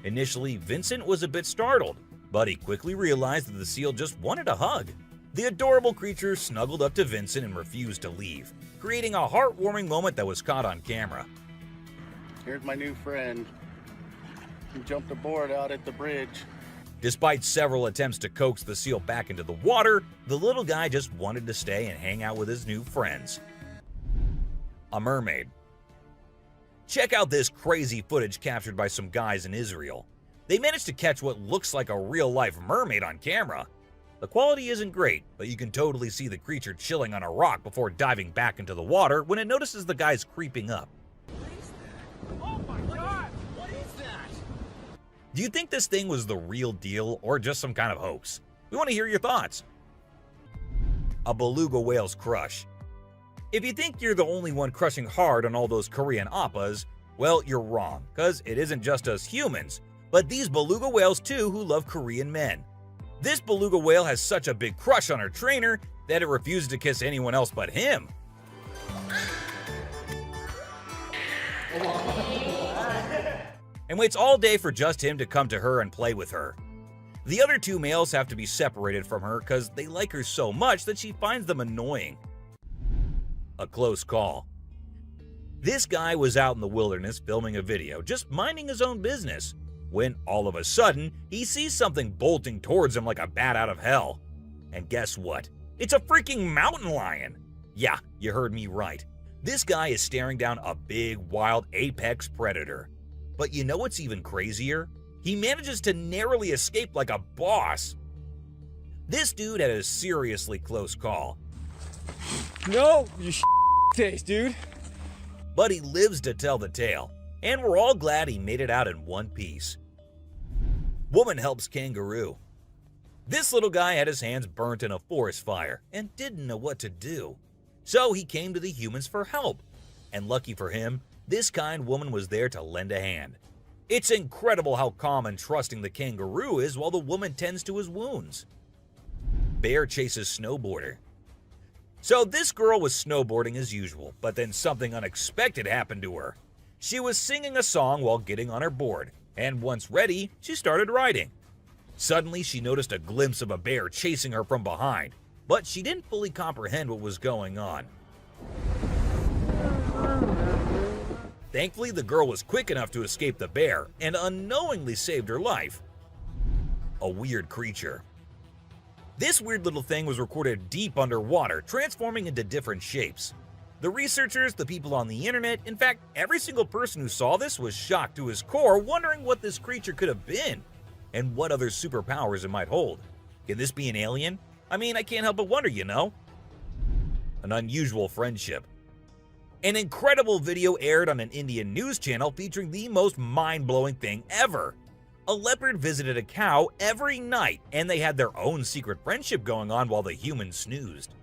Initially, Vincent was a bit startled, but he quickly realized that the seal just wanted a hug. The adorable creature snuggled up to Vincent and refused to leave, creating a heartwarming moment that was caught on camera. Here's my new friend. He jumped aboard out at the bridge. Despite several attempts to coax the seal back into the water, the little guy just wanted to stay and hang out with his new friends. A mermaid. Check out this crazy footage captured by some guys in Israel. They managed to catch what looks like a real-life mermaid on camera. The quality isn't great, but you can totally see the creature chilling on a rock before diving back into the water when it notices the guys creeping up. Oh my God! What is that? Do you think this thing was the real deal or just some kind of hoax? We want to hear your thoughts. A beluga whale's crush. If you think you're the only one crushing hard on all those Korean oppas, well, you're wrong, because it isn't just us humans, but these beluga whales too who love Korean men. This beluga whale has such a big crush on her trainer that it refuses to kiss anyone else but him. And waits all day for just him to come to her and play with her. The other two males have to be separated from her because they like her so much that she finds them annoying. A close call. This guy was out in the wilderness filming a video, just minding his own business, when all of a sudden, he sees something bolting towards him like a bat out of hell. And guess what? It's a freaking mountain lion! Yeah, you heard me right. This guy is staring down a big, wild apex predator. But you know what's even crazier? He manages to narrowly escape like a boss. This dude had a seriously close call. No, you face, dude. But he lives to tell the tale, and we're all glad he made it out in one piece. Woman helps kangaroo. This little guy had his hands burnt in a forest fire and didn't know what to do. So he came to the humans for help. And lucky for him, this kind woman was there to lend a hand. It's incredible how calm and trusting the kangaroo is while the woman tends to his wounds. Bear chases snowboarder. So this girl was snowboarding as usual, but then something unexpected happened to her. She was singing a song while getting on her board, and once ready, she started riding. Suddenly, she noticed a glimpse of a bear chasing her from behind, but she didn't fully comprehend what was going on. Thankfully, the girl was quick enough to escape the bear and unknowingly saved her life. A weird creature. This weird little thing was recorded deep underwater, transforming into different shapes. The researchers, the people on the internet, in fact, every single person who saw this was shocked to his core, wondering what this creature could have been and what other superpowers it might hold. Can this be an alien? I mean, I can't help but wonder, you know? An unusual friendship. An incredible video aired on an Indian news channel featuring the most mind-blowing thing ever. A leopard visited a cow every night, and they had their own secret friendship going on while the humans snoozed.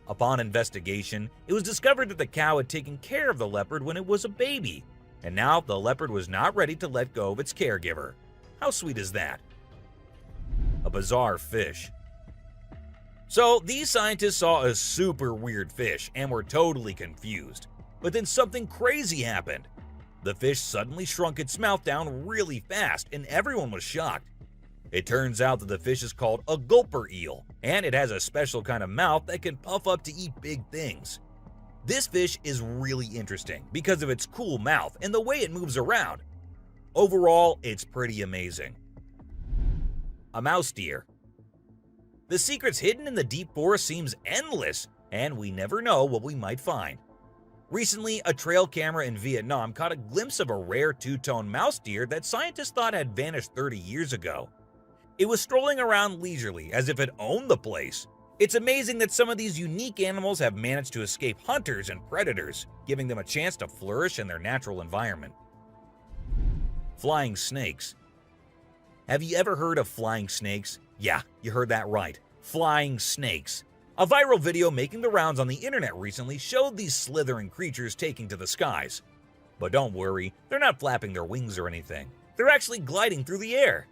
Upon investigation, it was discovered that the cow had taken care of the leopard when it was a baby, and now the leopard was not ready to let go of its caregiver. How sweet is that? A bizarre fish. So these scientists saw a super weird fish and were totally confused. But then something crazy happened. The fish suddenly shrunk its mouth down really fast, and everyone was shocked. It turns out that the fish is called a gulper eel, and it has a special kind of mouth that can puff up to eat big things. This fish is really interesting because of its cool mouth and the way it moves around. Overall, it's pretty amazing. A mouse deer. The secrets hidden in the deep forest seems endless, and we never know what we might find. Recently, a trail camera in Vietnam caught a glimpse of a rare two-tone mouse deer that scientists thought had vanished 30 years ago. It was strolling around leisurely as if it owned the place. It's amazing that some of these unique animals have managed to escape hunters and predators, giving them a chance to flourish in their natural environment. Flying snakes. Have you ever heard of flying snakes? Yeah, you heard that right. Flying snakes. A viral video making the rounds on the internet recently showed these slithering creatures taking to the skies. But don't worry, they're not flapping their wings or anything. They're actually gliding through the air.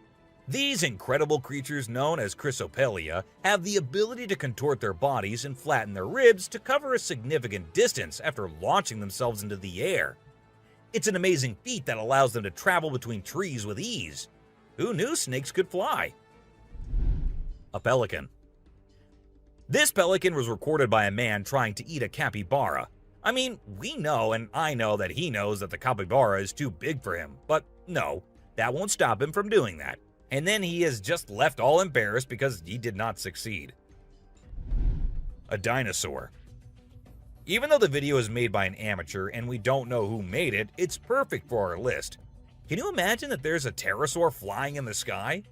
These incredible creatures, known as Chrysopelia, have the ability to contort their bodies and flatten their ribs to cover a significant distance after launching themselves into the air. It's an amazing feat that allows them to travel between trees with ease. Who knew snakes could fly? A pelican. This pelican was recorded by a man trying to eat a capybara. I mean, we know, and I know that he knows that the capybara is too big for him, but no, that won't stop him from doing that. And then he is just left all embarrassed because he did not succeed. A dinosaur. Even though the video is made by an amateur and we don't know who made it, it's perfect for our list. Can you imagine that there's a pterosaur flying in the sky?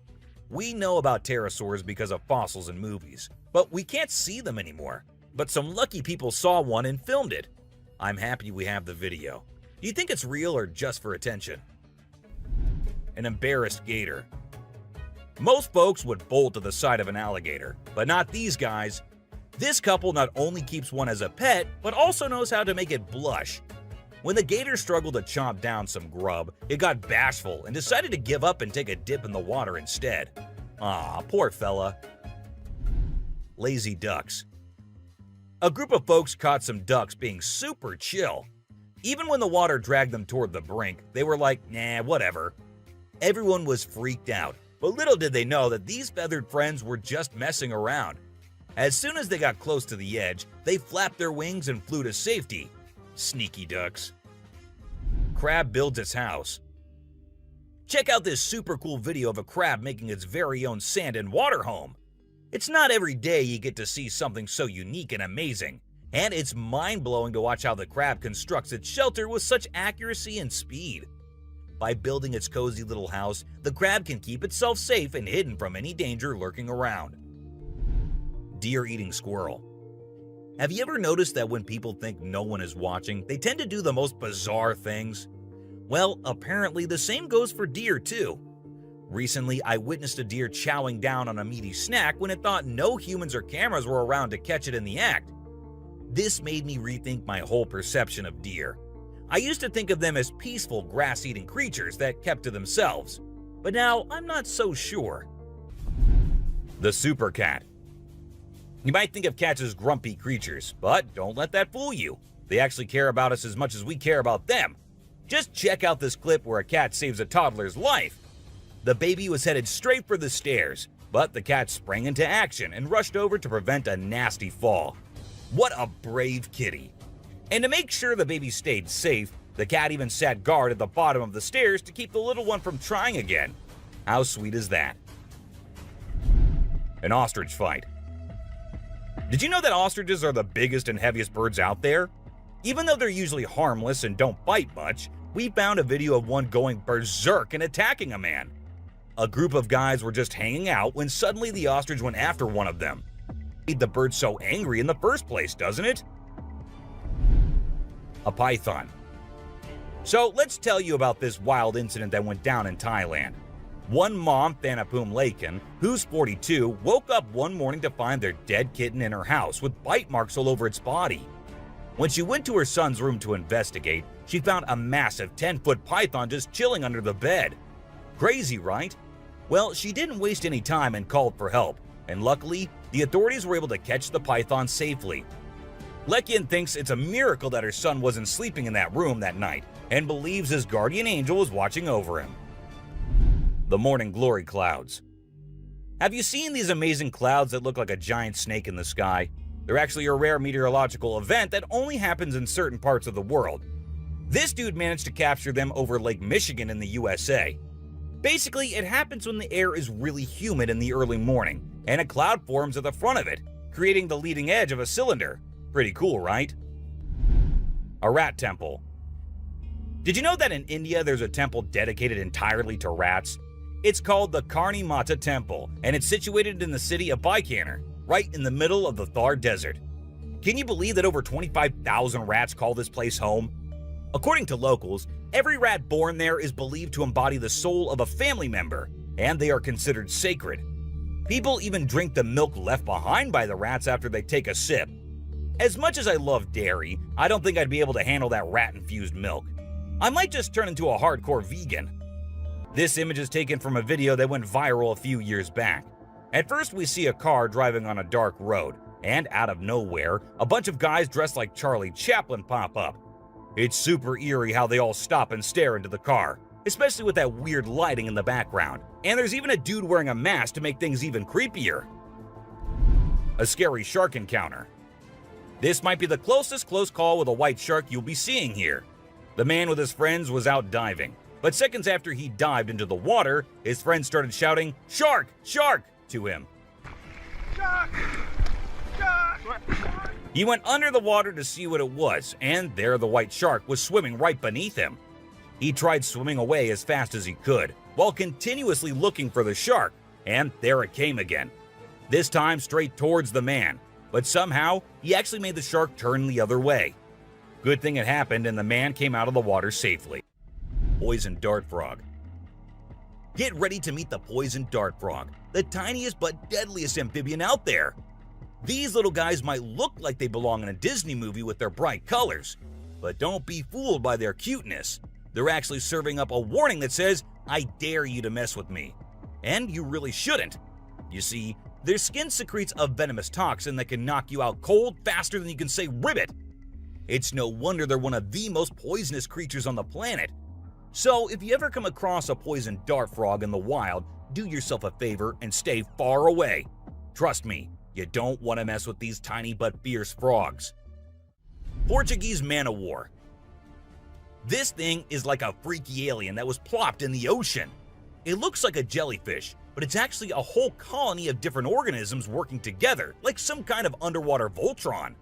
We know about pterosaurs because of fossils in movies, but we can't see them anymore. But some lucky people saw one and filmed it. I'm happy we have the video. Do you think it's real or just for attention? An embarrassed gator. Most folks would bolt to the side of an alligator, but not these guys. This couple not only keeps one as a pet, but also knows how to make it blush. When the gator struggled to chomp down some grub, it got bashful and decided to give up and take a dip in the water instead. Aw, poor fella. Lazy ducks. A group of folks caught some ducks being super chill. Even when the water dragged them toward the brink, they were like, nah, whatever. Everyone was freaked out, but little did they know that these feathered friends were just messing around. As soon as they got close to the edge, they flapped their wings and flew to safety. Sneaky ducks. Crab builds its house. Check out this super cool video of a crab making its very own sand and water home. It's not every day you get to see something so unique and amazing, and it's mind-blowing to watch how the crab constructs its shelter with such accuracy and speed. By building its cozy little house, the crab can keep itself safe and hidden from any danger lurking around. Deer eating squirrel. Have you ever noticed that when people think no one is watching, they tend to do the most bizarre things? Well, apparently the same goes for deer too. Recently, I witnessed a deer chowing down on a meaty snack when it thought no humans or cameras were around to catch it in the act. This made me rethink my whole perception of deer. I used to think of them as peaceful grass-eating creatures that kept to themselves, but now I'm not so sure. The super cat. You might think of cats as grumpy creatures, but don't let that fool you. They actually care about us as much as we care about them. Just check out this clip where a cat saves a toddler's life. The baby was headed straight for the stairs, but the cat sprang into action and rushed over to prevent a nasty fall. What a brave kitty. And to make sure the baby stayed safe, the cat even sat guard at the bottom of the stairs to keep the little one from trying again. How sweet is that? An ostrich fight. Did you know that ostriches are the biggest and heaviest birds out there? Even though they're usually harmless and don't bite much, we found a video of one going berserk and attacking a man. A group of guys were just hanging out when suddenly the ostrich went after one of them. Made the bird so angry in the first place, doesn't it? A python. So let's tell you about this wild incident that went down in Thailand. One mom, Thanapum Laken, who's 42, woke up one morning to find their dead kitten in her house with bite marks all over its body. When she went to her son's room to investigate, she found a massive 10-foot python just chilling under the bed. Crazy, right? Well, she didn't waste any time and called for help, and luckily, the authorities were able to catch the python safely. Lekian thinks it's a miracle that her son wasn't sleeping in that room that night, and believes his guardian angel was watching over him. The morning glory clouds. Have you seen these amazing clouds that look like a giant snake in the sky? They're actually a rare meteorological event that only happens in certain parts of the world. This dude managed to capture them over Lake Michigan in the USA. Basically, it happens when the air is really humid in the early morning, and a cloud forms at the front of it, creating the leading edge of a cylinder. Pretty cool, right? A rat temple. Did you know that in India there's a temple dedicated entirely to rats? It's called the Karni Mata Temple, and it's situated in the city of Bikaner, right in the middle of the Thar Desert. Can you believe that over 25,000 rats call this place home? According to locals, every rat born there is believed to embody the soul of a family member, and they are considered sacred. People even drink the milk left behind by the rats after they take a sip. As much as I love dairy, I don't think I'd be able to handle that rat-infused milk. I might just turn into a hardcore vegan. This image is taken from a video that went viral a few years back. At first, we see a car driving on a dark road, and out of nowhere, a bunch of guys dressed like Charlie Chaplin pop up. It's super eerie how they all stop and stare into the car, especially with that weird lighting in the background. And there's even a dude wearing a mask to make things even creepier. A scary shark encounter. This might be the closest close call with a white shark you'll be seeing here. The man with his friends was out diving, but seconds after he dived into the water, his friends started shouting, "Shark! Shark!" to him. Shark! Shark! He went under the water to see what it was, and there the white shark was swimming right beneath him. He tried swimming away as fast as he could, while continuously looking for the shark, and there it came again. This time straight towards the man, but somehow he actually made the shark turn the other way. Good thing it happened and the man came out of the water safely. Poison dart frog. Get ready to meet the poison dart frog, the tiniest but deadliest amphibian out there. These little guys might look like they belong in a Disney movie with their bright colors, but don't be fooled by their cuteness. They're actually serving up a warning that says, "I dare you to mess with me." And you really shouldn't. You see, their skin secretes a venomous toxin that can knock you out cold faster than you can say ribbit. It's no wonder they're one of the most poisonous creatures on the planet. So if you ever come across a poison dart frog in the wild, do yourself a favor and stay far away. Trust me, you don't want to mess with these tiny but fierce frogs. Portuguese man o' war. This thing is like a freaky alien that was plopped in the ocean. It looks like a jellyfish, but it's actually a whole colony of different organisms working together, like some kind of underwater Voltron.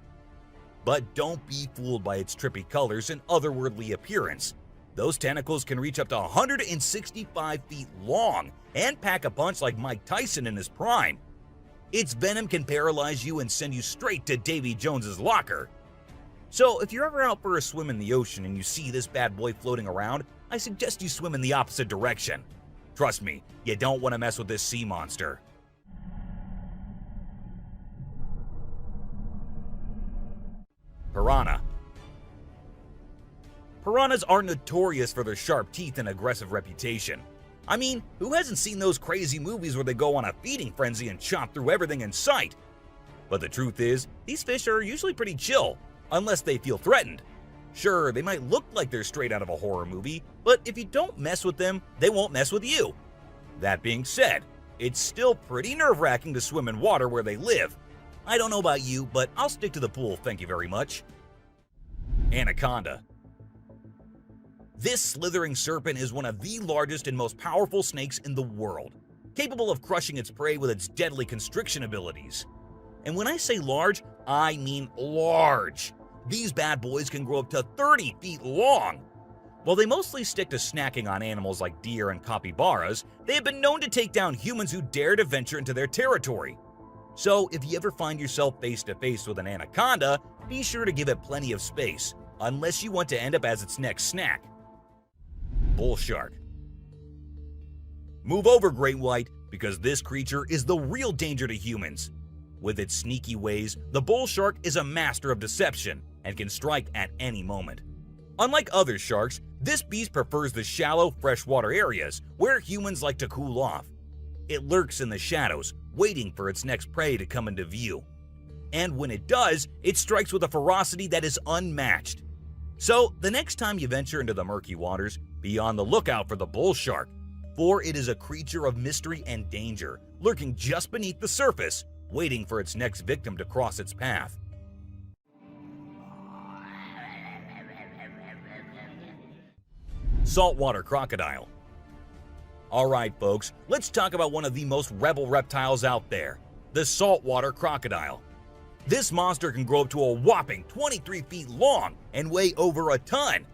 But don't be fooled by its trippy colors and otherworldly appearance. Those tentacles can reach up to 165 feet long and pack a punch like Mike Tyson in his prime. Its venom can paralyze you and send you straight to Davy Jones's locker. So if you're ever out for a swim in the ocean and you see this bad boy floating around, I suggest you swim in the opposite direction. Trust me, you don't want to mess with this sea monster. Piranha. Piranhas are notorious for their sharp teeth and aggressive reputation. I mean, who hasn't seen those crazy movies where they go on a feeding frenzy and chomp through everything in sight? But the truth is, these fish are usually pretty chill, unless they feel threatened. Sure, they might look like they're straight out of a horror movie, but if you don't mess with them, they won't mess with you. That being said, it's still pretty nerve-wracking to swim in water where they live. I don't know about you, but I'll stick to the pool, thank you very much. Anaconda. This slithering serpent is one of the largest and most powerful snakes in the world, capable of crushing its prey with its deadly constriction abilities. And when I say large, I mean large. These bad boys can grow up to 30 feet long. While they mostly stick to snacking on animals like deer and capybaras, they have been known to take down humans who dare to venture into their territory. So if you ever find yourself face to face with an anaconda, be sure to give it plenty of space, unless you want to end up as its next snack. Bull shark. Move over, great white, because this creature is the real danger to humans. With its sneaky ways, the bull shark is a master of deception and can strike at any moment. Unlike other sharks, this beast prefers the shallow, freshwater areas where humans like to cool off. It lurks in the shadows, waiting for its next prey to come into view. And when it does, it strikes with a ferocity that is unmatched. So, the next time you venture into the murky waters, be on the lookout for the bull shark, for it is a creature of mystery and danger, lurking just beneath the surface, waiting for its next victim to cross its path. Saltwater crocodile. Alright folks, let's talk about one of the most rebel reptiles out there, the saltwater crocodile. This monster can grow up to a whopping 23 feet long and weigh over a ton.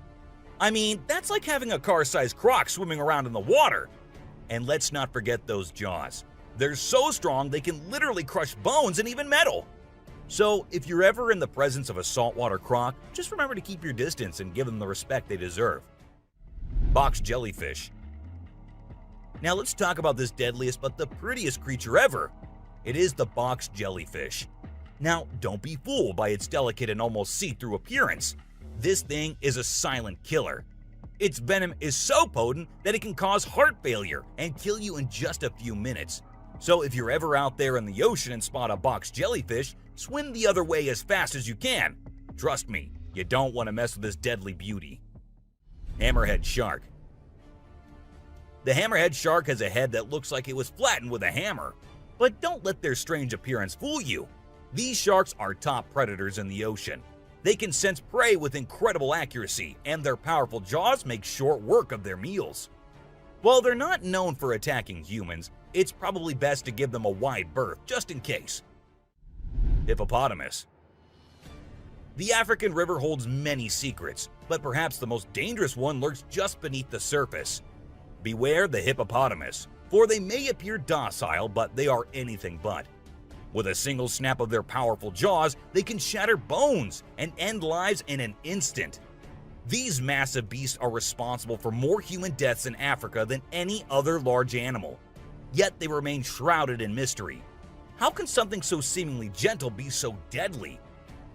I mean, that's like having a car-sized croc swimming around in the water. And let's not forget those jaws. They're so strong they can literally crush bones and even metal. So if you're ever in the presence of a saltwater croc, just remember to keep your distance and give them the respect they deserve. Box jellyfish. Now let's talk about this deadliest but the prettiest creature ever. It is the box jellyfish. Now don't be fooled by its delicate and almost see-through appearance. This thing is a silent killer. Its venom is so potent that it can cause heart failure and kill you in just a few minutes. So if you're ever out there in the ocean and spot a box jellyfish, swim the other way as fast as you can. Trust me, you don't want to mess with this deadly beauty. Hammerhead shark. The hammerhead shark has a head that looks like it was flattened with a hammer. But don't let their strange appearance fool you. These sharks are top predators in the ocean. They can sense prey with incredible accuracy, and their powerful jaws make short work of their meals. While they're not known for attacking humans, it's probably best to give them a wide berth just in case. Hippopotamus. The African river holds many secrets, but perhaps the most dangerous one lurks just beneath the surface. Beware the hippopotamus, for they may appear docile, but they are anything but. With a single snap of their powerful jaws, they can shatter bones and end lives in an instant. These massive beasts are responsible for more human deaths in Africa than any other large animal. Yet they remain shrouded in mystery. How can something so seemingly gentle be so deadly?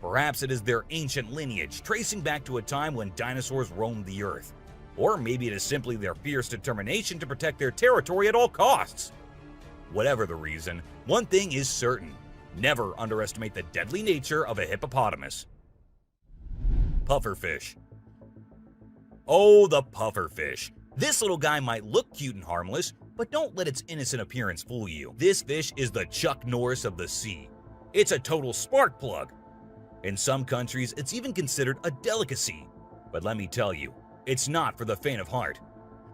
Perhaps it is their ancient lineage, tracing back to a time when dinosaurs roamed the earth. Or maybe it is simply their fierce determination to protect their territory at all costs. Whatever the reason, one thing is certain: never underestimate the deadly nature of a hippopotamus. Pufferfish. Oh, the pufferfish. This little guy might look cute and harmless, but don't let its innocent appearance fool you. This fish is the Chuck Norris of the sea. It's a total spark plug. In some countries, it's even considered a delicacy. But let me tell you, it's not for the faint of heart.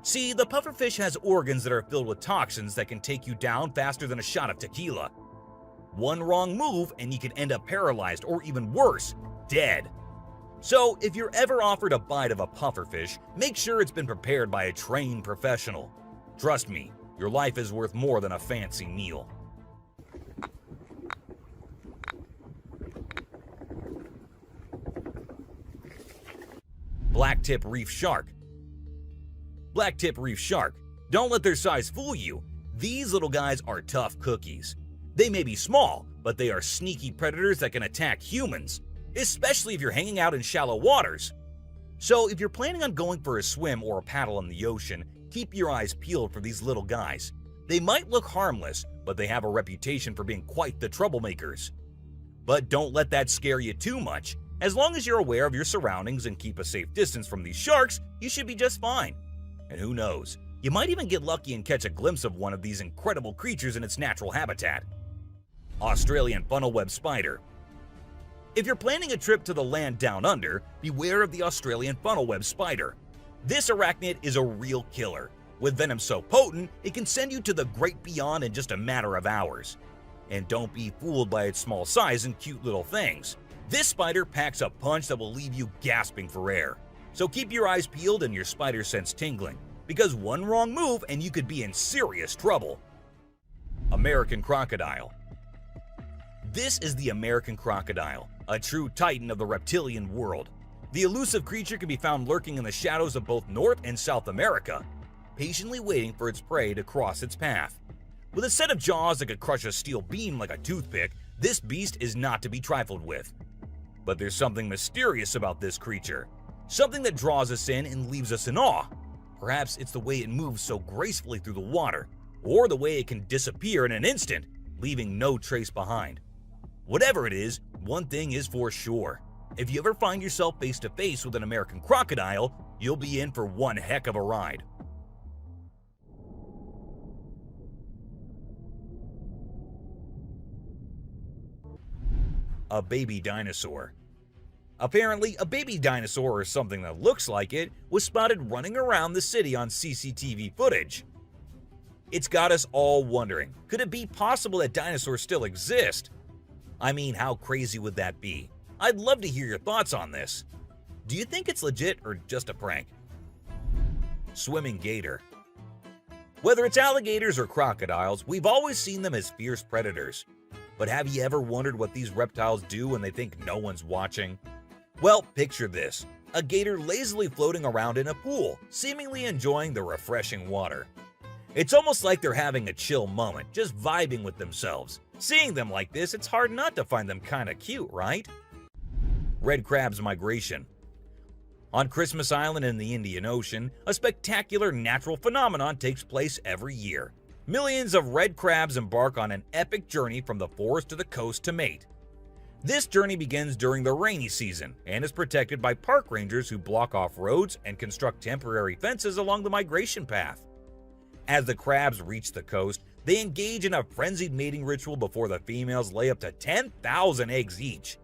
See, the pufferfish has organs that are filled with toxins that can take you down faster than a shot of tequila. One wrong move and you can end up paralyzed, or even worse, dead. So if you're ever offered a bite of a pufferfish, make sure it's been prepared by a trained professional. Trust me, your life is worth more than a fancy meal. Blacktip reef shark. Blacktip reef shark. Don't let their size fool you. These little guys are tough cookies. They may be small, but they are sneaky predators that can attack humans, especially if you're hanging out in shallow waters. So if you're planning on going for a swim or a paddle in the ocean, keep your eyes peeled for these little guys. They might look harmless, but they have a reputation for being quite the troublemakers. But don't let that scare you too much. As long as you're aware of your surroundings and keep a safe distance from these sharks, you should be just fine. And who knows, you might even get lucky and catch a glimpse of one of these incredible creatures in its natural habitat. Australian funnel-web spider. If you're planning a trip to the land down under, beware of the Australian funnel-web spider. This arachnid is a real killer. With venom so potent, it can send you to the great beyond in just a matter of hours. And don't be fooled by its small size and cute little things. This spider packs a punch that will leave you gasping for air. So keep your eyes peeled and your spider sense tingling, because one wrong move and you could be in serious trouble. American crocodile. This is the American crocodile, a true titan of the reptilian world. The elusive creature can be found lurking in the shadows of both North and South America, patiently waiting for its prey to cross its path. With a set of jaws that could crush a steel beam like a toothpick, this beast is not to be trifled with. But there's something mysterious about this creature, something that draws us in and leaves us in awe. Perhaps it's the way it moves so gracefully through the water, or the way it can disappear in an instant, leaving no trace behind. Whatever it is, one thing is for sure. If you ever find yourself face to face with an American crocodile, you'll be in for one heck of a ride. A baby dinosaur. Apparently, a baby dinosaur, or something that looks like it, was spotted running around the city on CCTV footage. It's got us all wondering, could it be possible that dinosaurs still exist? I mean, how crazy would that be? I'd love to hear your thoughts on this. Do you think it's legit or just a prank? Swimming gator. Whether it's alligators or crocodiles, we've always seen them as fierce predators. But have you ever wondered what these reptiles do when they think no one's watching? Well, picture this. A gator lazily floating around in a pool, seemingly enjoying the refreshing water. It's almost like they're having a chill moment, just vibing with themselves. Seeing them like this, it's hard not to find them kinda cute, right? Red crab's migration. On Christmas Island in the Indian Ocean, a spectacular natural phenomenon takes place every year. Millions of red crabs embark on an epic journey from the forest to the coast to mate. This journey begins during the rainy season and is protected by park rangers who block off roads and construct temporary fences along the migration path. As the crabs reach the coast, they engage in a frenzied mating ritual before the females lay up to 10,000 eggs each.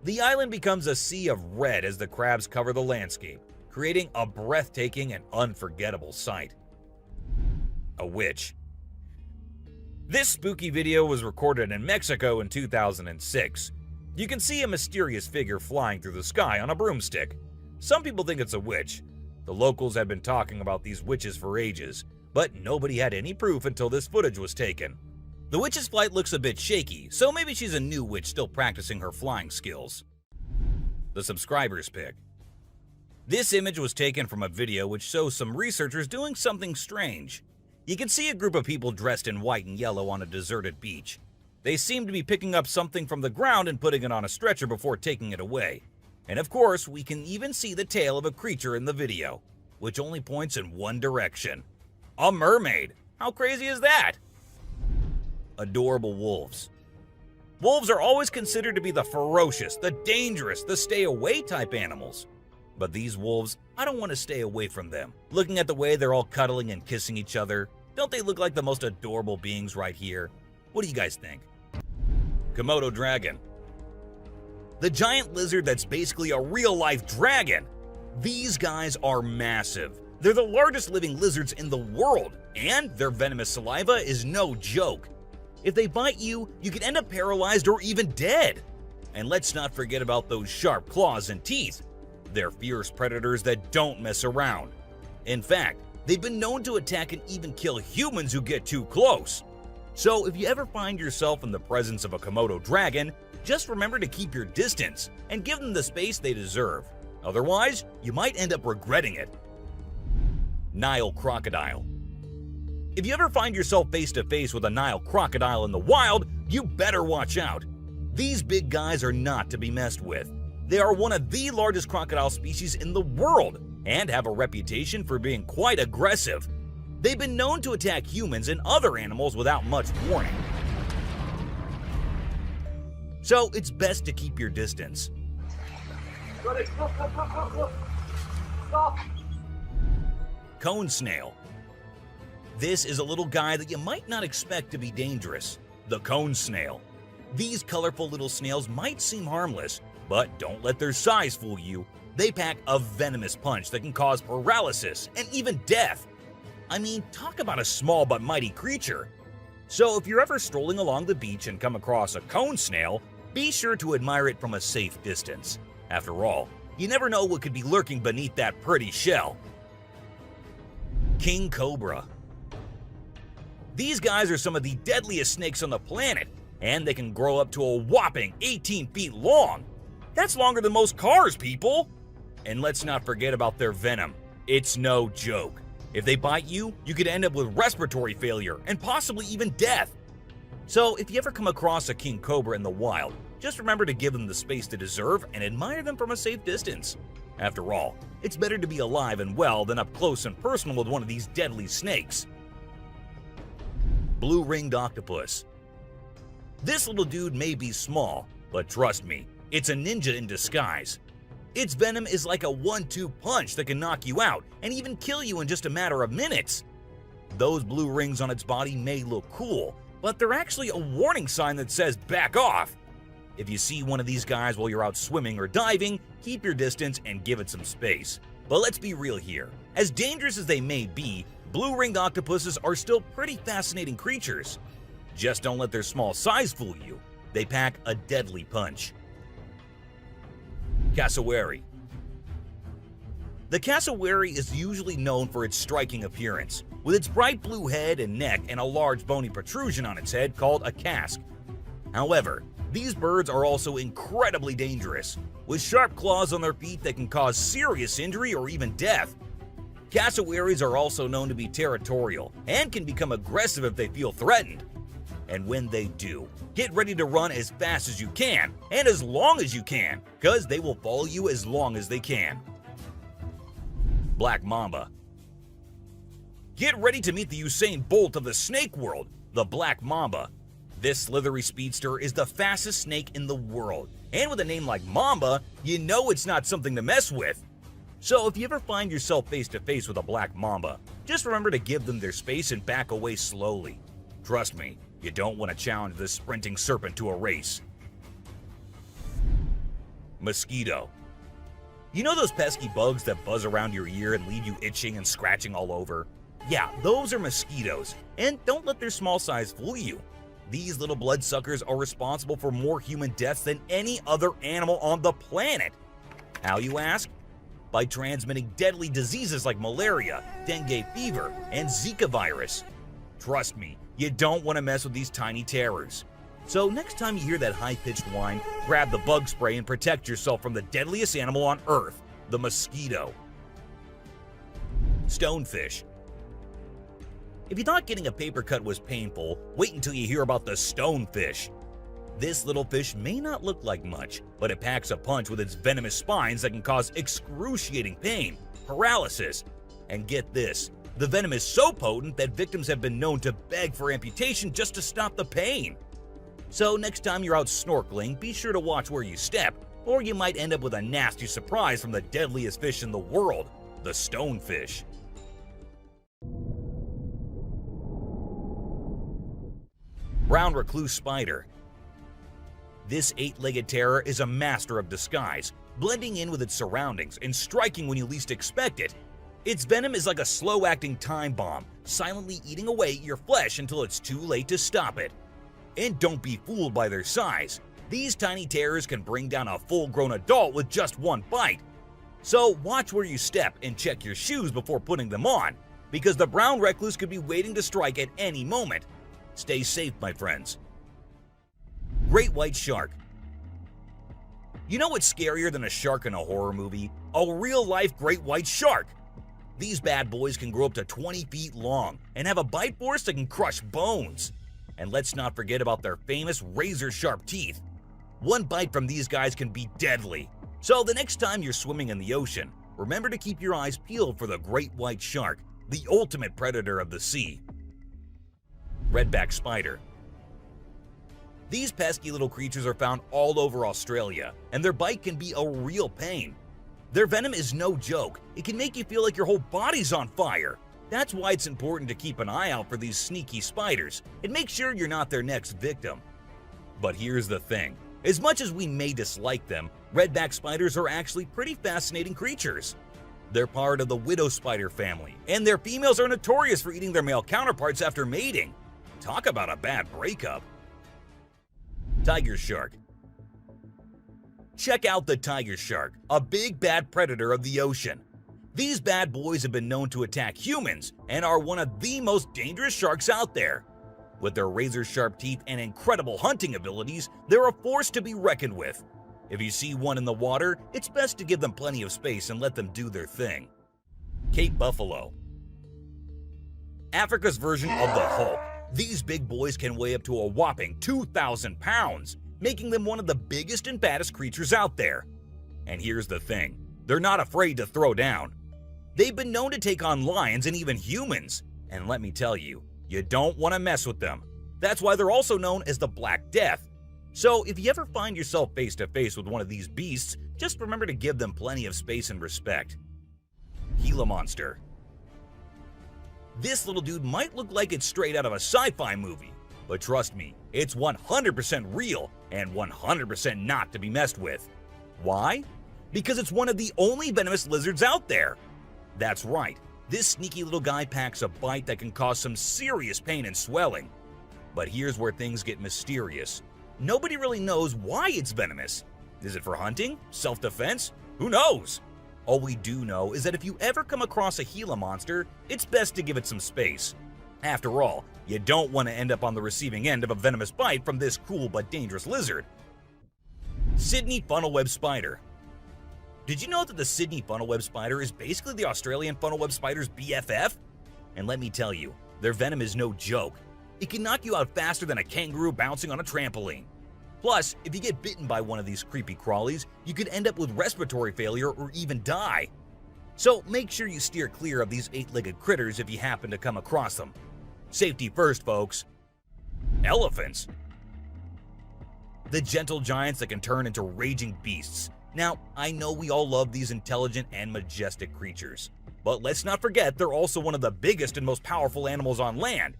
The island becomes a sea of red as the crabs cover the landscape, creating a breathtaking and unforgettable sight. A witch. This spooky video was recorded in Mexico in 2006. You can see a mysterious figure flying through the sky on a broomstick. Some people think it's a witch. The locals had been talking about these witches for ages, but nobody had any proof until this footage was taken. The witch's flight looks a bit shaky, so maybe she's a new witch still practicing her flying skills. The subscribers pick. This image was taken from a video which shows some researchers doing something strange. You can see a group of people dressed in white and yellow on a deserted beach. They seem to be picking up something from the ground and putting it on a stretcher before taking it away. And of course, we can even see the tail of a creature in the video, which only points in one direction. A mermaid! How crazy is that? Adorable wolves. Wolves are always considered to be the ferocious, the dangerous, the stay-away type animals. But these wolves, I don't want to stay away from them. Looking at the way they're all cuddling and kissing each other, don't they look like the most adorable beings right here? What do you guys think? Komodo dragon. The giant lizard that's basically a real-life dragon. These guys are massive. They're the largest living lizards in the world, and their venomous saliva is no joke. If they bite you, you could end up paralyzed or even dead. And let's not forget about those sharp claws and teeth. They're fierce predators that don't mess around. In fact, they've been known to attack and even kill humans who get too close. So if you ever find yourself in the presence of a Komodo dragon, just remember to keep your distance and give them the space they deserve. Otherwise, you might end up regretting it. Nile crocodile. If you ever find yourself face to face with a Nile crocodile in the wild, you better watch out. These big guys are not to be messed with. They are one of the largest crocodile species in the world and have a reputation for being quite aggressive. They've been known to attack humans and other animals without much warning. So it's best to keep your distance. Stop. Cone snail. This is a little guy that you might not expect to be dangerous. The cone snail. These colorful little snails might seem harmless, but don't let their size fool you. They pack a venomous punch that can cause paralysis and even death. I mean, talk about a small but mighty creature. So if you're ever strolling along the beach and come across a cone snail, be sure to admire it from a safe distance. After all, you never know what could be lurking beneath that pretty shell. King Cobra. These guys are some of the deadliest snakes on the planet, and they can grow up to a whopping 18 feet long. That's longer than most cars, people! And let's not forget about their venom. It's no joke. If they bite you, you could end up with respiratory failure and possibly even death. So if you ever come across a king cobra in the wild, just remember to give them the space they deserve and admire them from a safe distance. After all, it's better to be alive and well than up close and personal with one of these deadly snakes. Blue-ringed octopus. This little dude may be small, but trust me, it's a ninja in disguise. Its venom is like a 1-2 punch that can knock you out and even kill you in just a matter of minutes. Those blue rings on its body may look cool, but they're actually a warning sign that says back off. If you see one of these guys while you're out swimming or diving, keep your distance and give it some space. But let's be real here. As dangerous as they may be, blue-ringed octopuses are still pretty fascinating creatures. Just don't let their small size fool you. They pack a deadly punch. Cassowary. The cassowary is usually known for its striking appearance, with its bright blue head and neck and a large bony protrusion on its head called a casque. However, these birds are also incredibly dangerous, with sharp claws on their feet that can cause serious injury or even death. Cassowaries are also known to be territorial and can become aggressive if they feel threatened. And when they do, get ready to run as fast as you can and as long as you can, because they will follow you as long as they can. Black mamba. Get ready to meet the Usain Bolt of the snake world, the black mamba. This slithery speedster is the fastest snake in the world, and with a name like Mamba, you know it's not something to mess with. So if you ever find yourself face to face with a black mamba, just remember to give them their space and back away slowly. Trust me, you don't want to challenge this sprinting serpent to a race. Mosquito. You know those pesky bugs that buzz around your ear and leave you itching and scratching all over? Yeah, those are mosquitoes, and don't let their small size fool you. These little bloodsuckers are responsible for more human deaths than any other animal on the planet. How, you ask? By transmitting deadly diseases like malaria, dengue fever, and Zika virus. Trust me, you don't want to mess with these tiny terrors. So next time you hear that high-pitched whine, grab the bug spray and protect yourself from the deadliest animal on Earth, the mosquito. Stonefish. If you thought getting a paper cut was painful, wait until you hear about the stonefish. This little fish may not look like much, but it packs a punch with its venomous spines that can cause excruciating pain, paralysis, and get this, the venom is so potent that victims have been known to beg for amputation just to stop the pain. So next time you're out snorkeling, be sure to watch where you step, or you might end up with a nasty surprise from the deadliest fish in the world, the stonefish. Brown recluse spider. This 8-legged terror is a master of disguise, blending in with its surroundings and striking when you least expect it. Its venom is like a slow-acting time bomb, silently eating away at your flesh until it's too late to stop it. And don't be fooled by their size. These tiny terrors can bring down a full-grown adult with just one bite. So watch where you step and check your shoes before putting them on, because the brown recluse could be waiting to strike at any moment. Stay safe, my friends. Great white shark. You know what's scarier than a shark in a horror movie? A real-life great white shark. These bad boys can grow up to 20 feet long and have a bite force that can crush bones. And let's not forget about their famous razor-sharp teeth. One bite from these guys can be deadly. So the next time you're swimming in the ocean, remember to keep your eyes peeled for the great white shark, the ultimate predator of the sea. Redback spider. These pesky little creatures are found all over Australia, and their bite can be a real pain. Their venom is no joke. It can make you feel like your whole body's on fire. That's why it's important to keep an eye out for these sneaky spiders and make sure you're not their next victim. But here's the thing. As much as we may dislike them, redback spiders are actually pretty fascinating creatures. They're part of the widow spider family, and their females are notorious for eating their male counterparts after mating. Talk about a bad breakup. Tiger shark. Check out the tiger shark, a big bad predator of the ocean. These bad boys have been known to attack humans and are one of the most dangerous sharks out there. With their razor-sharp teeth and incredible hunting abilities, they're a force to be reckoned with. If you see one in the water, it's best to give them plenty of space and let them do their thing. Cape buffalo. Africa's version of the Hulk. These big boys can weigh up to a whopping 2,000 pounds, making them one of the biggest and baddest creatures out there. And here's the thing, they're not afraid to throw down. They've been known to take on lions and even humans, and let me tell you, you don't want to mess with them. That's why they're also known as the Black Death. So if you ever find yourself face to face with one of these beasts, just remember to give them plenty of space and respect. Gila monster. This little dude might look like it's straight out of a sci-fi movie, but trust me, it's 100% real and 100% not to be messed with. Why? Because it's one of the only venomous lizards out there. That's right, this sneaky little guy packs a bite that can cause some serious pain and swelling. But here's where things get mysterious. Nobody really knows why it's venomous. Is it for hunting? Self-defense? Who knows? All we do know is that if you ever come across a Gila monster, it's best to give it some space. After all, you don't want to end up on the receiving end of a venomous bite from this cool but dangerous lizard. Sydney funnel-web spider. Did you know that the Sydney funnel-web spider is basically the Australian funnel-web spider's BFF? And let me tell you, their venom is no joke. It can knock you out faster than a kangaroo bouncing on a trampoline. Plus, if you get bitten by one of these creepy crawlies, you could end up with respiratory failure or even die. So make sure you steer clear of these 8-legged critters if you happen to come across them. Safety first, folks. Elephants. The gentle giants that can turn into raging beasts. Now, I know we all love these intelligent and majestic creatures, but let's not forget they're also one of the biggest and most powerful animals on land.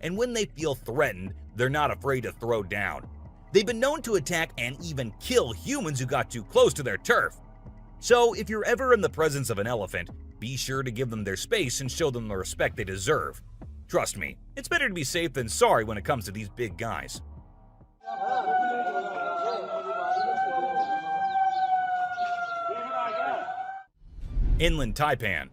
And when they feel threatened, they're not afraid to throw down. They've been known to attack and even kill humans who got too close to their turf. So if you're ever in the presence of an elephant, be sure to give them their space and show them the respect they deserve. Trust me, it's better to be safe than sorry when it comes to these big guys. Inland taipan.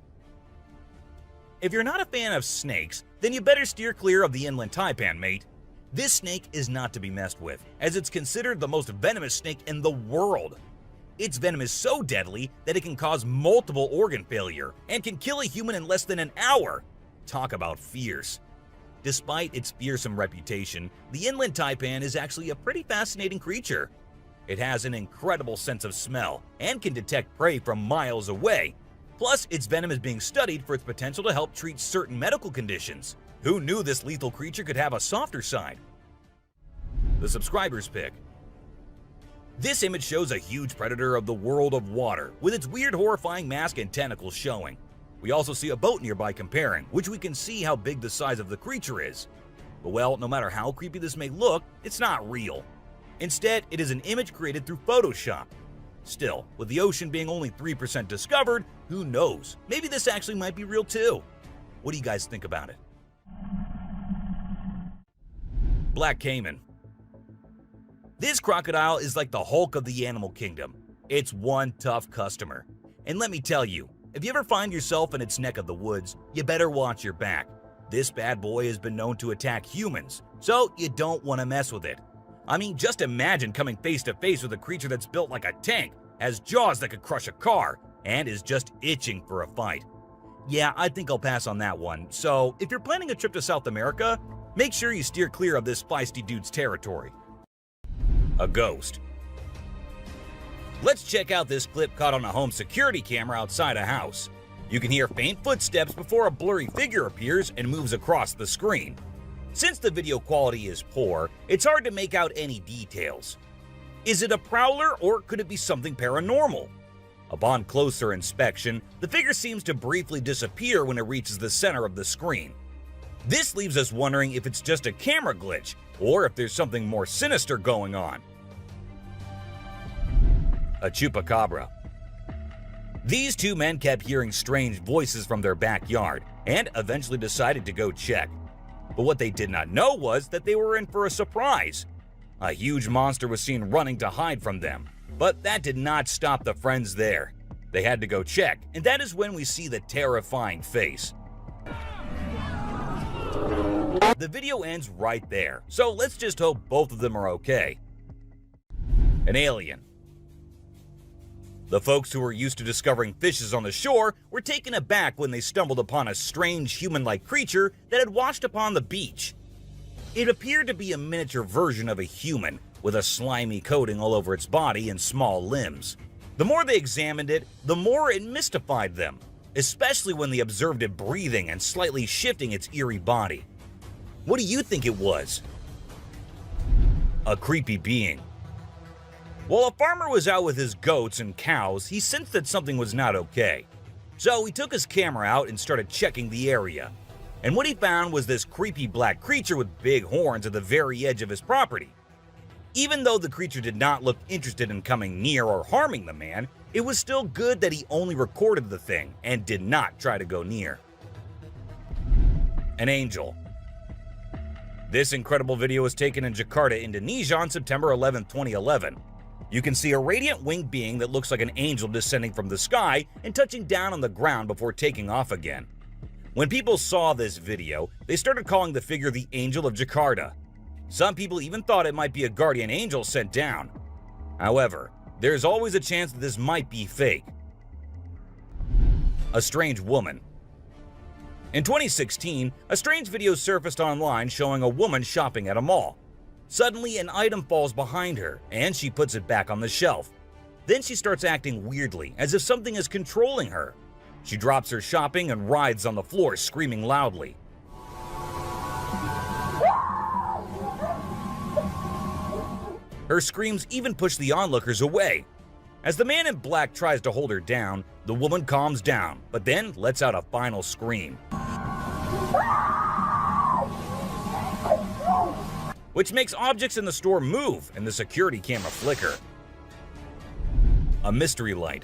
If you're not a fan of snakes, then you better steer clear of the inland taipan, mate. This snake is not to be messed with, as it's considered the most venomous snake in the world. Its venom is so deadly that it can cause multiple organ failure and can kill a human in less than an hour. Talk about fierce. Despite its fearsome reputation, the inland taipan is actually a pretty fascinating creature. It has an incredible sense of smell and can detect prey from miles away. Plus, its venom is being studied for its potential to help treat certain medical conditions. Who knew this lethal creature could have a softer side? The subscriber's pick. This image shows a huge predator of the world of water, with its weird horrifying mask and tentacles showing. We also see a boat nearby comparing, which we can see how big the size of the creature is. But well, no matter how creepy this may look, it's not real. Instead, it is an image created through Photoshop. Still, with the ocean being only 3% discovered, who knows? Maybe this actually might be real too. What do you guys think about it? Black caiman. This crocodile is like the Hulk of the animal kingdom. It's one tough customer. And let me tell you, if you ever find yourself in its neck of the woods, you better watch your back. This bad boy has been known to attack humans, so you don't want to mess with it. I mean, just imagine coming face to face with a creature that's built like a tank, has jaws that could crush a car, and is just itching for a fight. Yeah, I think I'll pass on that one. So, if you're planning a trip to South America, make sure you steer clear of this feisty dude's territory. A ghost. Let's check out this clip caught on a home security camera outside a house. You can hear faint footsteps before a blurry figure appears and moves across the screen. Since the video quality is poor, it's hard to make out any details. Is it a prowler or could it be something paranormal? Upon closer inspection, the figure seems to briefly disappear when it reaches the center of the screen. This leaves us wondering if it's just a camera glitch or if there's something more sinister going on. A chupacabra. These two men kept hearing strange voices from their backyard and eventually decided to go check. But what they did not know was that they were in for a surprise. A huge monster was seen running to hide from them, but that did not stop the friends there. They had to go check, and that is when we see the terrifying face. The video ends right there, so let's just hope both of them are okay. An alien. The folks who were used to discovering fishes on the shore were taken aback when they stumbled upon a strange human-like creature that had washed upon the beach. It appeared to be a miniature version of a human, with a slimy coating all over its body and small limbs. The more they examined it, the more it mystified them, especially when they observed it breathing and slightly shifting its eerie body. What do you think it was? A creepy being. While a farmer was out with his goats and cows, he sensed that something was not okay. So he took his camera out and started checking the area. And what he found was this creepy black creature with big horns at the very edge of his property. Even though the creature did not look interested in coming near or harming the man, it was still good that he only recorded the thing and did not try to go near. An angel. This incredible video was taken in Jakarta, Indonesia on September 11, 2011. You can see a radiant winged being that looks like an angel descending from the sky and touching down on the ground before taking off again. When people saw this video, they started calling the figure the Angel of Jakarta. Some people even thought it might be a guardian angel sent down. However, there's always a chance that this might be fake. A strange woman. In 2016, a strange video surfaced online showing a woman shopping at a mall. Suddenly, an item falls behind her, and she puts it back on the shelf. Then she starts acting weirdly, as if something is controlling her. She drops her shopping and writhes on the floor, screaming loudly. Her screams even push the onlookers away. As the man in black tries to hold her down, the woman calms down, but then lets out a final scream, which makes objects in the store move and the security camera flicker. A mystery light.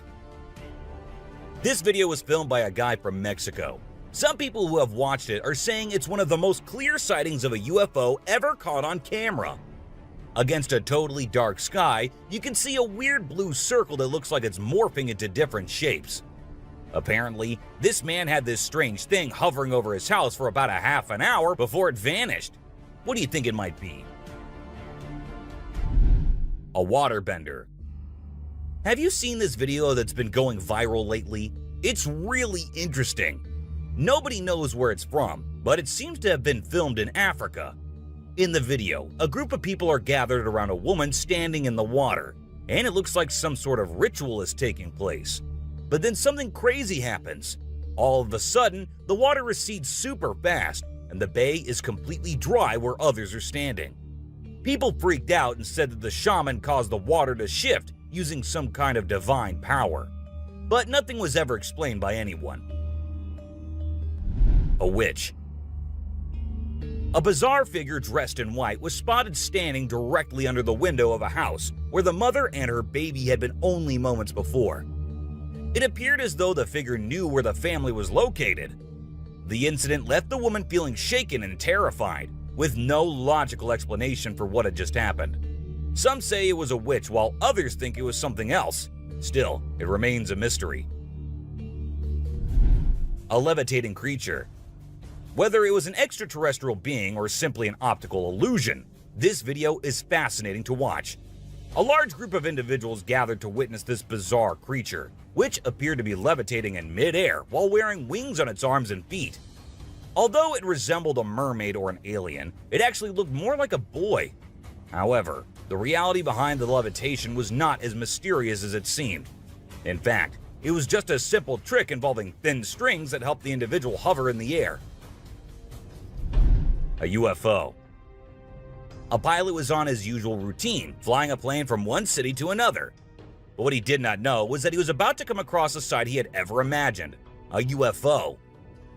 This video was filmed by a guy from Mexico. Some people who have watched it are saying it's one of the most clear sightings of a UFO ever caught on camera. Against a totally dark sky, you can see a weird blue circle that looks like it's morphing into different shapes. Apparently, this man had this strange thing hovering over his house for about a half an hour before it vanished. What do you think it might be? A waterbender. Have you seen this video that's been going viral lately? It's really interesting. Nobody knows where it's from, but it seems to have been filmed in Africa. In the video, a group of people are gathered around a woman standing in the water, and it looks like some sort of ritual is taking place. But then something crazy happens. All of a sudden, the water recedes super fast, and the bay is completely dry where others are standing. People freaked out and said that the shaman caused the water to shift using some kind of divine power. But nothing was ever explained by anyone. A witch. A bizarre figure dressed in white was spotted standing directly under the window of a house where the mother and her baby had been only moments before. It appeared as though the figure knew where the family was located. The incident left the woman feeling shaken and terrified, with no logical explanation for what had just happened. Some say it was a witch, while others think it was something else. Still, it remains a mystery. A levitating creature. Whether it was an extraterrestrial being or simply an optical illusion, this video is fascinating to watch. A large group of individuals gathered to witness this bizarre creature, which appeared to be levitating in midair while wearing wings on its arms and feet. Although it resembled a mermaid or an alien, it actually looked more like a boy. However, the reality behind the levitation was not as mysterious as it seemed. In fact, it was just a simple trick involving thin strings that helped the individual hover in the air. A UFO. A pilot was on his usual routine, flying a plane from one city to another. But what he did not know was that he was about to come across a sight he had ever imagined, a UFO.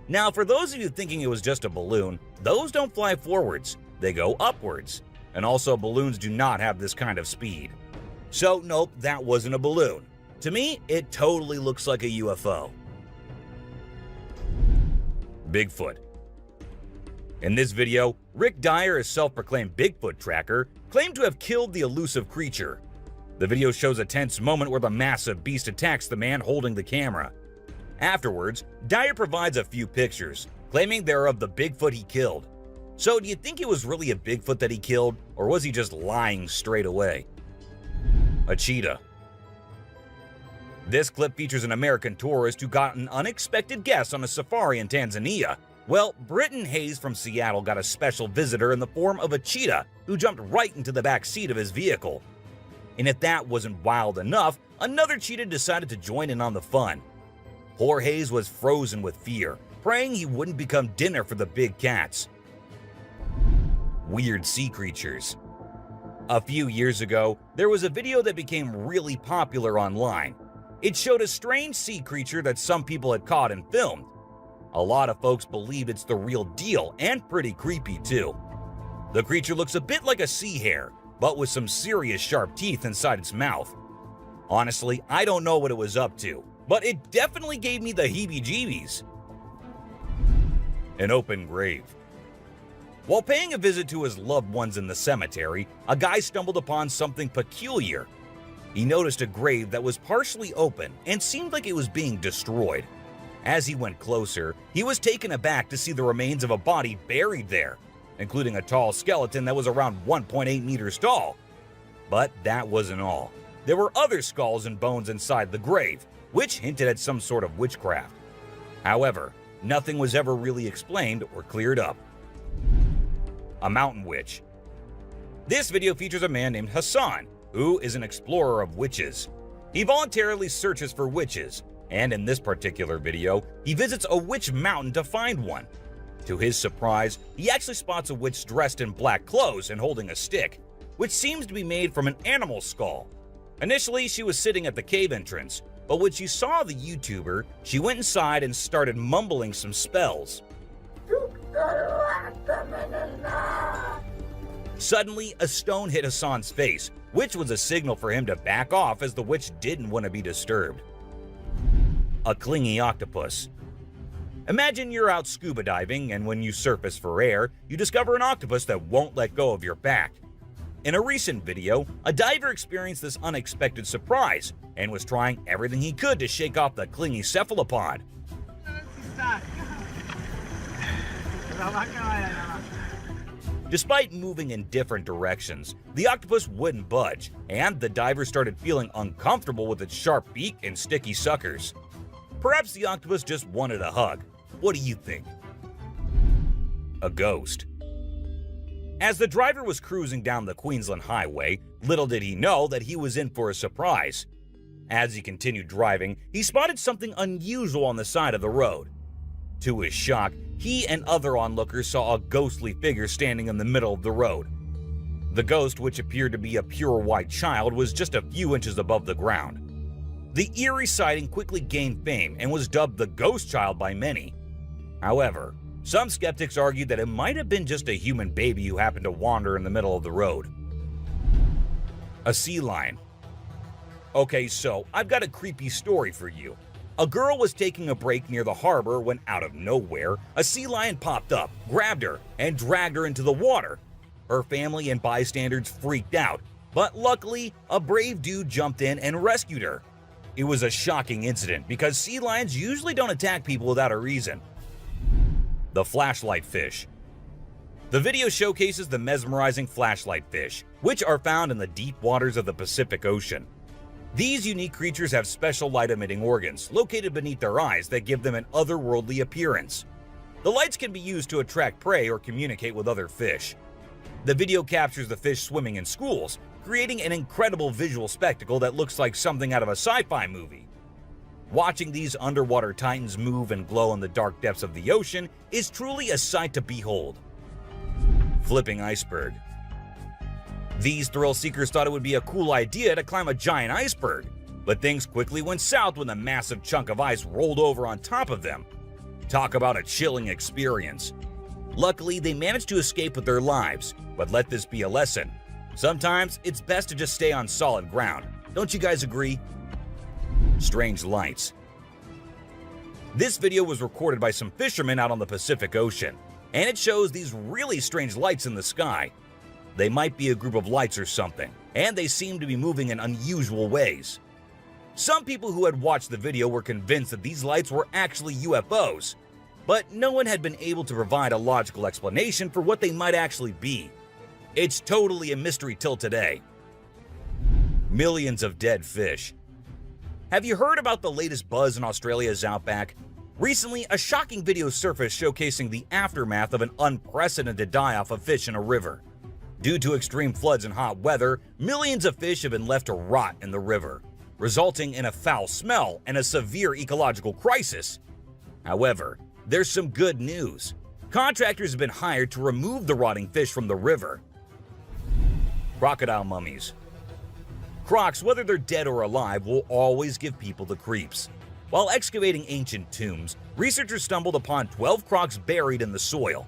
Now, for those of you thinking it was just a balloon, those don't fly forwards, they go upwards. And also, balloons do not have this kind of speed. So, nope, that wasn't a balloon. To me, it totally looks like a UFO. Bigfoot. In this video, Rick Dyer, a self-proclaimed Bigfoot tracker, claimed to have killed the elusive creature. The video shows a tense moment where the massive beast attacks the man holding the camera. Afterwards, Dyer provides a few pictures, claiming they're of the Bigfoot he killed. So do you think it was really a Bigfoot that he killed, or was he just lying straight away? A cheetah. This clip features an American tourist who got an unexpected guest on a safari in Tanzania. Well, Britton Hayes from Seattle got a special visitor in the form of a cheetah who jumped right into the back seat of his vehicle. And if that wasn't wild enough, another cheetah decided to join in on the fun. Poor Hayes was frozen with fear, praying he wouldn't become dinner for the big cats. Weird sea creatures. A few years ago, there was a video that became really popular online. It showed a strange sea creature that some people had caught and filmed. A lot of folks believe it's the real deal, and pretty creepy too. The creature looks a bit like a sea hare, but with some serious sharp teeth inside its mouth. Honestly, I don't know what it was up to, but it definitely gave me the heebie-jeebies. An open grave. While paying a visit to his loved ones in the cemetery, a guy stumbled upon something peculiar. He noticed a grave that was partially open and seemed like it was being destroyed. As he went closer, he was taken aback to see the remains of a body buried there, including a tall skeleton that was around 1.8 meters tall. But that wasn't all. There were other skulls and bones inside the grave, which hinted at some sort of witchcraft. However, nothing was ever really explained or cleared up. A mountain witch. This video features a man named Hassan, who is an explorer of witches. He voluntarily searches for witches, and in this particular video, he visits a witch mountain to find one. To his surprise, he actually spots a witch dressed in black clothes and holding a stick, which seems to be made from an animal skull. Initially, she was sitting at the cave entrance, but when she saw the YouTuber, she went inside and started mumbling some spells. Suddenly, a stone hit Hassan's face, which was a signal for him to back off as the witch didn't want to be disturbed. A clingy octopus. Imagine you're out scuba diving, and when you surface for air, you discover an octopus that won't let go of your back. In a recent video, a diver experienced this unexpected surprise and was trying everything he could to shake off the clingy cephalopod. Despite moving in different directions, the octopus wouldn't budge, and the diver started feeling uncomfortable with its sharp beak and sticky suckers. Perhaps the octopus just wanted a hug. What do you think? A ghost. As the driver was cruising down the Queensland Highway, little did he know that he was in for a surprise. As he continued driving, he spotted something unusual on the side of the road. To his shock, he and other onlookers saw a ghostly figure standing in the middle of the road. The ghost, which appeared to be a pure white child, was just a few inches above the ground. The eerie sighting quickly gained fame and was dubbed the Ghost Child by many. However, some skeptics argued that it might have been just a human baby who happened to wander in the middle of the road. A sea lion. Okay, so I've got a creepy story for you. A girl was taking a break near the harbor when, out of nowhere, a sea lion popped up, grabbed her, and dragged her into the water. Her family and bystanders freaked out, but luckily, a brave dude jumped in and rescued her. It was a shocking incident because sea lions usually don't attack people without a reason. The flashlight fish. The video showcases the mesmerizing flashlight fish, which are found in the deep waters of the Pacific Ocean. These unique creatures have special light-emitting organs located beneath their eyes that give them an otherworldly appearance. The lights can be used to attract prey or communicate with other fish. The video captures the fish swimming in schools, creating an incredible visual spectacle that looks like something out of a sci-fi movie. Watching these underwater titans move and glow in the dark depths of the ocean is truly a sight to behold. Flipping iceberg. These thrill seekers thought it would be a cool idea to climb a giant iceberg, but things quickly went south when a massive chunk of ice rolled over on top of them. Talk about a chilling experience. Luckily, they managed to escape with their lives, but let this be a lesson. Sometimes it's best to just stay on solid ground. Don't you guys agree? Strange lights. This video was recorded by some fishermen out on the Pacific Ocean. and it shows these really strange lights in the sky. They might be a group of lights or something, and they seem to be moving in unusual ways. Some people who had watched the video were convinced that these lights were actually UFOs, but no one had been able to provide a logical explanation for what they might actually be. It's totally a mystery till today. Millions of dead fish. Have you heard about the latest buzz in Australia's outback? Recently, a shocking video surfaced showcasing the aftermath of an unprecedented die-off of fish in a river. Due to extreme floods and hot weather, millions of fish have been left to rot in the river, resulting in a foul smell and a severe ecological crisis. However, there's some good news. Contractors have been hired to remove the rotting fish from the river. Crocodile mummies. Crocs, whether they're dead or alive, will always give people the creeps. While excavating ancient tombs, researchers stumbled upon 12 crocs buried in the soil.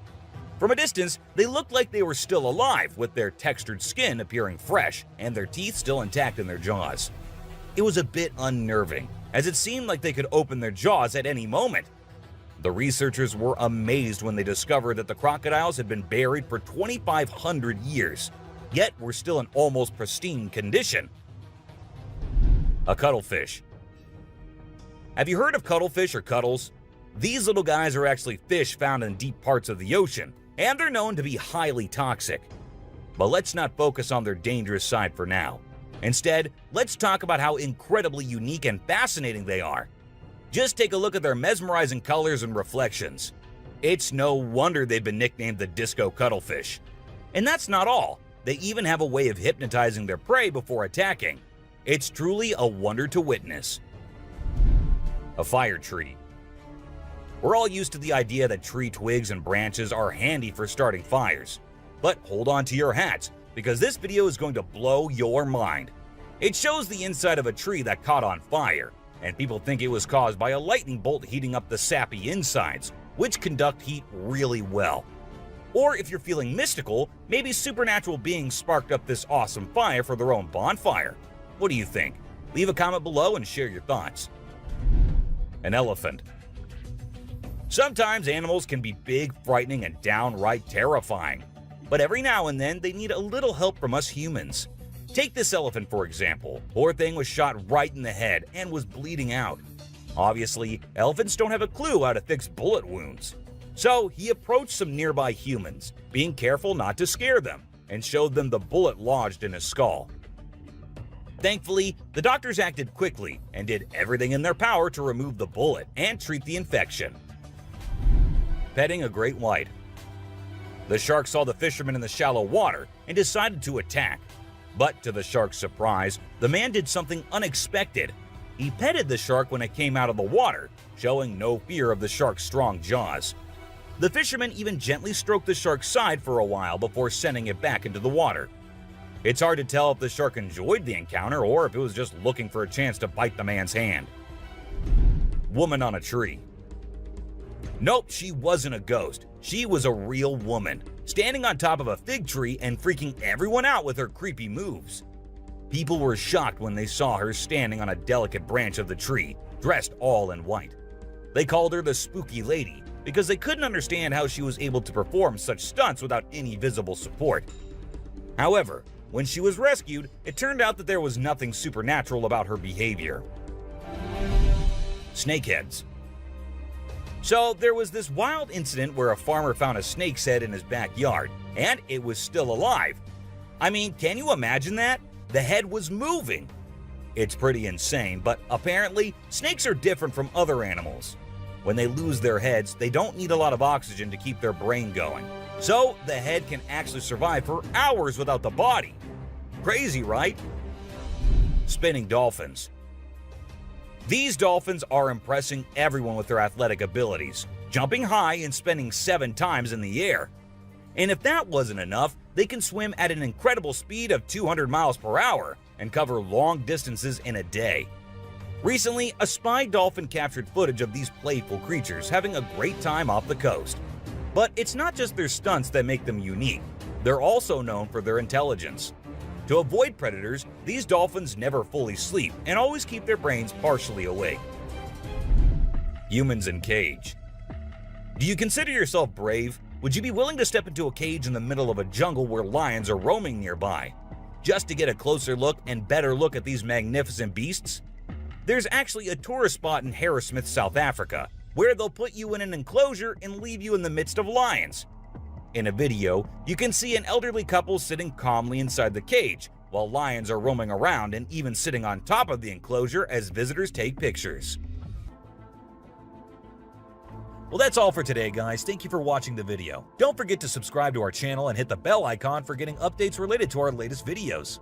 From a distance, they looked like they were still alive, with their textured skin appearing fresh and their teeth still intact in their jaws. It was a bit unnerving, as it seemed like they could open their jaws at any moment. The researchers were amazed when they discovered that the crocodiles had been buried for 2,500 years, yet were still in almost pristine condition. A cuttlefish. Have you heard of cuttlefish or cuttles? These little guys are actually fish found in deep parts of the ocean, and they're known to be highly toxic. But let's not focus on their dangerous side for now. Instead, let's talk about how incredibly unique and fascinating they are. Just take a look at their mesmerizing colors and reflections. It's no wonder they've been nicknamed the disco cuttlefish. And that's not all. They even have a way of hypnotizing their prey before attacking. It's truly a wonder to witness. A fire tree. We're all used to the idea that tree twigs and branches are handy for starting fires. But hold on to your hats, because this video is going to blow your mind. It shows the inside of a tree that caught on fire, and people think it was caused by a lightning bolt heating up the sappy insides, which conduct heat really well. Or if you're feeling mystical, maybe supernatural beings sparked up this awesome fire for their own bonfire. What do you think? Leave a comment below and share your thoughts. An elephant. Sometimes animals can be big, frightening, and downright terrifying. But every now and then, they need a little help from us humans. Take this elephant for example. Poor thing was shot right in the head and was bleeding out. Obviously, elephants don't have a clue how to fix bullet wounds. So he approached some nearby humans, being careful not to scare them, and showed them the bullet lodged in his skull. Thankfully, the doctors acted quickly and did everything in their power to remove the bullet and treat the infection. Petting a great white. The shark saw the fisherman in the shallow water and decided to attack. But to the shark's surprise, the man did something unexpected. He petted the shark when it came out of the water, showing no fear of the shark's strong jaws. The fisherman even gently stroked the shark's side for a while before sending it back into the water. It's hard to tell if the shark enjoyed the encounter or if it was just looking for a chance to bite the man's hand. Woman on a tree. Nope, she wasn't a ghost. She was a real woman, standing on top of a fig tree and freaking everyone out with her creepy moves. People were shocked when they saw her standing on a delicate branch of the tree, dressed all in white. They called her the Spooky Lady because they couldn't understand how she was able to perform such stunts without any visible support. However, when she was rescued, it turned out that there was nothing supernatural about her behavior. Snakeheads. So there was this wild incident where a farmer found a snake's head in his backyard, and it was still alive. I mean, can you imagine that? The head was moving. It's pretty insane, but apparently, snakes are different from other animals. When they lose their heads, they don't need a lot of oxygen to keep their brain going. So the head can actually survive for hours without the body. Crazy, right? Spinning dolphins. These dolphins are impressing everyone with their athletic abilities, jumping high and spinning 7 times in the air. And if that wasn't enough, they can swim at an incredible speed of 200 miles per hour and cover long distances in a day. Recently, a spy dolphin captured footage of these playful creatures having a great time off the coast. But it's not just their stunts that make them unique. They're also known for their intelligence. To avoid predators, these dolphins never fully sleep and always keep their brains partially awake. Humans in cage. Do you consider yourself brave? Would you be willing to step into a cage in the middle of a jungle where lions are roaming nearby, just to get a closer look and better look at these magnificent beasts? There's actually a tourist spot in Harrismith, South Africa, where they'll put you in an enclosure and leave you in the midst of lions. In a video, you can see an elderly couple sitting calmly inside the cage, while lions are roaming around and even sitting on top of the enclosure as visitors take pictures. Well, that's all for today, guys. Thank you for watching the video. Don't forget to subscribe to our channel and hit the bell icon for getting updates related to our latest videos.